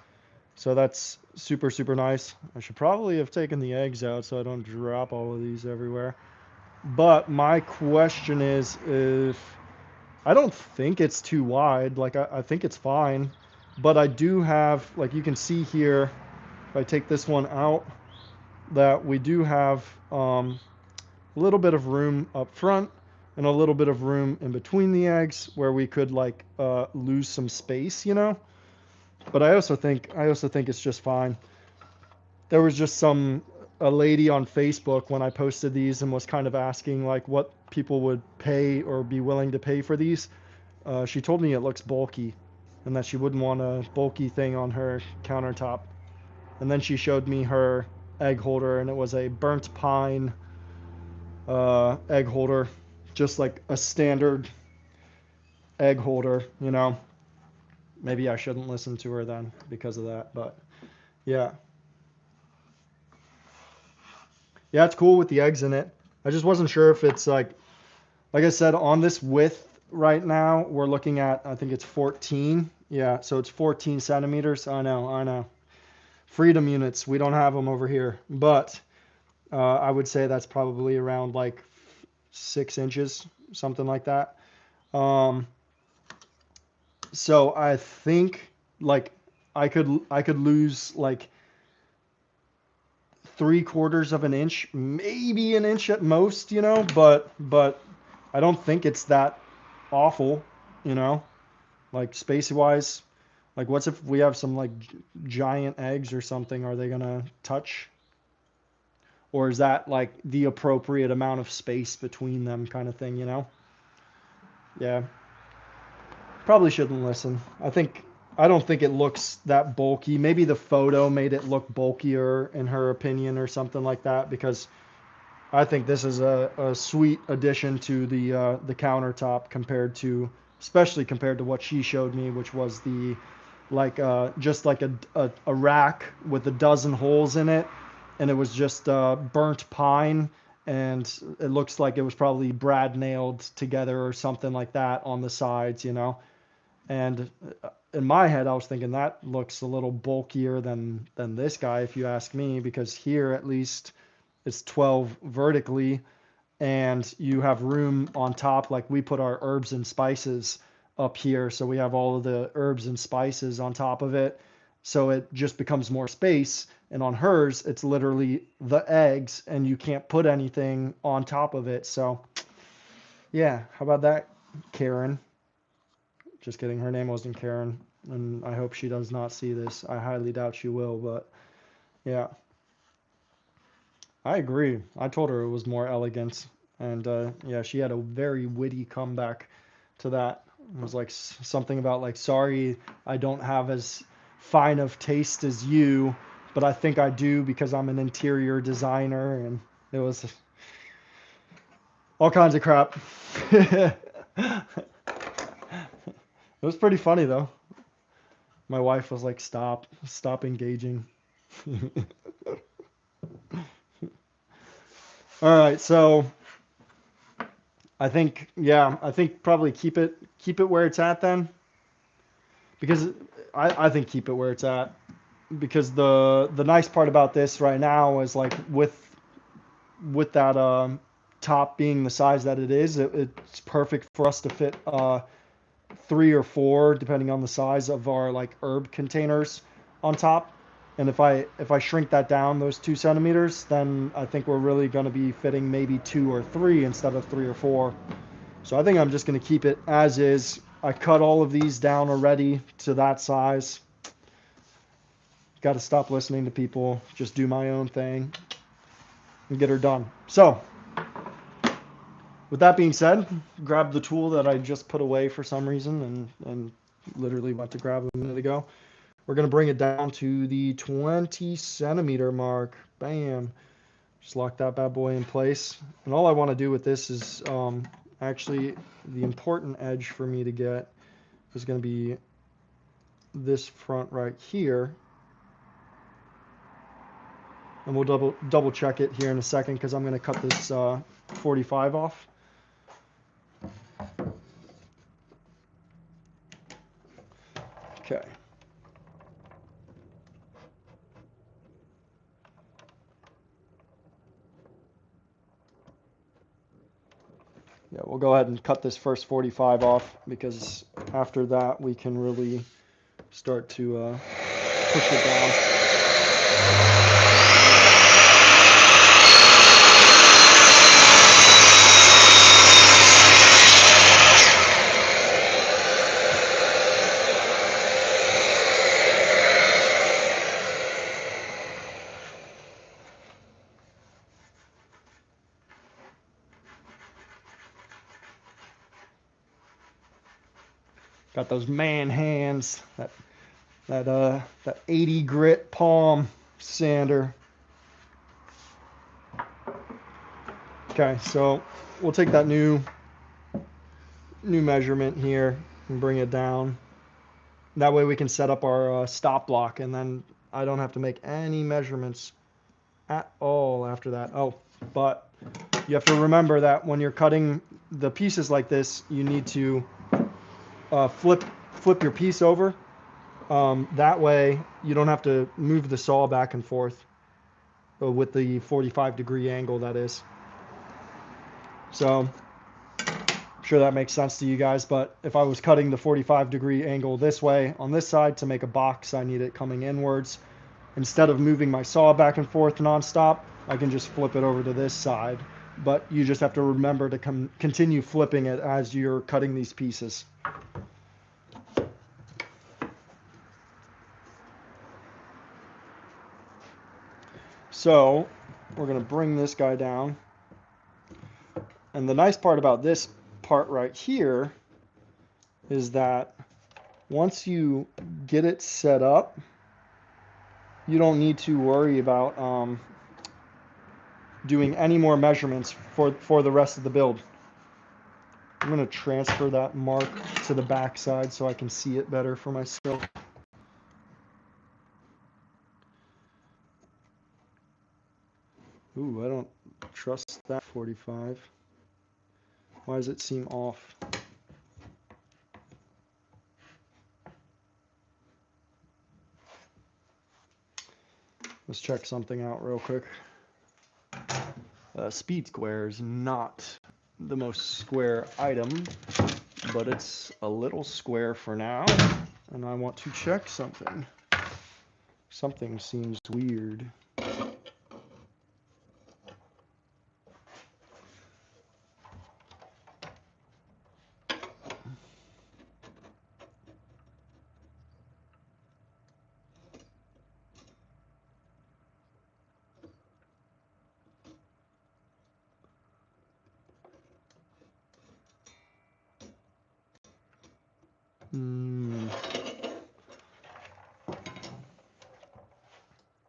So that's super nice. I should probably have taken the eggs out so I don't drop all of these everywhere. But my question is, if I don't think it's too wide, like I think it's fine, but I do have, like you can see here, if I take this one out, that we do have a little bit of room up front and a little bit of room in between the eggs where we could like lose some space, you know. But I also think it's just fine. There was just a lady on Facebook when I posted these and was kind of asking like what people would pay or be willing to pay for these. She told me it looks bulky and that she wouldn't want a bulky thing on her countertop. And then she showed me her egg holder, and it was a burnt pine egg holder, just like a standard egg holder, you know. Maybe I shouldn't listen to her then because of that, but yeah. Yeah, it's cool with the eggs in it. I just wasn't sure if it's like I said, on this width right now, we're looking at, I think it's 14. Yeah, so it's 14 centimeters. I know. Freedom units, we don't have them over here, but I would say that's probably around like 6 inches, something like that. Um, so I think like I could lose like 3/4 of an inch, maybe an inch at most, you know, but I don't think it's that awful, you know, like space wise. Like, what's if we have some like giant eggs or something? Are they gonna touch? Or is that like the appropriate amount of space between them kind of thing, you know? Yeah, probably shouldn't listen. I don't think it looks that bulky. Maybe the photo made it look bulkier in her opinion or something like that because I think this is a sweet addition to the countertop especially compared to what she showed me, which was the like just like a rack with a dozen holes in it, and it was just burnt pine, and it looks like it was probably brad nailed together or something like that on the sides, you know. And in my head, I was thinking that looks a little bulkier than this guy, if you ask me, because here at least it's 12 vertically, and you have room on top. Like we put our herbs and spices up here, so we have all of the herbs and spices on top of it. So it just becomes more space. And on hers, it's literally the eggs, and you can't put anything on top of it. So yeah, how about that, Karen? Just kidding. Her name wasn't Karen, and I hope she does not see this. I highly doubt she will, but yeah, I agree. I told her it was more elegant, and yeah, she had a very witty comeback to that. It was like something about like, sorry, I don't have as fine of taste as you, but I think I do because I'm an interior designer, and it was all kinds of crap. It was pretty funny though. My wife was like, stop engaging. All right, so I think probably keep it where it's at then, because I think keep it where it's at, because the nice part about this right now is like with that top being the size that it is, it's perfect for us to fit 3 or 4, depending on the size of our like herb containers on top. And if I shrink that down those 2 centimeters, then I think we're really going to be fitting maybe 2 or 3 instead of 3 or 4. So I think I'm just going to keep it as is. I cut all of these down already to that size. Got to stop listening to people. Just do my own thing and get her done. So with that being said, grab the tool that I just put away for some reason and literally went to grab a minute ago. We're going to bring it down to the 20 centimeter mark. Bam. Just lock that bad boy in place. And all I want to do with this is actually the important edge for me to get is going to be this front right here. And we'll double check it here in a second because I'm going to cut this 45 off. Okay. Yeah, we'll go ahead and cut this first 45 off because after that we can really start to push it down. Got those man hands, that 80 grit palm sander. Okay, so we'll take that new measurement here and bring it down. That way we can set up our stop block, and then I don't have to make any measurements at all after that. Oh, but you have to remember that when you're cutting the pieces like this, you need to flip your piece over. That way you don't have to move the saw back and forth with the 45-degree angle, that is. So I'm sure that makes sense to you guys, but if I was cutting the 45-degree angle this way on this side to make a box, I need it coming inwards. Instead of moving my saw back and forth nonstop, I can just flip it over to this side. But you just have to remember to continue flipping it as you're cutting these pieces. So we're going to bring this guy down. And the nice part about this part right here is that once you get it set up, you don't need to worry about doing any more measurements for the rest of the build. I'm going to transfer that mark to the back side so I can see it better for myself. Ooh, I don't trust that 45. Why does it seem off? Let's check something out real quick. Speed square is not the most square item, but it's a little square for now, and I want to check something. Something seems weird.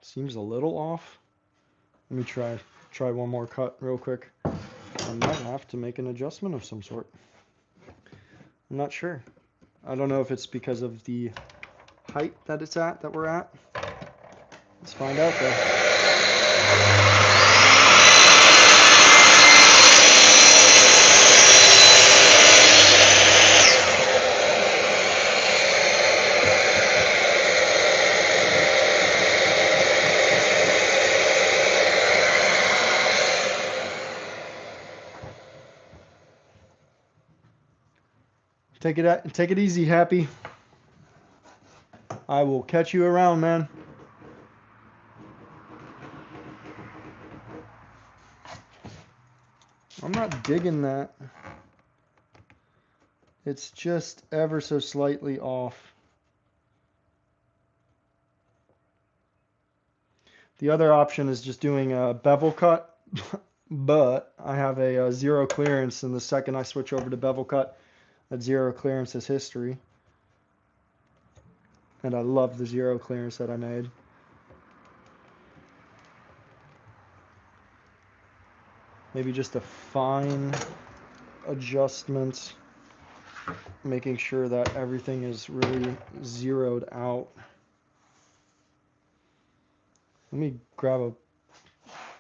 Seems a little off. Let me try one more cut real quick. I might have to make an adjustment of some sort. I'm not sure. I don't know if it's because of the height that it's at, that we're at. Let's find out though. Take it easy, Happy. I will catch you around, man. I'm not digging that. It's just ever so slightly off. The other option is just doing a bevel cut, but I have a zero clearance, and the second I switch over to bevel cut, that zero clearance is history. And I love the zero clearance that I made. Maybe just a fine adjustment, making sure that everything is really zeroed out. Let me grab a,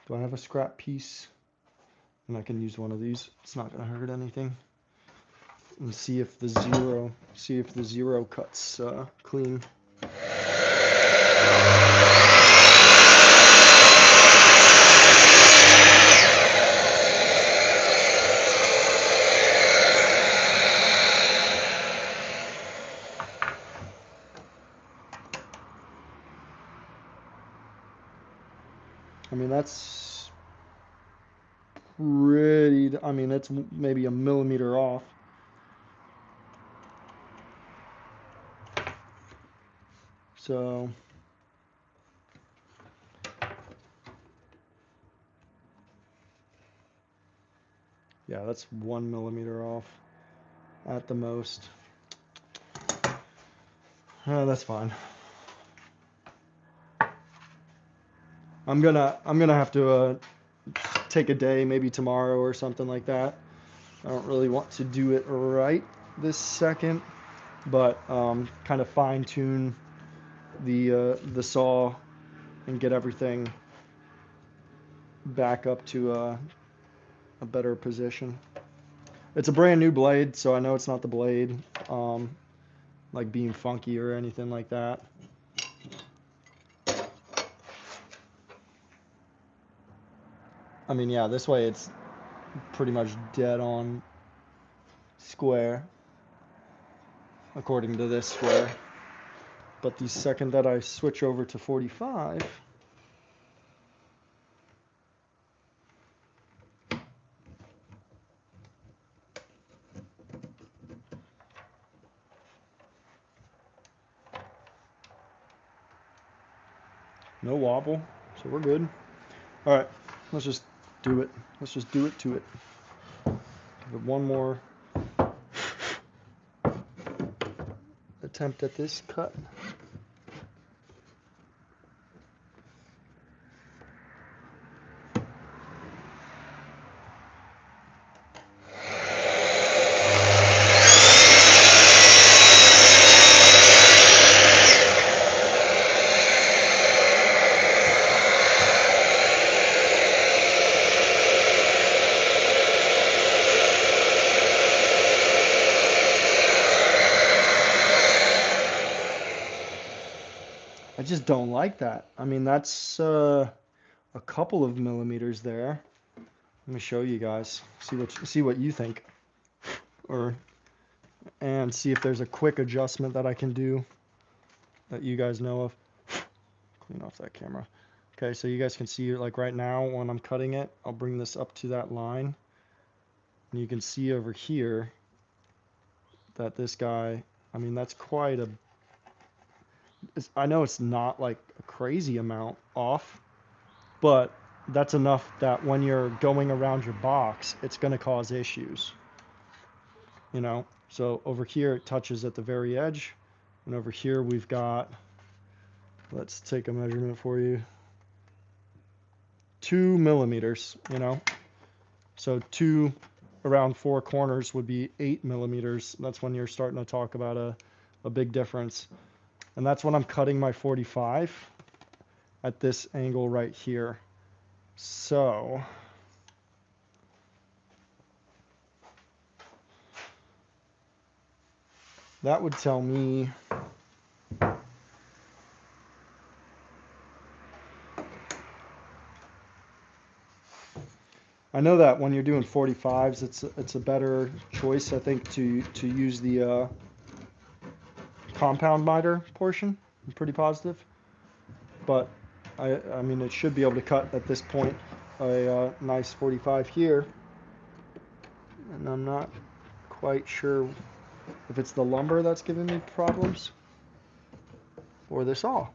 do I have a scrap piece? And I can use one of these. It's not gonna hurt anything. And see if the zero cuts clean. I mean, that's pretty, I mean, it's maybe a millimeter off. So, yeah, that's 1 millimeter off at the most. That's fine. I'm gonna have to take a day, maybe tomorrow or something like that. I don't really want to do it right this second, but kind of fine tune the saw and get everything back up to a better position. It's a brand new blade, so I know it's not the blade like being funky or anything like that. I mean, yeah, this way it's pretty much dead on square according to this square. But the second that I switch over to 45, no wobble, so we're good. All right, let's just do it. Let's just do it to it. Give it one more attempt at this cut. I just don't like that. I mean, that's a couple of millimeters there. Let me show you guys. See what you think, and see if there's a quick adjustment that I can do that you guys know of. Clean off that camera. Okay, so you guys can see like right now when I'm cutting it, I'll bring this up to that line, and you can see over here that this guy, I mean, that's quite a, I know it's not like a crazy amount off, but that's enough that when you're going around your box, it's going to cause issues, you know? So over here it touches at the very edge, and over here we've got, let's take a measurement for you, 2 millimeters, you know? So two around 4 corners would be 8 millimeters. That's when you're starting to talk about a big difference. And that's when I'm cutting my 45 at this angle right here. So that would tell me I know that when you're doing 45s, it's a better choice, I think, to use the compound miter portion. I'm pretty positive, but I mean it should be able to cut at this point a nice 45 here, and I'm not quite sure if it's the lumber that's giving me problems or the saw.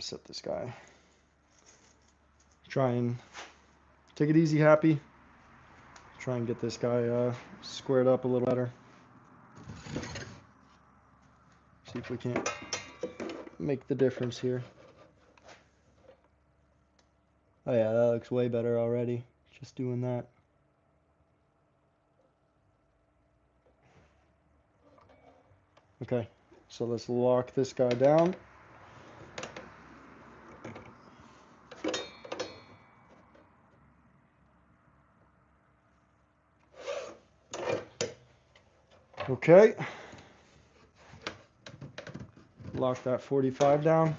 set this guy. Try and take it easy, Happy. Try and get this guy squared up a little better. See if we can't make the difference here. Oh yeah, that looks way better already. Just doing that. Okay, so let's lock this guy down. Okay. Lock that 45 down.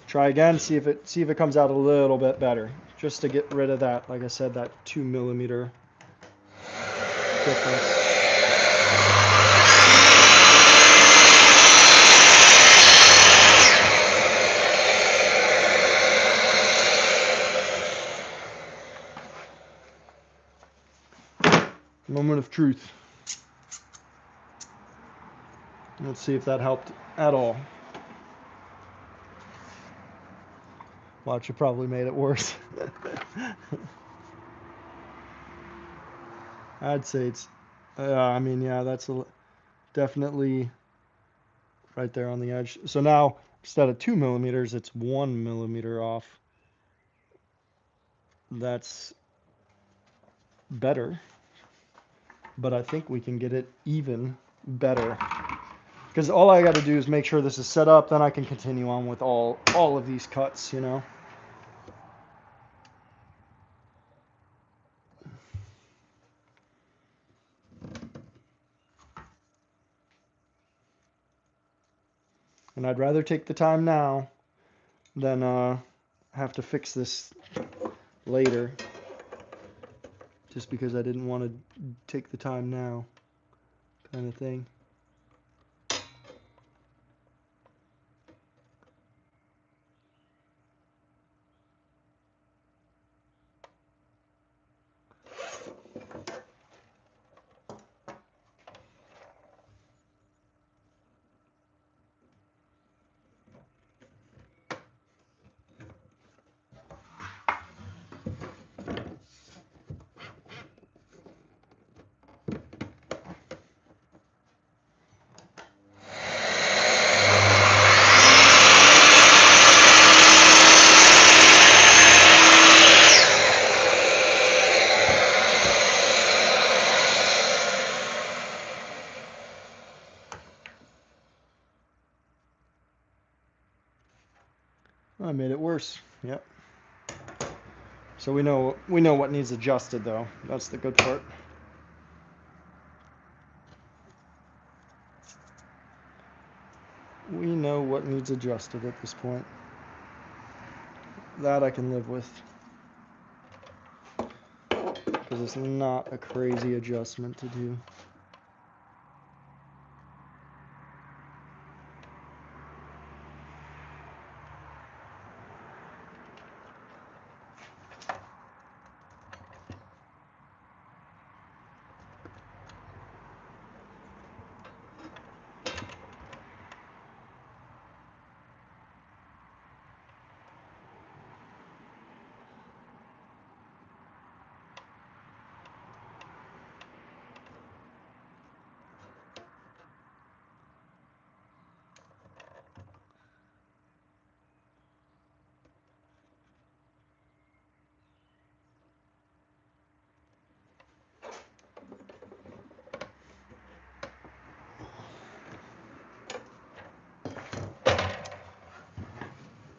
Try again, see if it comes out a little bit better. Just to get rid of that, like I said, that 2mm difference. Moment of truth. Let's see if that helped at all. Watch, it probably made it worse. I'd say it's, I mean, yeah, that's definitely right there on the edge. So now, instead of 2mm, it's 1mm off. That's better, but I think we can get it even better. Because all I got to do is make sure this is set up, then I can continue on with all of these cuts, you know. And I'd rather take the time now than have to fix this later, just because I didn't want to take the time now, kind of thing. I made it worse. Yep. So we know what needs adjusted, though. That's the good part. We know what needs adjusted at this point. That I can live with, because it's not a crazy adjustment to do.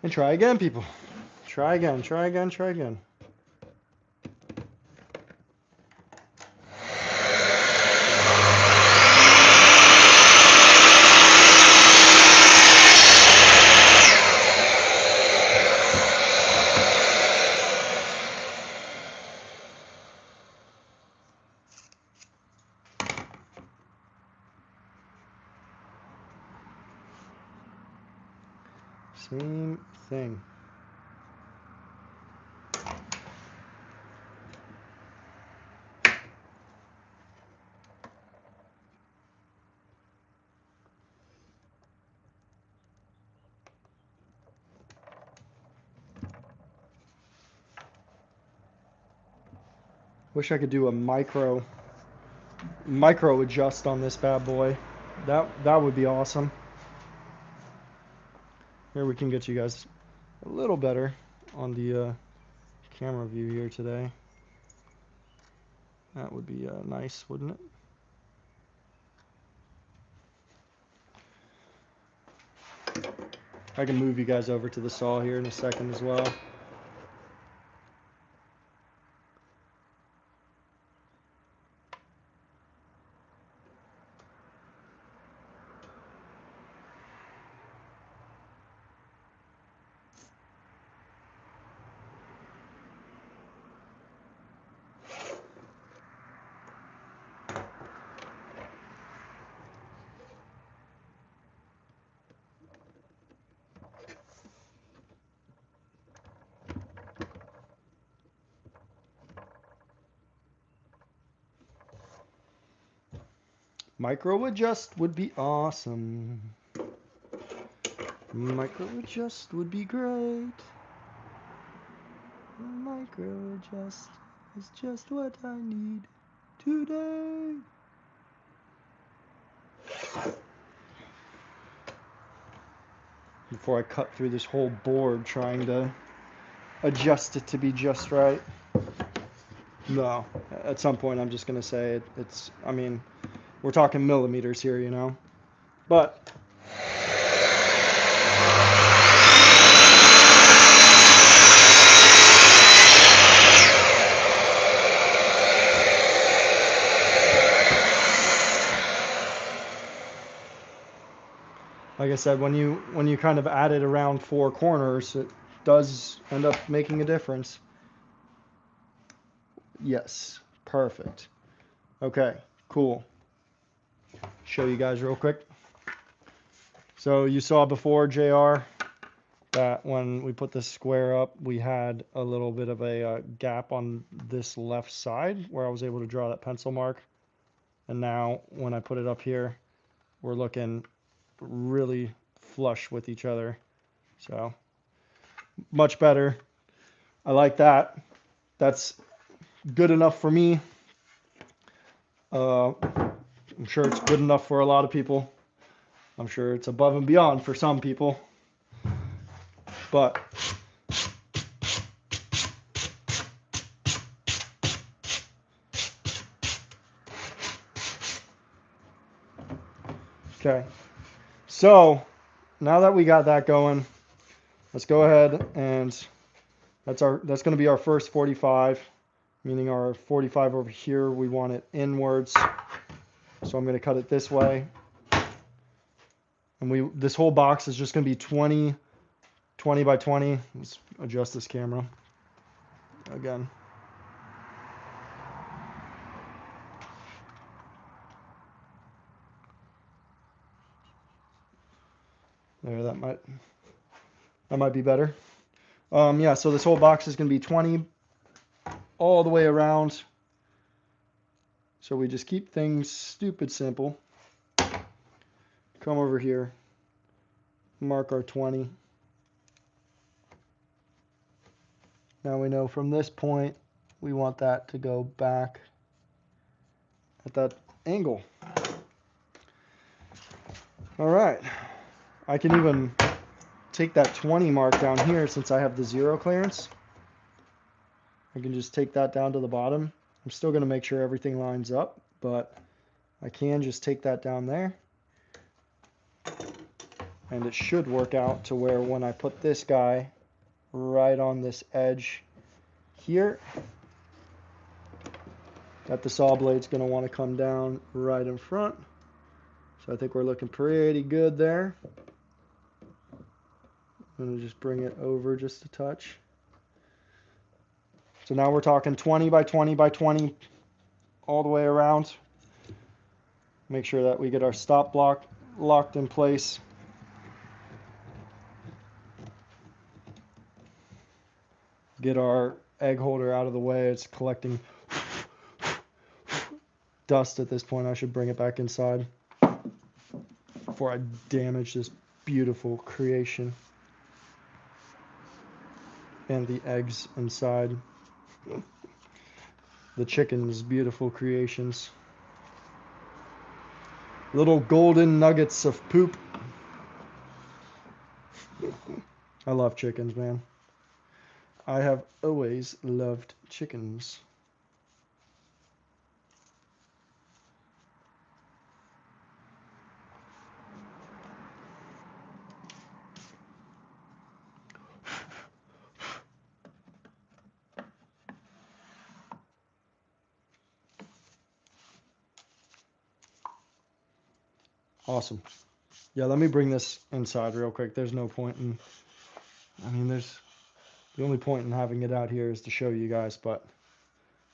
And try again, people. Try again, try again, try again. Same thing. Wish I could do a micro adjust on this bad boy. That would be awesome. Here we can get you guys a little better on the camera view here today. That would be nice, wouldn't it? I can move you guys over to the saw here in a second as well. Micro adjust would be awesome. Micro adjust would be great. Micro adjust is just what I need today. Before I cut through this whole board trying to adjust it to be just right. No, at some point I'm just gonna say it's, I mean, we're talking millimeters here, you know. But like I said, when you kind of add it around four corners, it does end up making a difference. Yes, perfect. Okay, cool. Show you guys real quick. So you saw before, JR, that when we put this square up, we had a little bit of a gap on this left side where I was able to draw that pencil mark. And now when I put it up here, we're looking really flush with each other. So much better. I like that. That's good enough for me. I'm sure it's good enough for a lot of people. I'm sure it's above and beyond for some people. But okay. So now that we got that going, let's go ahead and that's going to be our first 45, meaning our 45 over here, we want it inwards. So I'm going to cut it this way. And this whole box is just going to be 20 by 20. Let's adjust this camera again. There, that might be better. Yeah, so this whole box is going to be 20 all the way around. So we just keep things stupid simple. Come over here, mark our 20. Now we know from this point we want that to go back at that angle. All right, I can even take that 20 mark down here since I have the zero clearance. I can just take that down to the bottom. I'm still going to make sure everything lines up, but I can just take that down there. And it should work out to where when I put this guy right on this edge here, that the saw blade's going to want to come down right in front. So I think we're looking pretty good there. I'm going to just bring it over just a touch. So now we're talking 20 by 20 by 20 all the way around. Make sure that we get our stop block locked in place. Get our egg holder out of the way. It's collecting dust at this point. I should bring it back inside before I damage this beautiful creation and the eggs inside. the chicken's beautiful creations. Little golden nuggets of poop. I love chickens, man. I have always loved chickens. Awesome. Yeah, let me bring this inside real quick. There's no point in, the only point in having it out here is to show you guys, but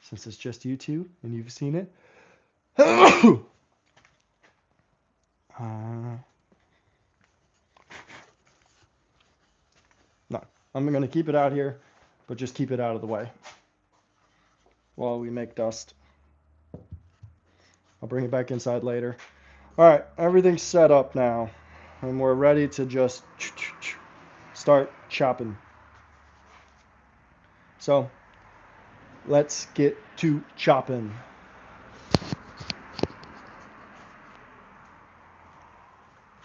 since it's just you two and you've seen it, no, I'm going to keep it out here, but just keep it out of the way while we make dust. I'll bring it back inside later. All right, everything's set up now, and we're ready to just start chopping. So let's get to chopping.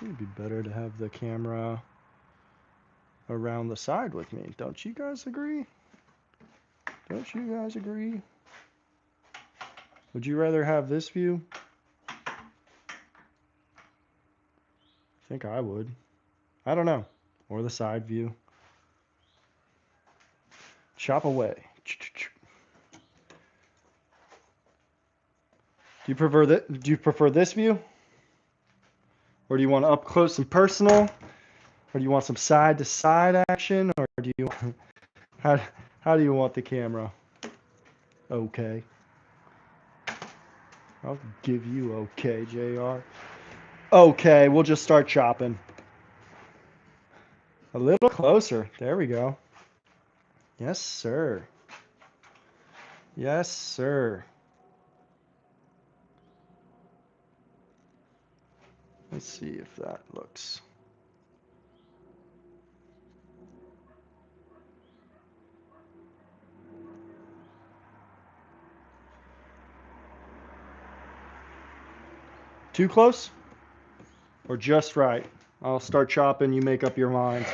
It'd be better to have the camera around the side with me. Don't you guys agree? Don't you guys agree? Would you rather have this view? I think I would. I don't know. Or the side view. Chop away. Do you prefer this view? Or do you want up close and personal? Or do you want some side to side action? Or do you how do you want the camera? Okay. I'll give you okay, JR. Okay, we'll just start chopping. A little closer. There we go. Yes, sir. Yes, sir. Let's see if that looks. Too close? Or just right? I'll start chopping, you make up your mind.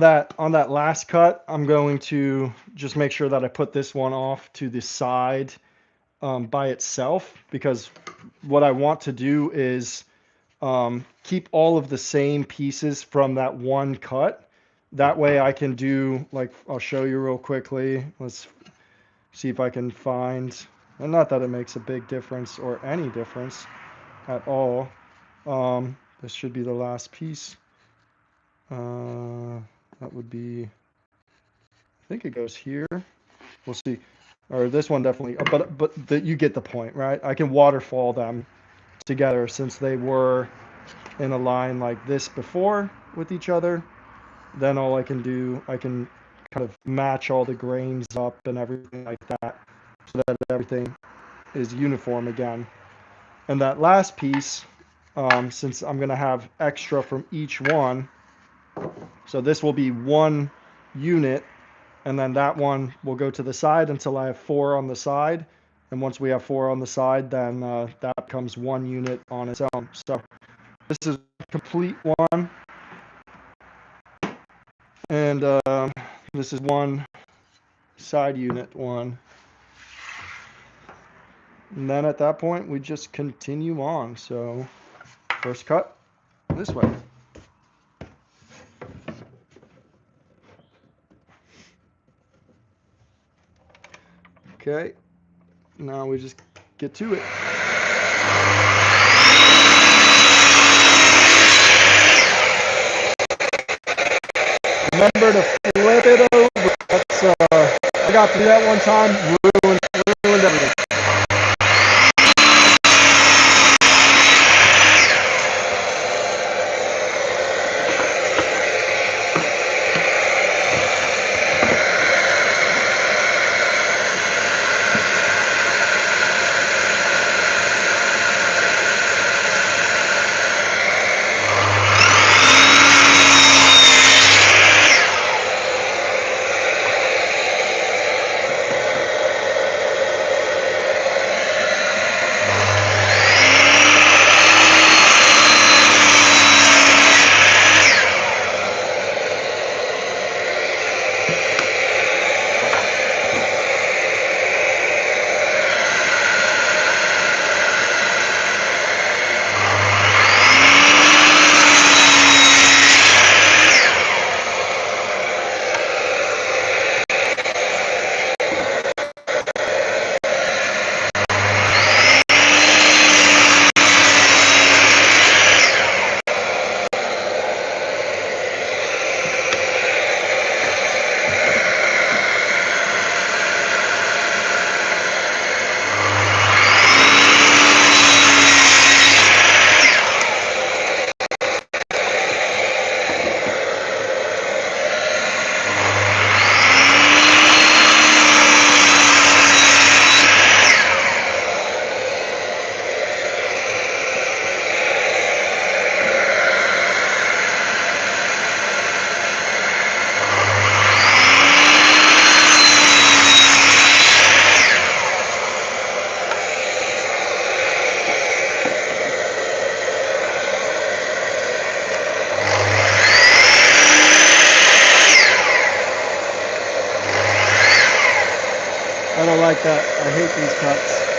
on that last cut, I'm going to just make sure that I put this one off to the side by itself, because what I want to do is keep all of the same pieces from that one cut. That way I can do, like, I'll show you real quickly. Let's see if I can find, and not that it makes a big difference or any difference at all. This should be the last piece. That would be, I think it goes here. We'll see. Or this one definitely, but you get the point, right? I can waterfall them together since they were in a line like this before with each other. Then all I can do, I can kind of match all the grains up and everything like that so that everything is uniform again. And that last piece, since I'm going to have extra from each one, so this will be one unit, and then that one will go to the side until I have 4 on the side. And once we have 4 on the side, then that becomes one unit on its own. So this is a complete one. And this is one side unit one. And then at that point, we just continue on. So first cut this way. Okay, now we just get to it. Remember to flip it over. That's, I got to do that one time, ruined everything. I don't like that. I hate these cuts.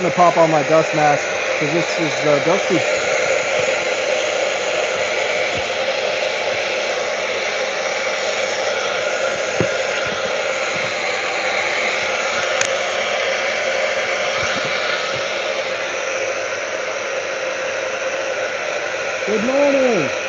I'm gonna pop on my dust mask because this is dusty. Good morning.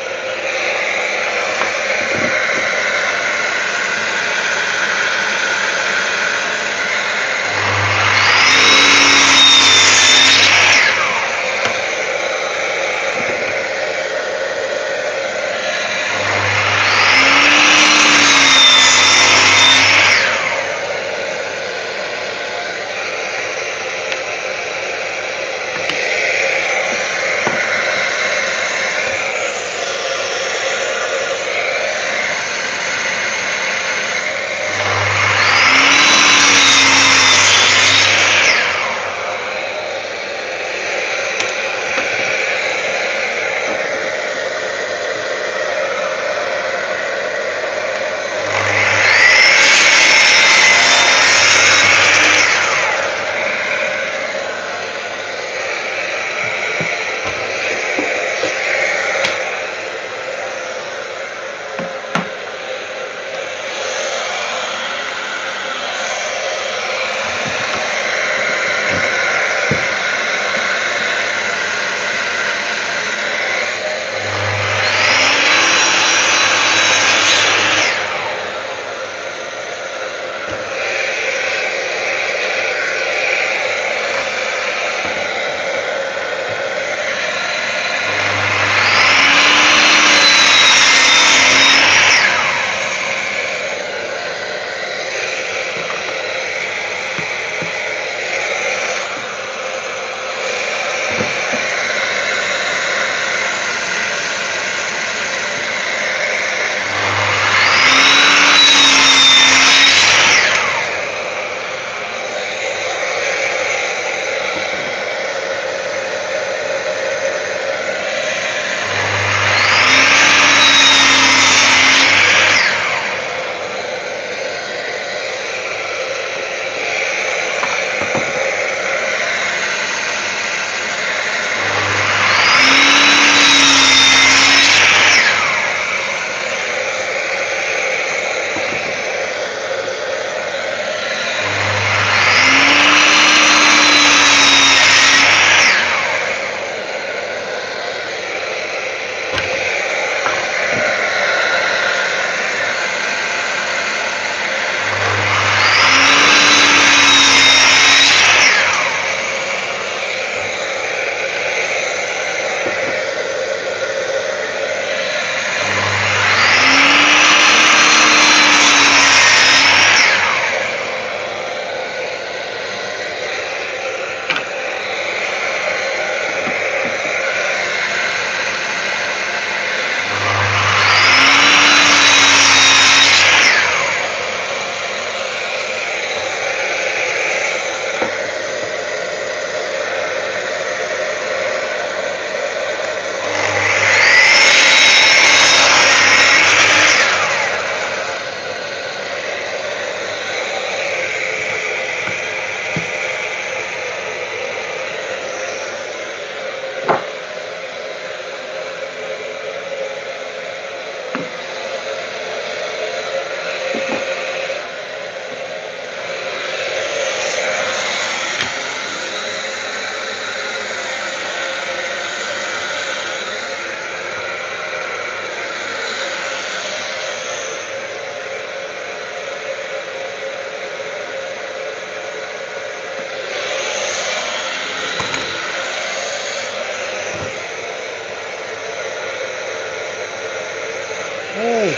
Hey,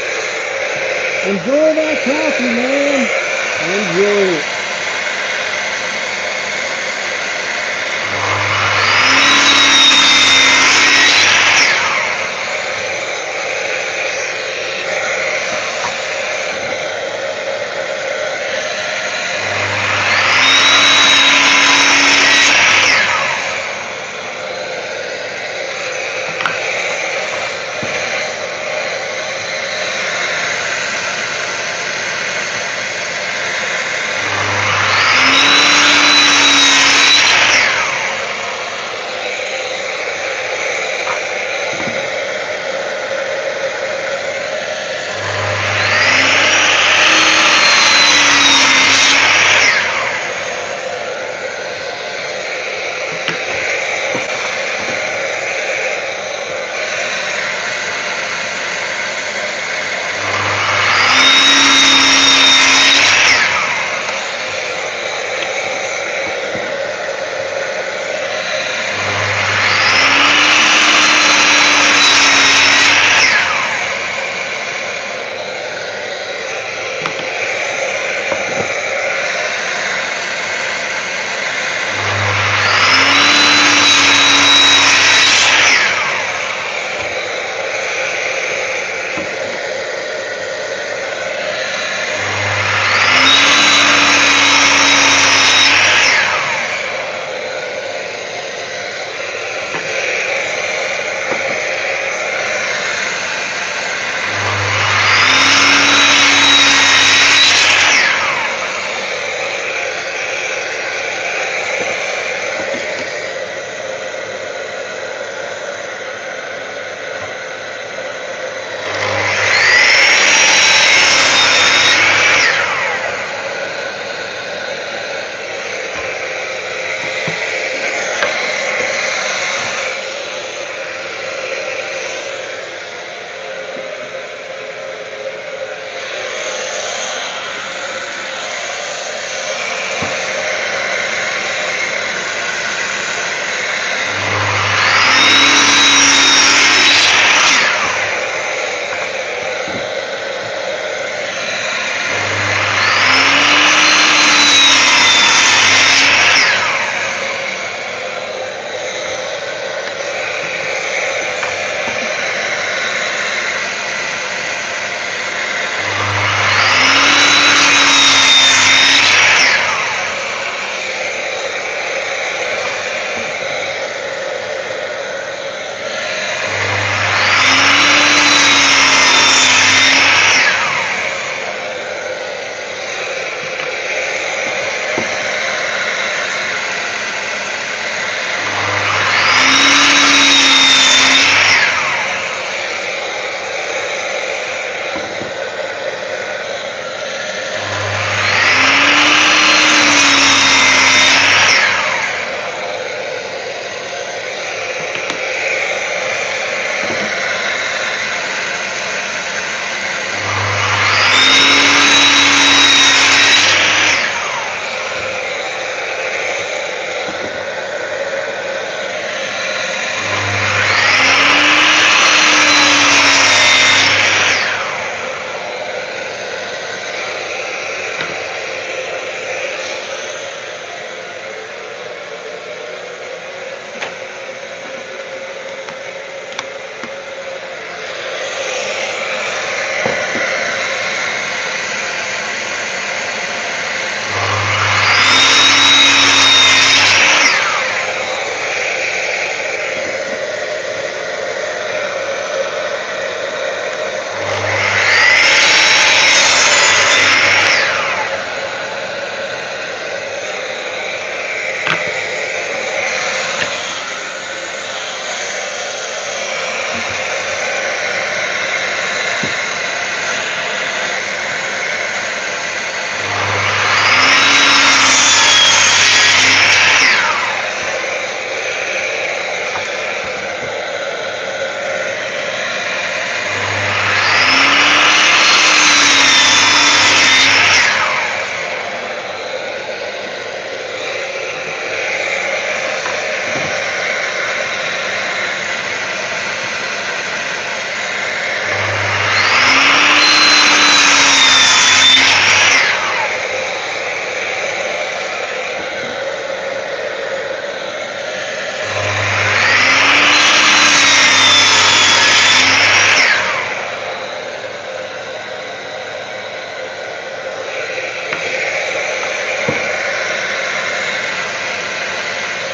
enjoy that coffee, man. Enjoy it.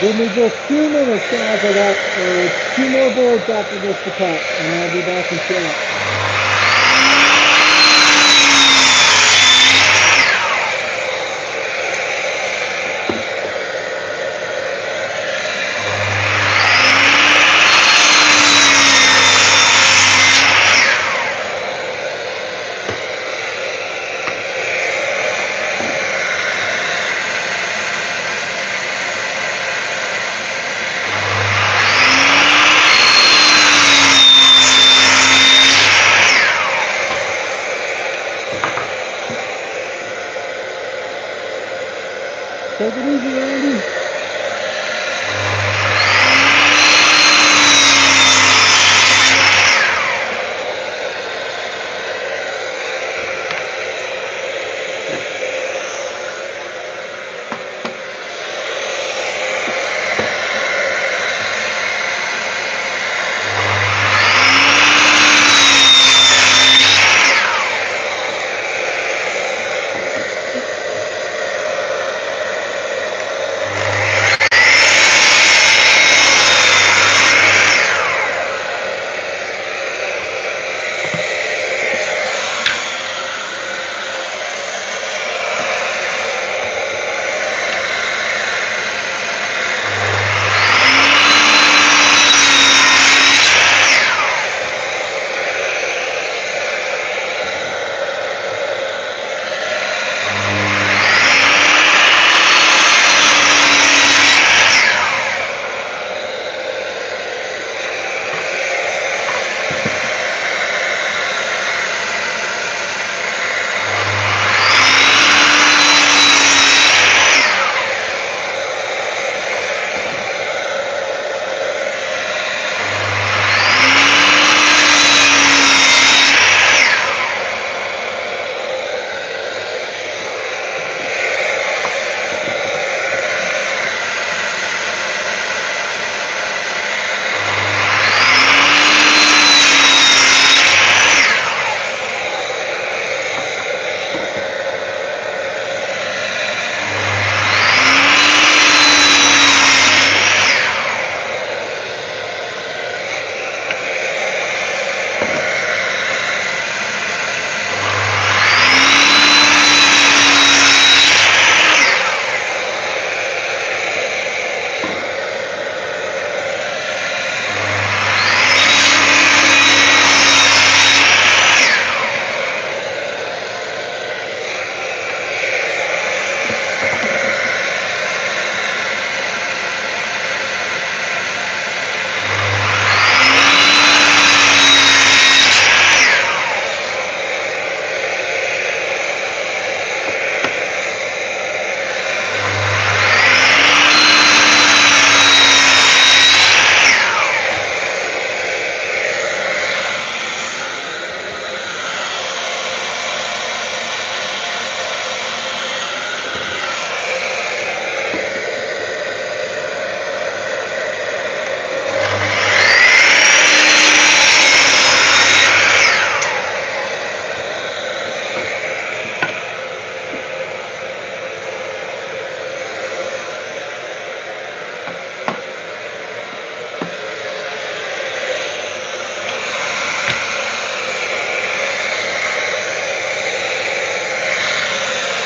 Give me just 2 minutes, guys. I got 2 more boards after this to cut, and I'll be back in chat. Take it easy, Randy.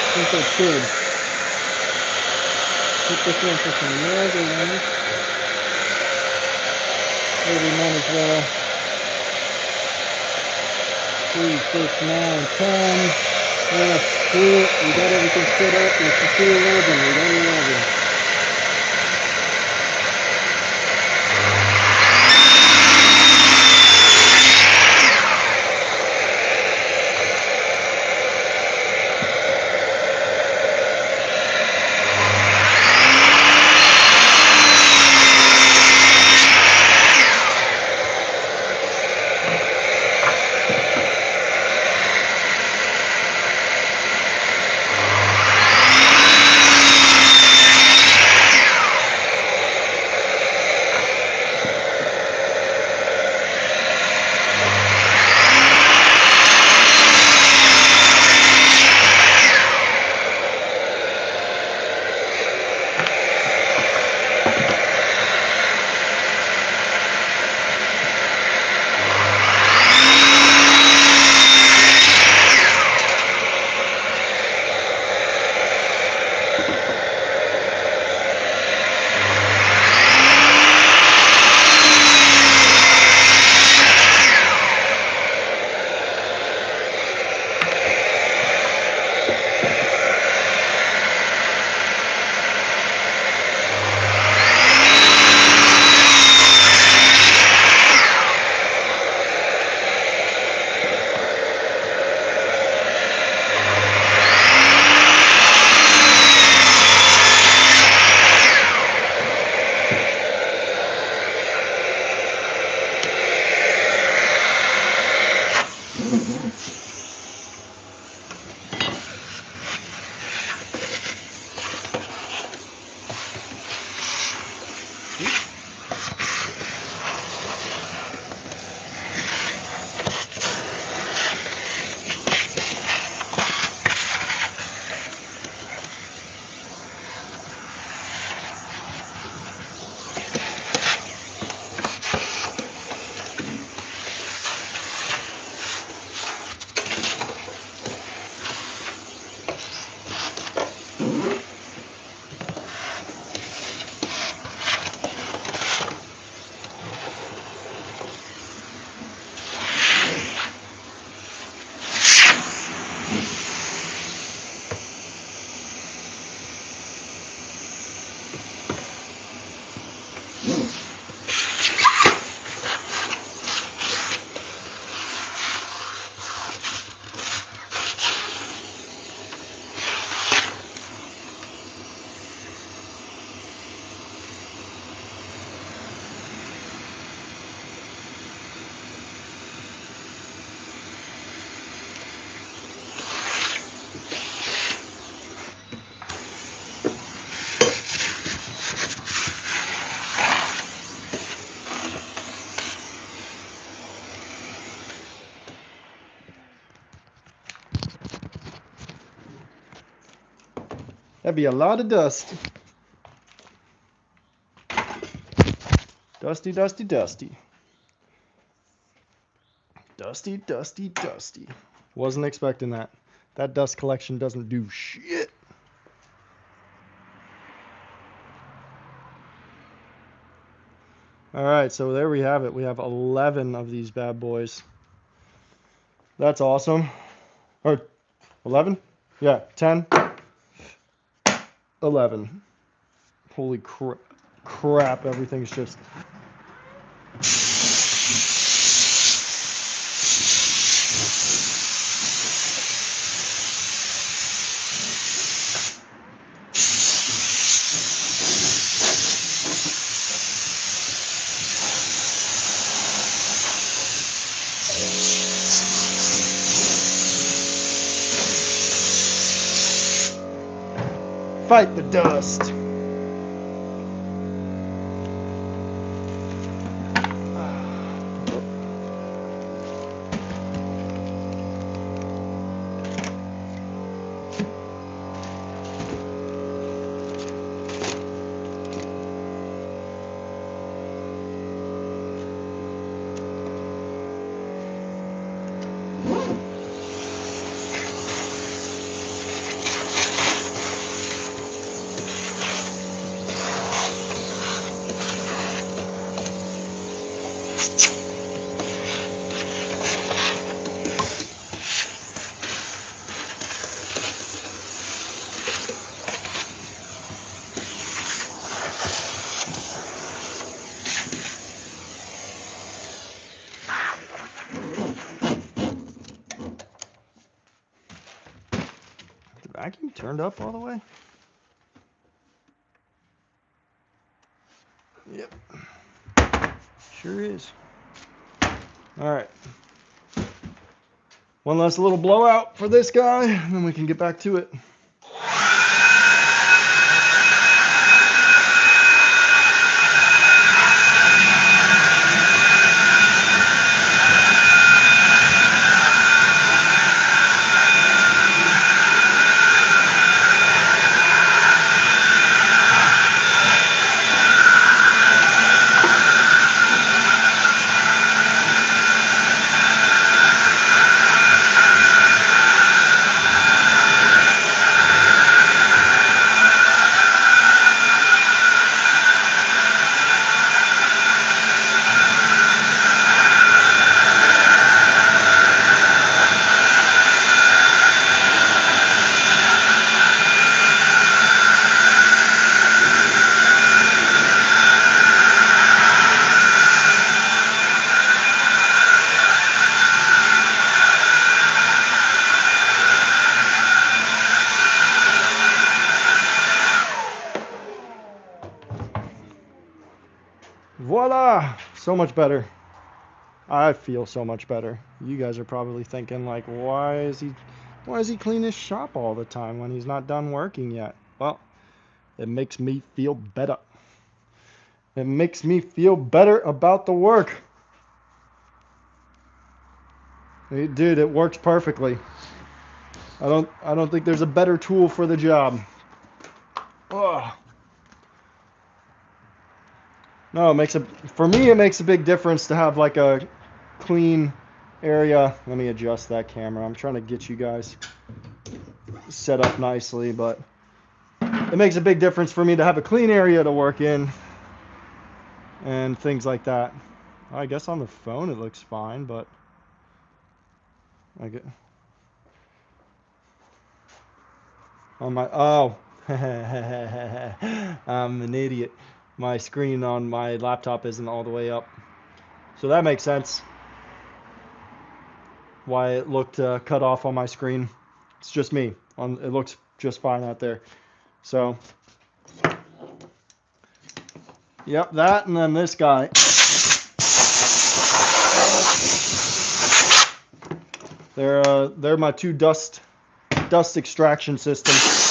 I think that's good. Put this one for some larger ones. Maybe might as well. 3, 6, 9, 10. Yeah, screw it. We got everything set up. Let's do 11. We got 11. That'd be a lot of dust. Dusty, dusty, dusty. Dusty, dusty, dusty. Wasn't expecting that. That dust collection doesn't do shit. All right, so there we have it. We have 11 of these bad boys. That's awesome. Or 11? Yeah, 10. 11. Holy crap, everything's just... Fight the dust. Vacuum turned up all the way? Yep. Sure is. Alright. One last little blowout for this guy, and then we can get back to it. Voila! So much better. I feel so much better. You guys are probably thinking like, why is he clean his shop all the time when he's not done working yet? Well, it makes me feel better. It makes me feel better about the work. Hey, dude, it works perfectly. I don't think there's a better tool for the job. Ugh. No, for me it makes a big difference to have like a clean area. Let me adjust that camera. I'm trying to get you guys set up nicely, but it makes a big difference for me to have a clean area to work in and things like that. I guess on the phone it looks fine, but I get on my I'm an idiot. My screen on my laptop isn't all the way up, so that makes sense why it looked cut off on my screen. It's just me. It looks just fine out there. So, yep, that, and then this guy. They're my two dust extraction systems.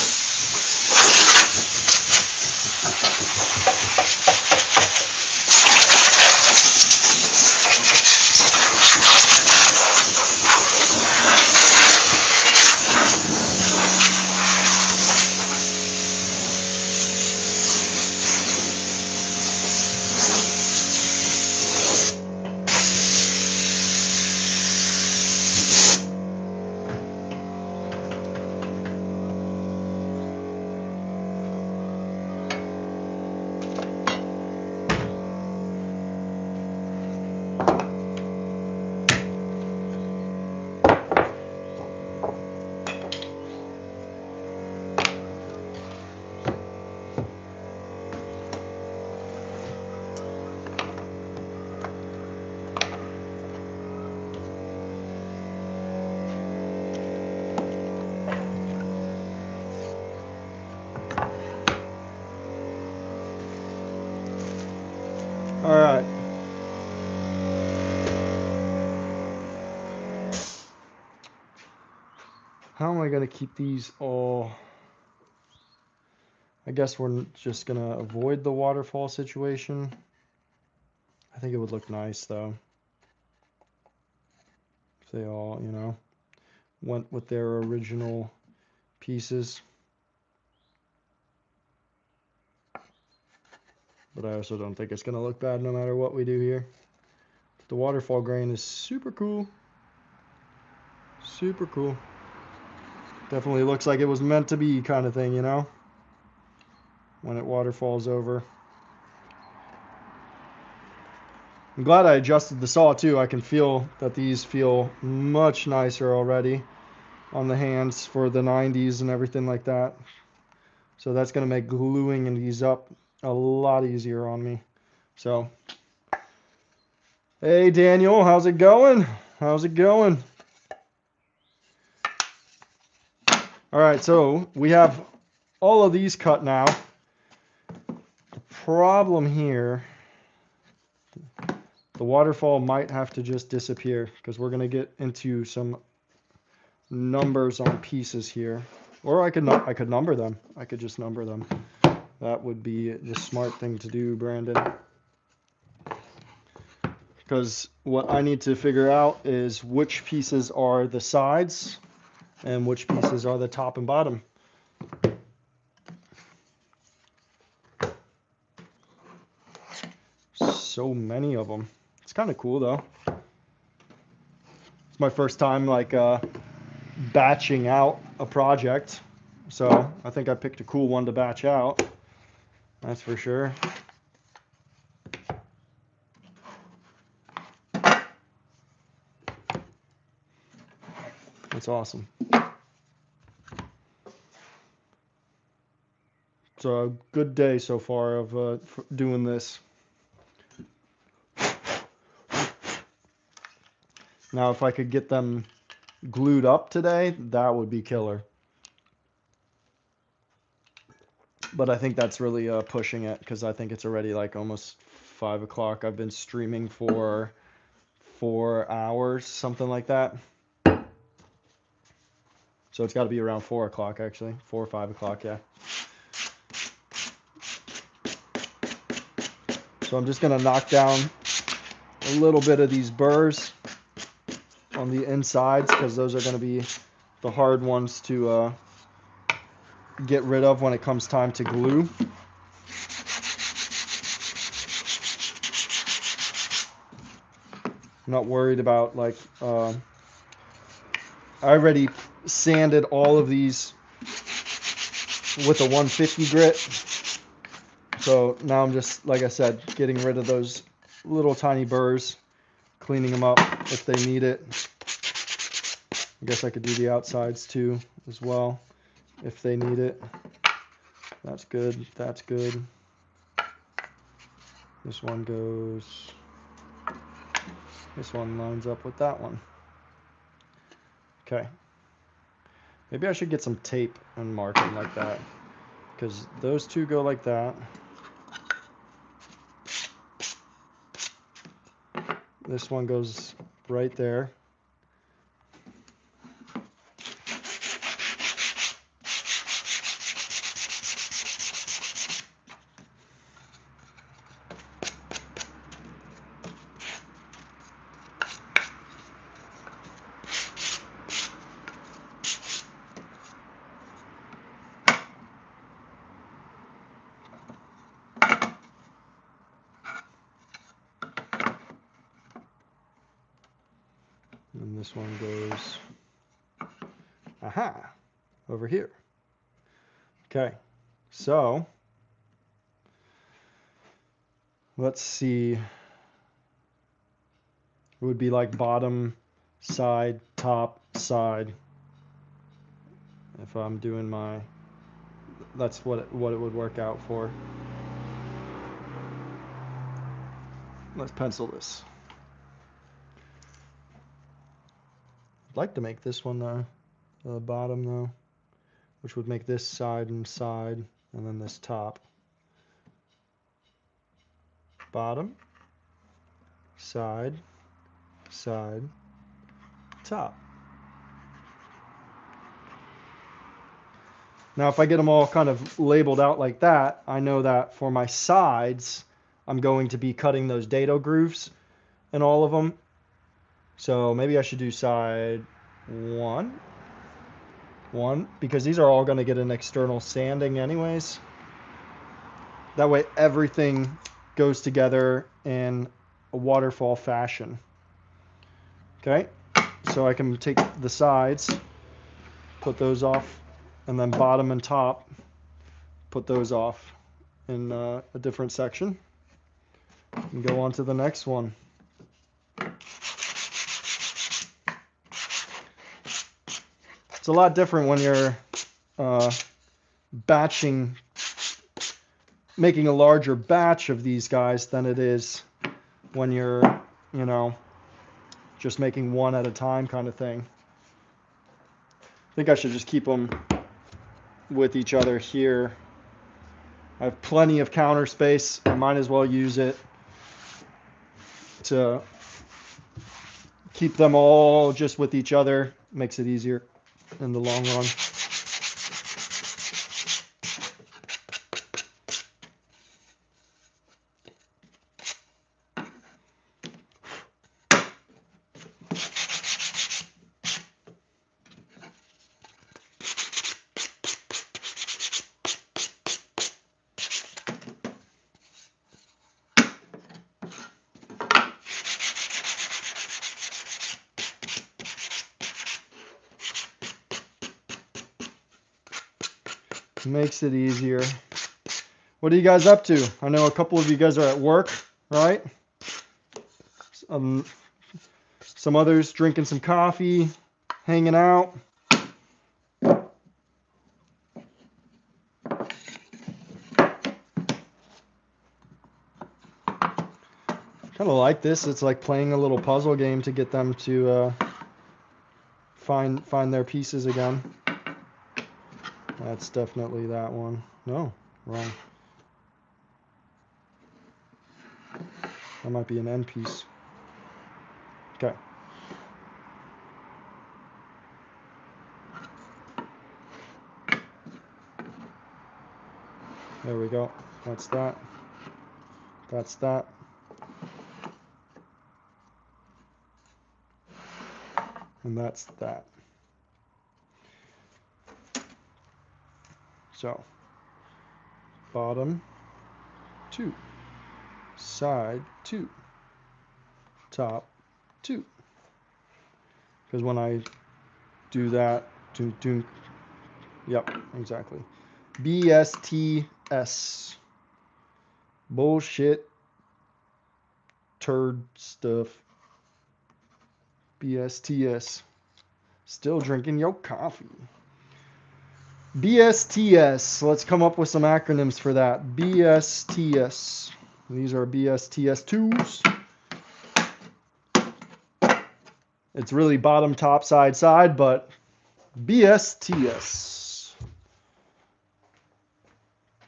How am I going to keep these all? I guess we're just going to avoid the waterfall situation. I think it would look nice though, if they all, you know, went with their original pieces. But I also don't think it's going to look bad no matter what we do here. The waterfall grain is super cool. Super cool. Definitely looks like it was meant to be kind of thing, you know? When it waterfalls over. I'm glad I adjusted the saw too. I can feel that these feel much nicer already on the hands for the 90s and everything like that. So that's going to make gluing these up a lot easier on me. So, hey Daniel, how's it going? How's it going? All right, so we have all of these cut now. The problem here, the waterfall might have to just disappear because we're going to get into some numbers on pieces here. Or I could number them. I could just number them. That would be the smart thing to do, Brandon. Because what I need to figure out is which pieces are the sides and which pieces are the top and bottom. So many of them. It's kind of cool though. It's my first time like batching out a project. So I think I picked a cool one to batch out. That's for sure. That's awesome. So a good day so far of doing this. Now if I could get them glued up today, that would be killer. But I think that's really pushing it because I think it's already like almost 5 o'clock. I've been streaming for 4 hours, something like that. So it's got to be around 4 o'clock actually, 4 or 5 o'clock, yeah. So I'm just gonna knock down a little bit of these burrs on the insides because those are gonna be the hard ones to get rid of when it comes time to glue. I'm not worried about like, I already sanded all of these with a 150 grit. So now I'm just, like I said, getting rid of those little tiny burrs, cleaning them up if they need it. I guess I could do the outsides too as well if they need it. That's good. That's good. This one goes, this one lines up with that one. Okay. Maybe I should get some tape and mark them like that because those two go like that. This one goes right there. And this one goes, aha, over here. Okay, so let's see. It would be like bottom, side, top, side. If I'm doing my, that's what it would work out for. Let's pencil this. I'd like to make this one the bottom though, which would make this side and side, and then this top. Bottom, side, side, top. Now, if I get them all kind of labeled out like that, I know that for my sides, I'm going to be cutting those dado grooves in all of them. So maybe I should do side one, because these are all going to get an external sanding anyways. That way everything goes together in a waterfall fashion. Okay, so I can take the sides, put those off, and then bottom and top, put those off in a different section, and go on to the next one. It's a lot different when you're batching, making a larger batch of these guys than it is when you're, you know, just making one at a time kind of thing. I think I should just keep them with each other here. I have plenty of counter space. I might as well use it to keep them all just with each other. Makes it easier in the long run. Makes it easier. What are you guys up to? I know a couple of you guys are at work, right? Some others drinking some coffee, hanging out. Kind of like this. It's like playing a little puzzle game to get them to find their pieces again. That's definitely that one. No, wrong. That might be an end piece. Okay. There we go. That's that. That's that. And that's that. So, bottom 2, side 2, top 2. Because when I do that, yep, exactly. BSTS. Bullshit. Turd stuff. BSTS. Still drinking your coffee. BSTS. Let's come up with some acronyms for that. BSTS. These are BSTS2s. It's really bottom, top, side, side, but BSTS.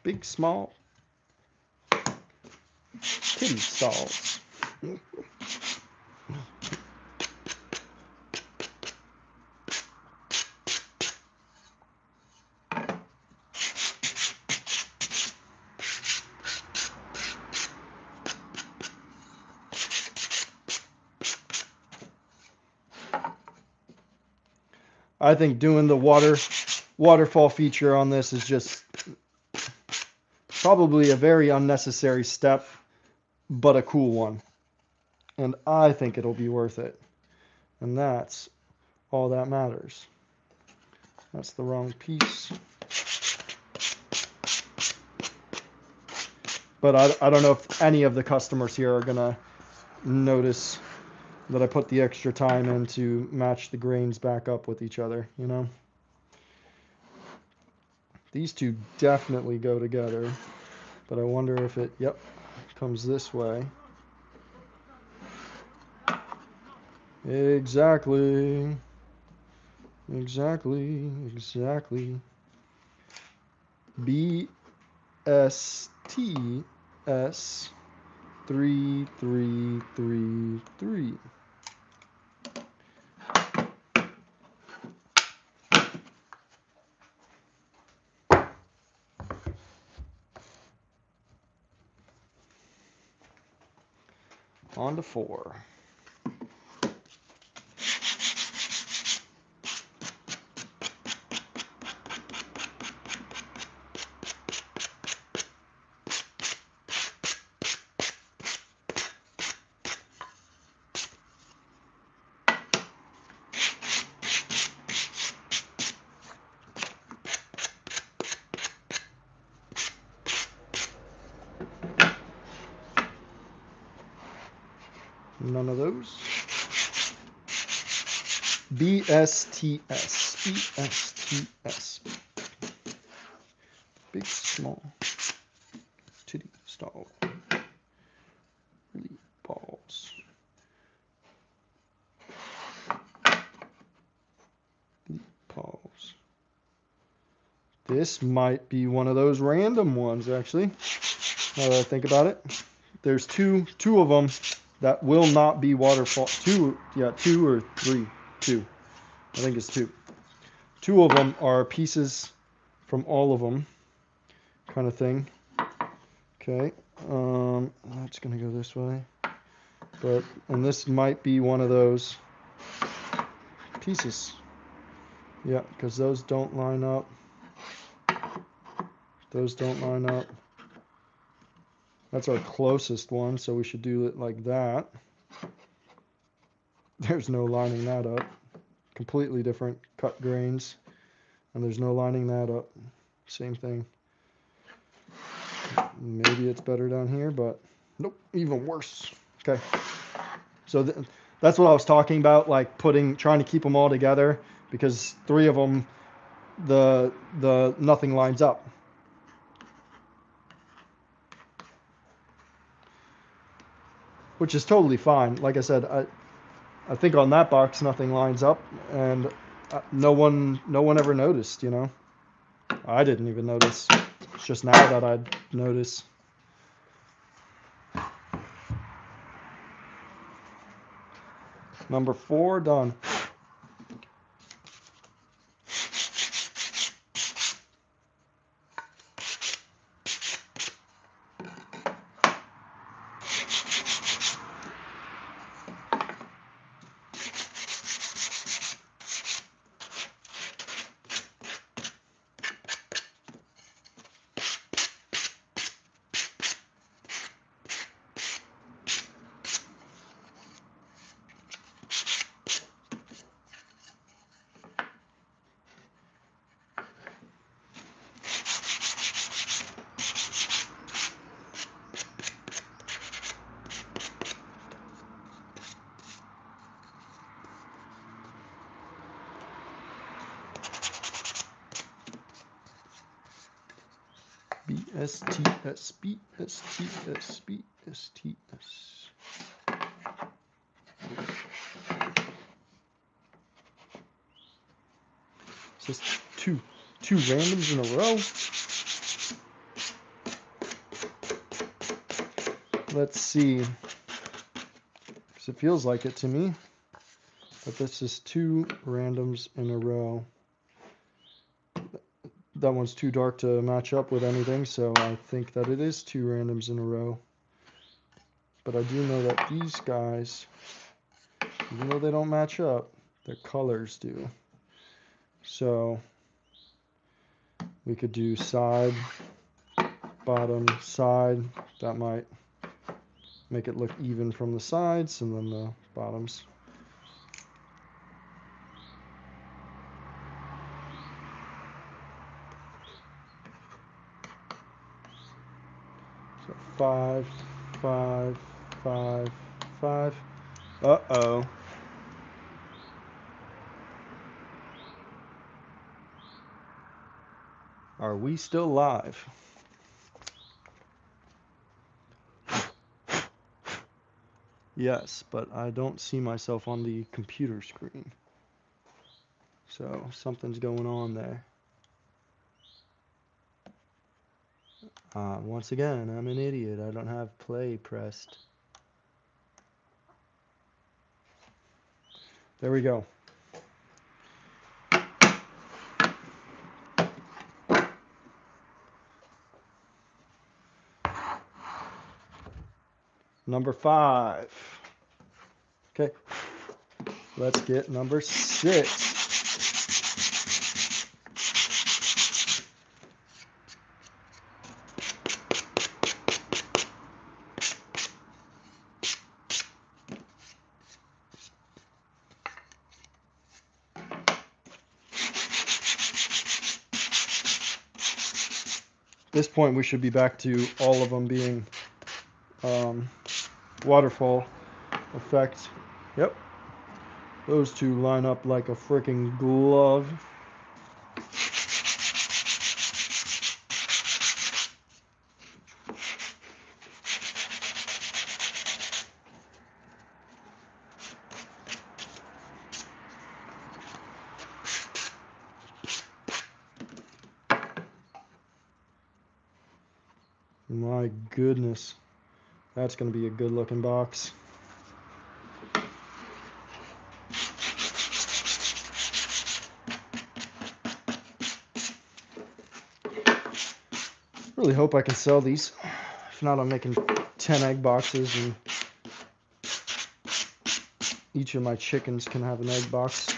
Big, small, kitty stalls. I think doing the waterfall feature on this is just probably a very unnecessary step, but a cool one. And I think it'll be worth it. And that's all that matters. That's the wrong piece. But I don't know if any of the customers here are going to notice that I put the extra time in to match the grains back up with each other, you know? These two definitely go together, but I wonder if it, yep, comes this way. Exactly. Exactly. Exactly. BSTS 3333. on to 4. None of those. BSTS. BSTS. Big, small, titty stall. Really balls. Balls. This might be one of those random ones, actually. Now that I think about it, there's two of them that will not be waterfall. Two or three. Two. I think it's two. 2 of them are pieces from all of them, kind of thing. Okay, that's gonna go this way, and this might be one of those pieces. Yeah, because those don't line up. Those don't line up. That's our closest one, so we should do it like that. There's no lining that up. Completely different cut grains, and there's no lining that up. Same thing. Maybe it's better down here, but nope, even worse. Okay, so that's what I was talking about, like trying to keep them all together, because 3 of them, the nothing lines up. Which is totally fine. Like I said, I think on that box nothing lines up, and no one ever noticed, you know. I didn't even notice. It's just now that I'd notice. Number 4 done. BSTS, BSTS, BSTS. It's just two randoms in a row. Let's see. Because it feels like it to me. But this is 2 randoms in a row. That one's too dark to match up with anything, so I think that it is 2 randoms in a row. But I do know that these guys, even though they don't match up, their colors do. So we could do side, bottom, side. That might make it look even from the sides, and then the bottoms. So 5, 5, 5, 5. Uh-oh. Are we still live? Yes, but I don't see myself on the computer screen. So something's going on there. Once again, I'm an idiot. I don't have play pressed. There we go. Number 5. Okay, let's get number 6. At this point, we should be back to all of them being waterfall effect. Yep. Those two line up like a freaking glove. My goodness. That's going to be a good looking box. Really hope I can sell these. If not, I'm making 10 egg boxes and each of my chickens can have an egg box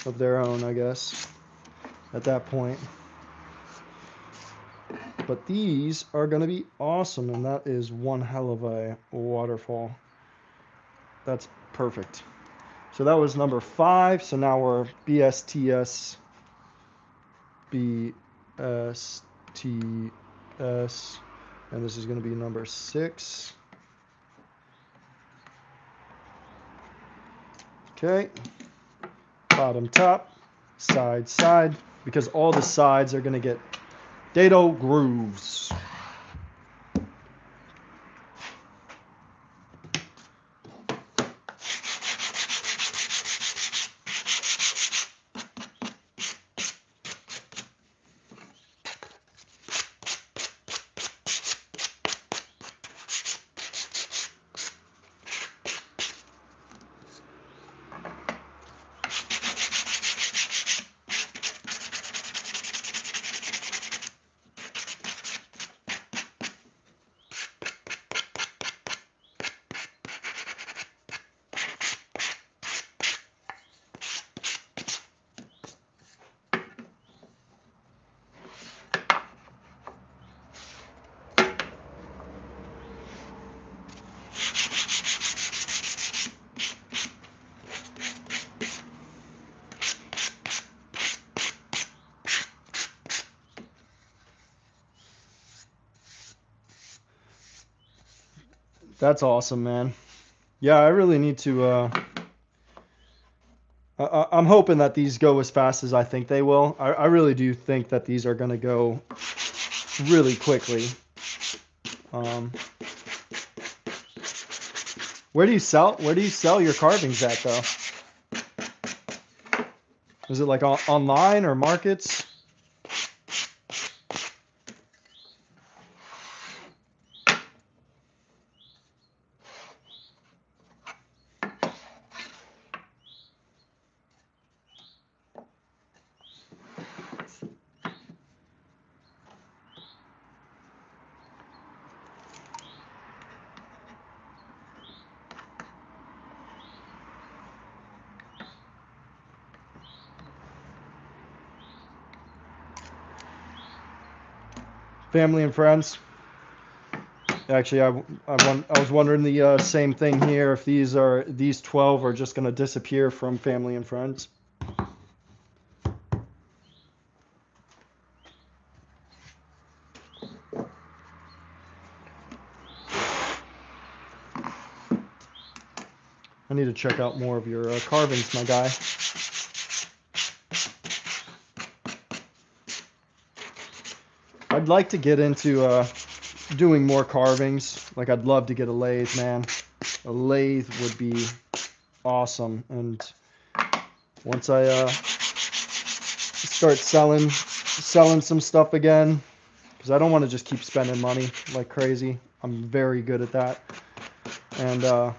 of their own, I guess, at that point. But these are going to be awesome, and that is one hell of a waterfall. That's perfect. So that was number 5. So now we're BSTS, BSTS, and this is going to be number 6. Okay, bottom, top, side, side, because all the sides are going to get dado grooves. That's awesome, man. Yeah, I really need to. I'm hoping that these go as fast as I think they will. I really do think that these are going to go really quickly. Where do you sell your carvings at, though? Is it like online or markets? Family and friends. Actually, I was wondering the same thing here. If these 12 are just going to disappear from family and friends. I need to check out more of your carvings, my guy. I'd like to get into doing more carvings. Like, I'd love to get a lathe, man. A lathe would be awesome. And once I start selling some stuff again, because I don't want to just keep spending money like crazy. I'm very good at that. And so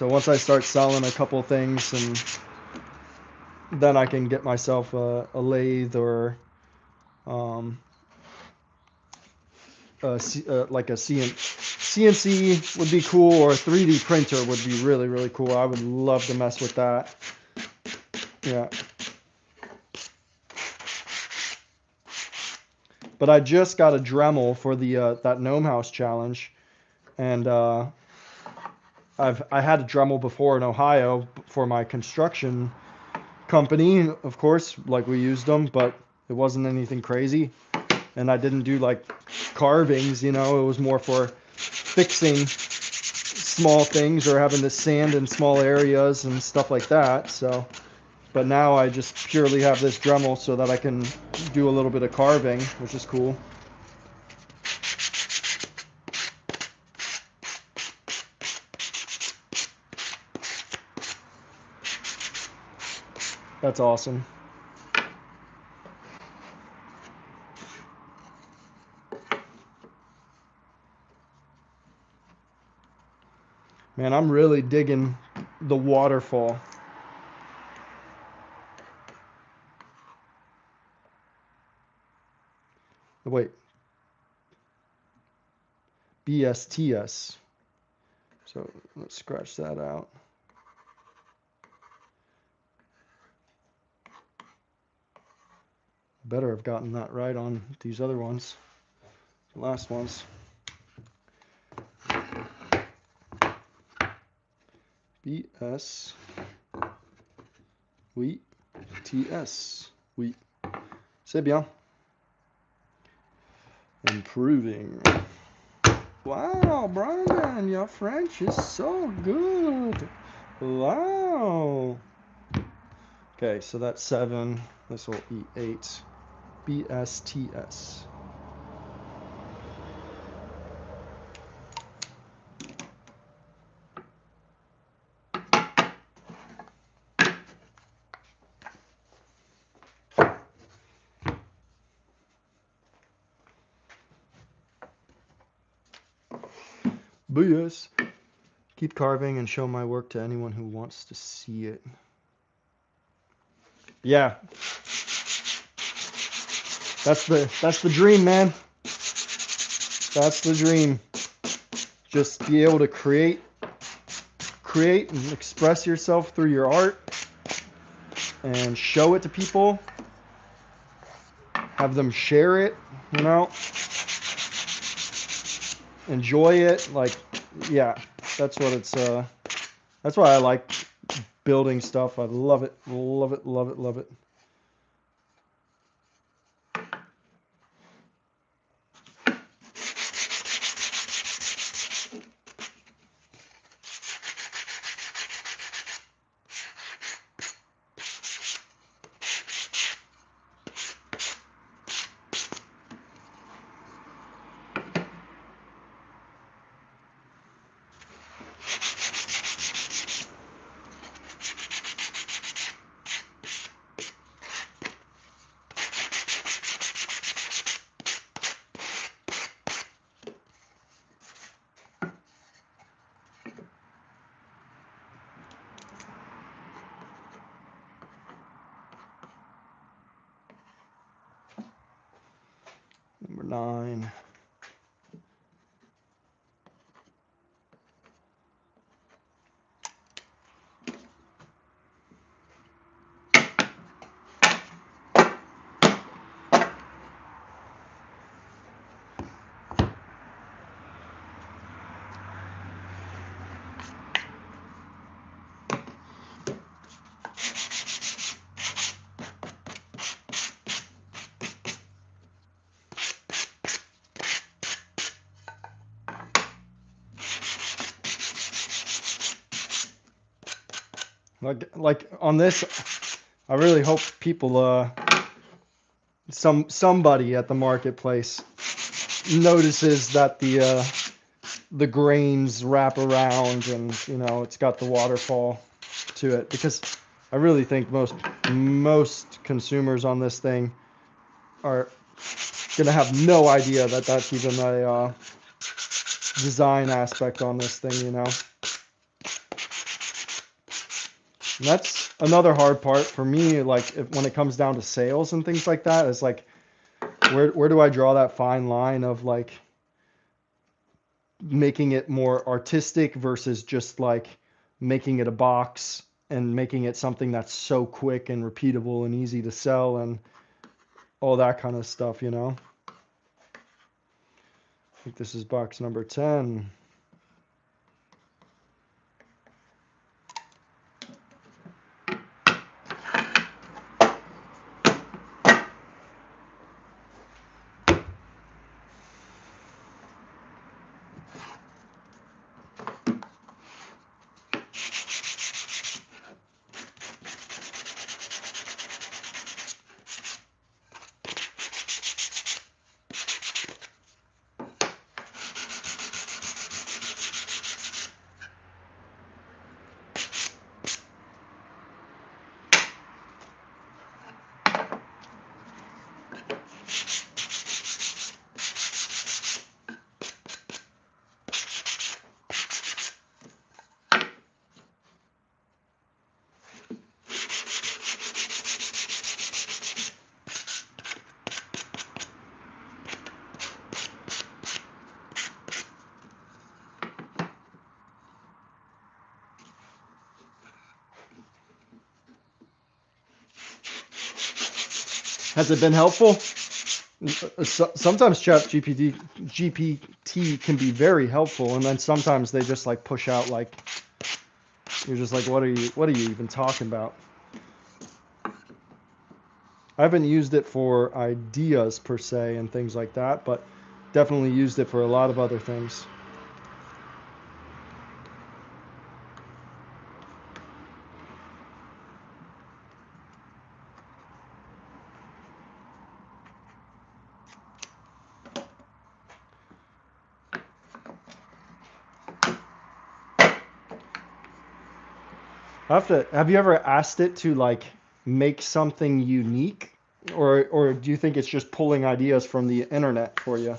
once I start selling a couple things, and then I can get myself a lathe or like a CNC would be cool, or a 3D printer would be really, really cool. I would love to mess with that. Yeah. But I just got a Dremel for the that Gnome House challenge, and I had a Dremel before in Ohio for my construction company, of course, like we used them, but it wasn't anything crazy. And I didn't do like carvings, it was more for fixing small things or having to sand in small areas and stuff like that. So, but now I just purely have this Dremel so that I can do a little bit of carving, which is cool. That's awesome. Man, I'm really digging the waterfall. Wait, BSTS. So let's scratch that out. Better have gotten that right on these other ones, the last ones. BS, oui, TS, oui. C'est bien. Improving. Wow, Brandon, your French is so good. Wow. Okay, so that's 7. This will be 8. BSTS. BS. Keep carving and show my work to anyone who wants to see it. Yeah. That's the dream, man. That's the dream. Just be able to create and express yourself through your art and show it to people. Have them share it, enjoy it. Like, yeah, that's what it's that's why I like building stuff. I love it, love it, love it, love it. Number 9. Like on this, I really hope people somebody at the marketplace notices that the grains wrap around and it's got the waterfall to it, because I really think most consumers on this thing are gonna have no idea that that's even a design aspect on this thing, And that's another hard part for me, like when it comes down to sales and things like that, is like where do I draw that fine line of like making it more artistic versus just like making it a box and making it something that's so quick and repeatable and easy to sell and all that kind of stuff, you know. I think this is box number 10. Has it been helpful? Sometimes GPT can be very helpful, and then sometimes they just like push out like you're just like, what are you even talking about? I haven't used it for ideas per se and things like that, but definitely used it for a lot of other things. Have you ever asked it to like make something unique, or do you think it's just pulling ideas from the internet for you?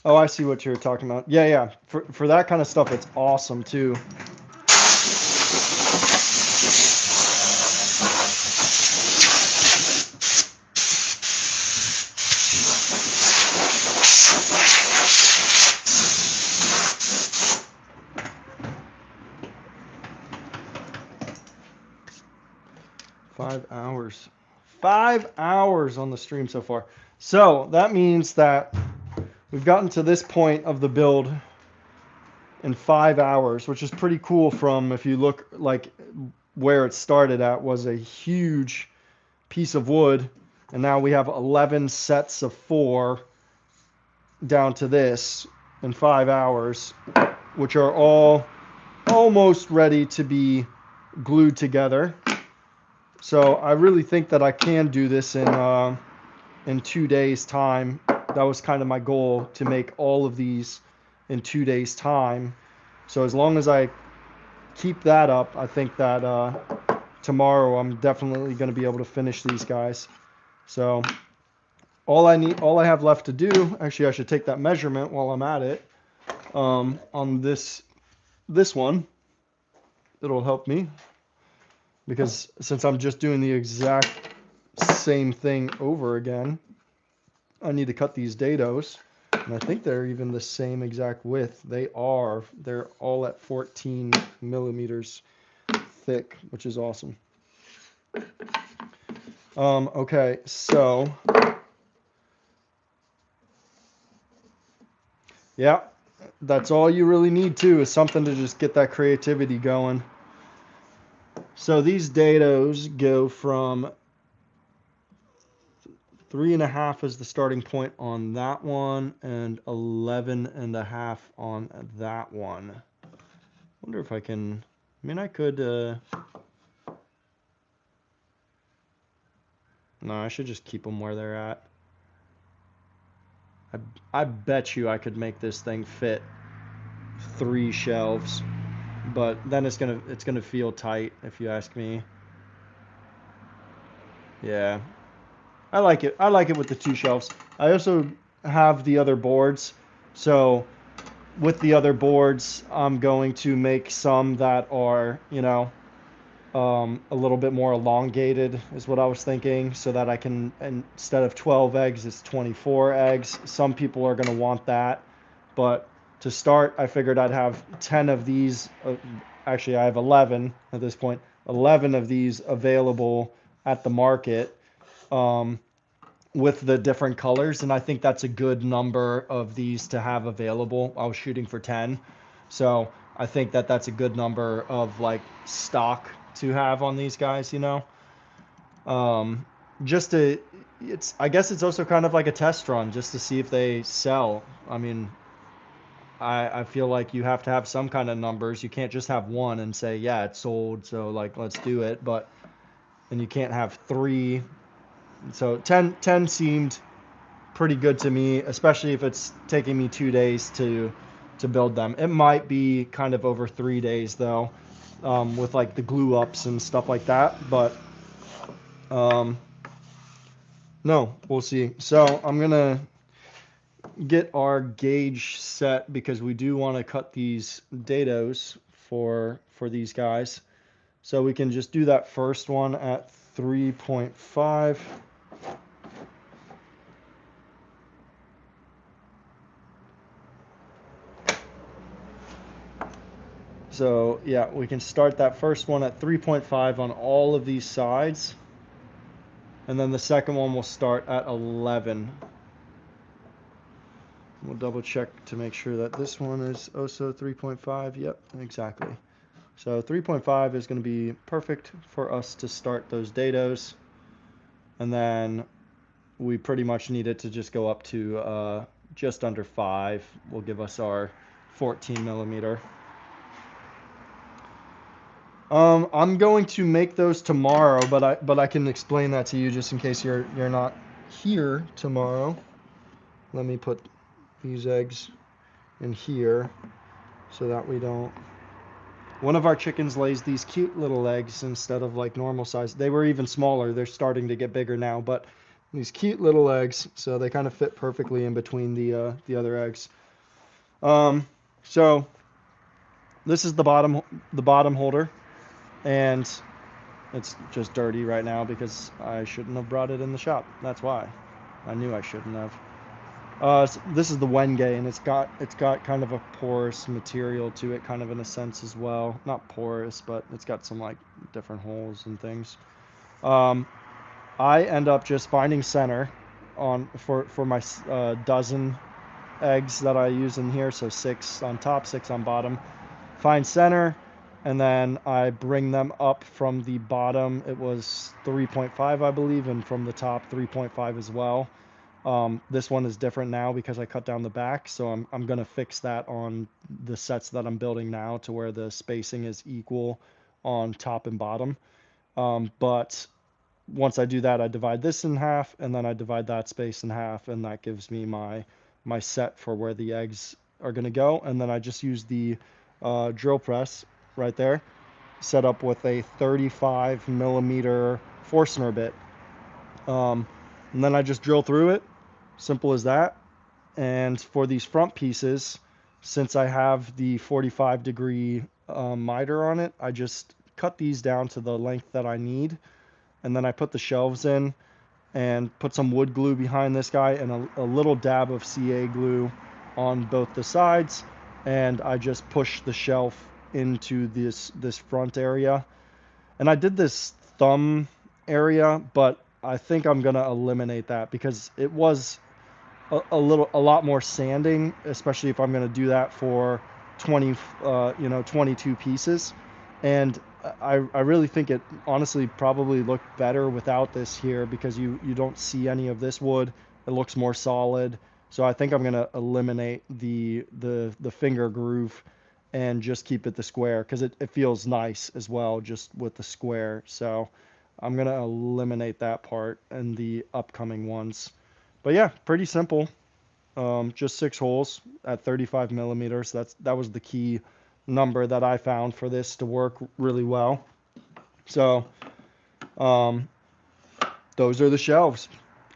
Oh, I see what you're talking about. Yeah, yeah. For that kind of stuff, it's awesome too. 5 hours. 5 hours on the stream so far. So that means that we've gotten to this point of the build in 5 hours, which is pretty cool. From, if you look like where it started at was a huge piece of wood, and now we have 11 sets of 4 down to this in 5 hours, which are all almost ready to be glued together. So I really think that I can do this in 2 days time. That was kind of my goal, to make all of these in 2 days time. So as long as I keep that up, I think that tomorrow I'm definitely going to be able to finish these guys. So all I have left to do, actually I should take that measurement while I'm at it, on this one. It'll help me, because since I'm just doing the exact same thing over again, I need to cut these dados, and I think they're even the same exact width. They're all at 14 millimeters thick, which is awesome. Okay, so yeah, that's all you really need too, is something to just get that creativity going. So these dados go from 3.5 is the starting point on that one, and 11.5 on that one. I wonder if I can, I mean, I could, no, I should just keep them where they're at. I bet you I could make this thing fit 3 shelves but then it's gonna feel tight if you ask me. Yeah, I like it. I like it with the two shelves. I also have the other boards, so with the other boards, I'm going to make some that are, a little bit more elongated, is what I was thinking, so that I can, instead of 12 eggs, it's 24 eggs. Some people are going to want that, but to start, I figured I'd have 10 of these. Actually, I have 11 at this point, 11 of these available at the market. Um, with the different colors, and I think that's a good number of these to have available. I was shooting for 10, so I think that that's a good number of like stock to have on these guys. Um, just to, it's, I guess it's also kind of like a test run just to see if they sell. I mean, I feel like you have to have some kind of numbers. You can't just have one and say, yeah, it's sold, so like let's do it. But and you can't have three. So 10 seemed pretty good to me, especially if it's taking me 2 days to build them. It might be kind of over 3 days though, with like the glue ups and stuff like that. But um, no, we'll see. So I'm gonna get our gauge set because we do want to cut these dados for these guys. So we can just do that first one at 3.5. So yeah, we can start that first one at 3.5 on all of these sides. And then the second one will start at 11. We'll double check to make sure that this one is also 3.5. Yep, exactly. So 3.5 is going to be perfect for us to start those dados. And then we pretty much need it to just go up to just under 5. Will give us our 14 millimeter. I'm going to make those tomorrow, but I can explain that to you just in case you're not here tomorrow. Let me put these eggs in here so that we don't. One of our chickens lays these cute little eggs instead of like normal size. They were even smaller. They're starting to get bigger now, but these cute little eggs, so they kind of fit perfectly in between the other eggs. Um, so this is the bottom holder, and it's just dirty right now because I shouldn't have brought it in the shop. That's why. I knew I shouldn't have. So this is the Wenge, and it's got kind of a porous material to it, kind of in a sense as well. Not porous, but it's got some like different holes and things. Um, I end up just finding center on for my dozen eggs that I use in here. So 6 on top, 6 on bottom. Find center, and then I bring them up from the bottom. It was 3.5, I believe, and from the top 3.5 as well. This one is different now because I cut down the back, so I'm gonna fix that on the sets that I'm building now to where the spacing is equal on top and bottom. But once I do that, I divide this in half, and then I divide that space in half, and that gives me my set for where the eggs are gonna go. And then I just use the drill press right there, set up with a 35 millimeter Forstner bit. Um, and then I just drill through it. Simple as that. And for these front pieces, since I have the 45-degree miter on it, I just cut these down to the length that I need. And then I put the shelves in and put some wood glue behind this guy and a little dab of CA glue on both the sides. And I just push the shelf into this front area. And I did this thumb area, but I think I'm gonna eliminate that because it was a lot more sanding, especially if I'm going to do that for 22 pieces. And I really think it honestly probably looked better without this here because you don't see any of this wood. It looks more solid. So I think I'm going to eliminate the finger groove and just keep it the square because it feels nice as well just with the square. So I'm going to eliminate that part in the upcoming ones. But yeah, pretty simple. Just 6 holes at 35 millimeters. That was the key number that I found for this to work really well. So those are the shelves.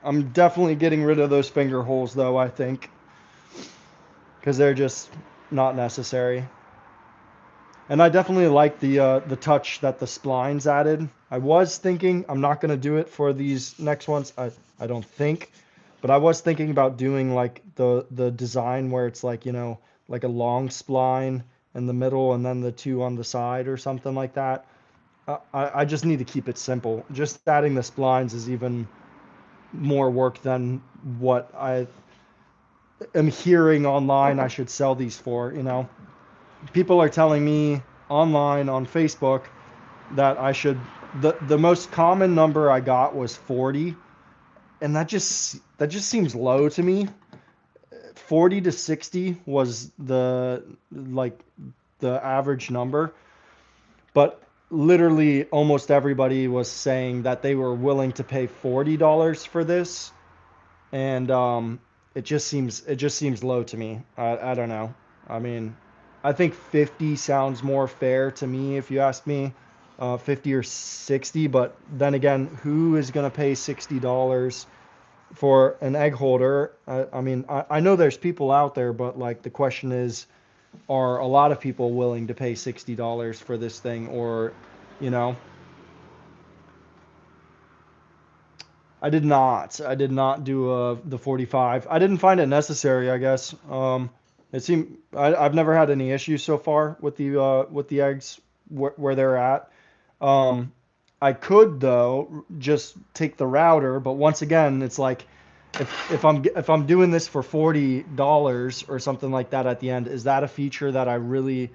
I'm definitely getting rid of those finger holes though, I think, because they're just not necessary. And I definitely like the touch that the splines added. I was thinking I'm not gonna do it for these next ones. I don't think, but I was thinking about doing like the design where it's like, you know, like a long spline in the middle and then the two on the side or something like that. I just need to keep it simple. Just adding the splines is even more work than what I am hearing online I should sell these for, you know. People are telling me online on Facebook that I should the most common number I got was 40, and that just seems low to me. 40 to 60 was like the average number, but literally almost everybody was saying that they were willing to pay $40 for this, and it just seems low to me. I don't know. I mean, I think 50 sounds more fair to me if you ask me, 50 or 60. But then again, who is gonna pay $60 for an egg holder? I mean, I know there's people out there, but like the question is, are a lot of people willing to pay $60 for this thing, or, you know? I did not. I did not do the 45. I didn't find it necessary, I guess. It seemed I've never had any issues so far with the eggs where they're at. Um, I could though just take the router, but once again, it's like if I'm doing this for $40 or something like that at the end, is that a feature that I really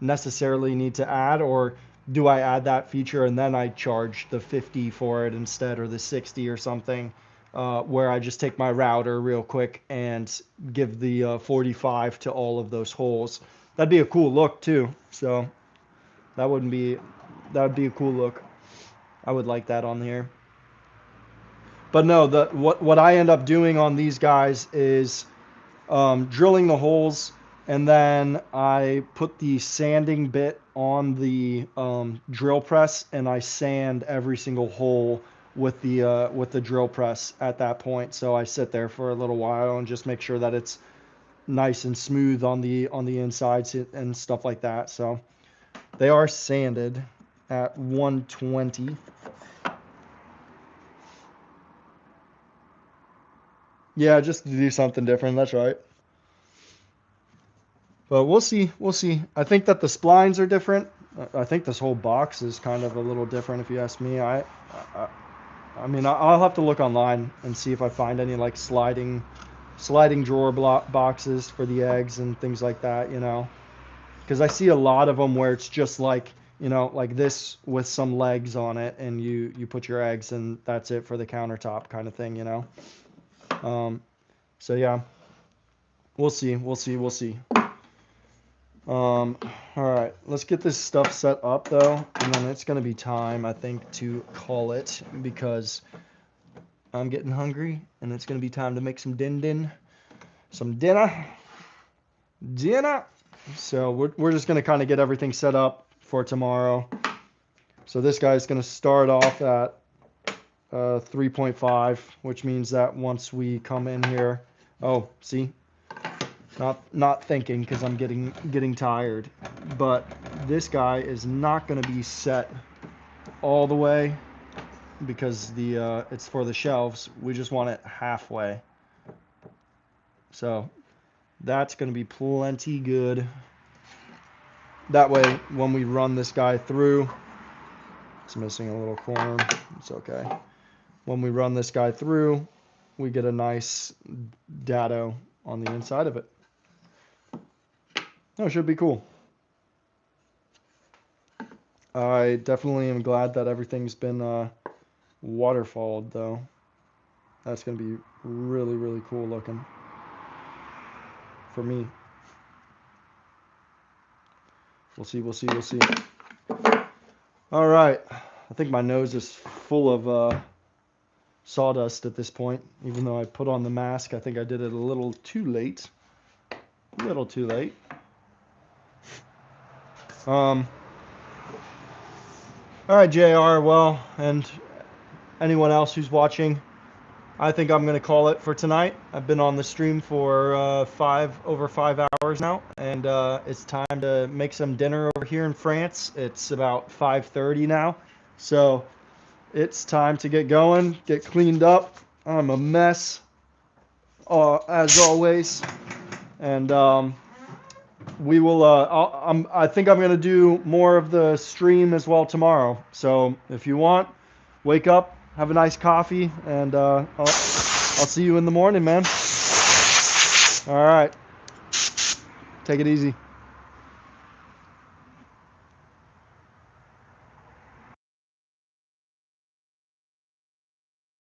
necessarily need to add, or do I add that feature and then I charge the 50 for it instead, or the 60 or something, where I just take my router real quick and give the 45 to all of those holes? That'd be a cool look too. So that wouldn't be that would be a cool look. I would like that on here. But no, the what I end up doing on these guys is drilling the holes, and then I put the sanding bit on the drill press, and I sand every single hole with the drill press at that point. So I sit there for a little while and just make sure that it's nice and smooth on the insides and stuff like that. So they are sanded at 120. Yeah, just to do something different. That's right. But we'll see. We'll see. I think that the splines are different. I think this whole box is kind of a little different, if you ask me. I, I mean, I'll have to look online and see if I find any like sliding drawer boxes for the eggs and things like that. You know, because I see a lot of them where it's just like, you know, like this with some legs on it, and you put your eggs and that's it for the countertop kind of thing. You know. Um, so yeah, we'll see. We'll see. We'll see. All right, let's get this stuff set up though, and then it's gonna be time, I think, to call it because I'm getting hungry, and it's gonna be time to make some some dinner. So we're just gonna kind of get everything set up for tomorrow. So this guy's gonna start off at 3.5, which means that once we come in here, oh, see, not thinking because I'm getting tired. But this guy is not going to be set all the way because the it's for the shelves. We just want it halfway. So that's going to be plenty good. That way, when we run this guy through, it's missing a little corner. It's okay. When we run this guy through, we get a nice dado on the inside of it. Oh, it should be cool. I definitely am glad that everything's been waterfalled, though. That's going to be really, really cool looking for me. We'll see, we'll see, we'll see. All right. I think my nose is full of sawdust at this point, even though I put on the mask. I think I did it a little too late. A little too late. All right, JR. Well, and anyone else who's watching, I think I'm gonna call it for tonight. I've been on the stream for over 5 hours now, and it's time to make some dinner over here in France. It's about 5:30 now, so it's time to get going, get cleaned up. I'm a mess, as always, and we will. I think I'm gonna do more of the stream as well tomorrow. So if you want, wake up, have a nice coffee, and I'll see you in the morning, man. All right. Take it easy.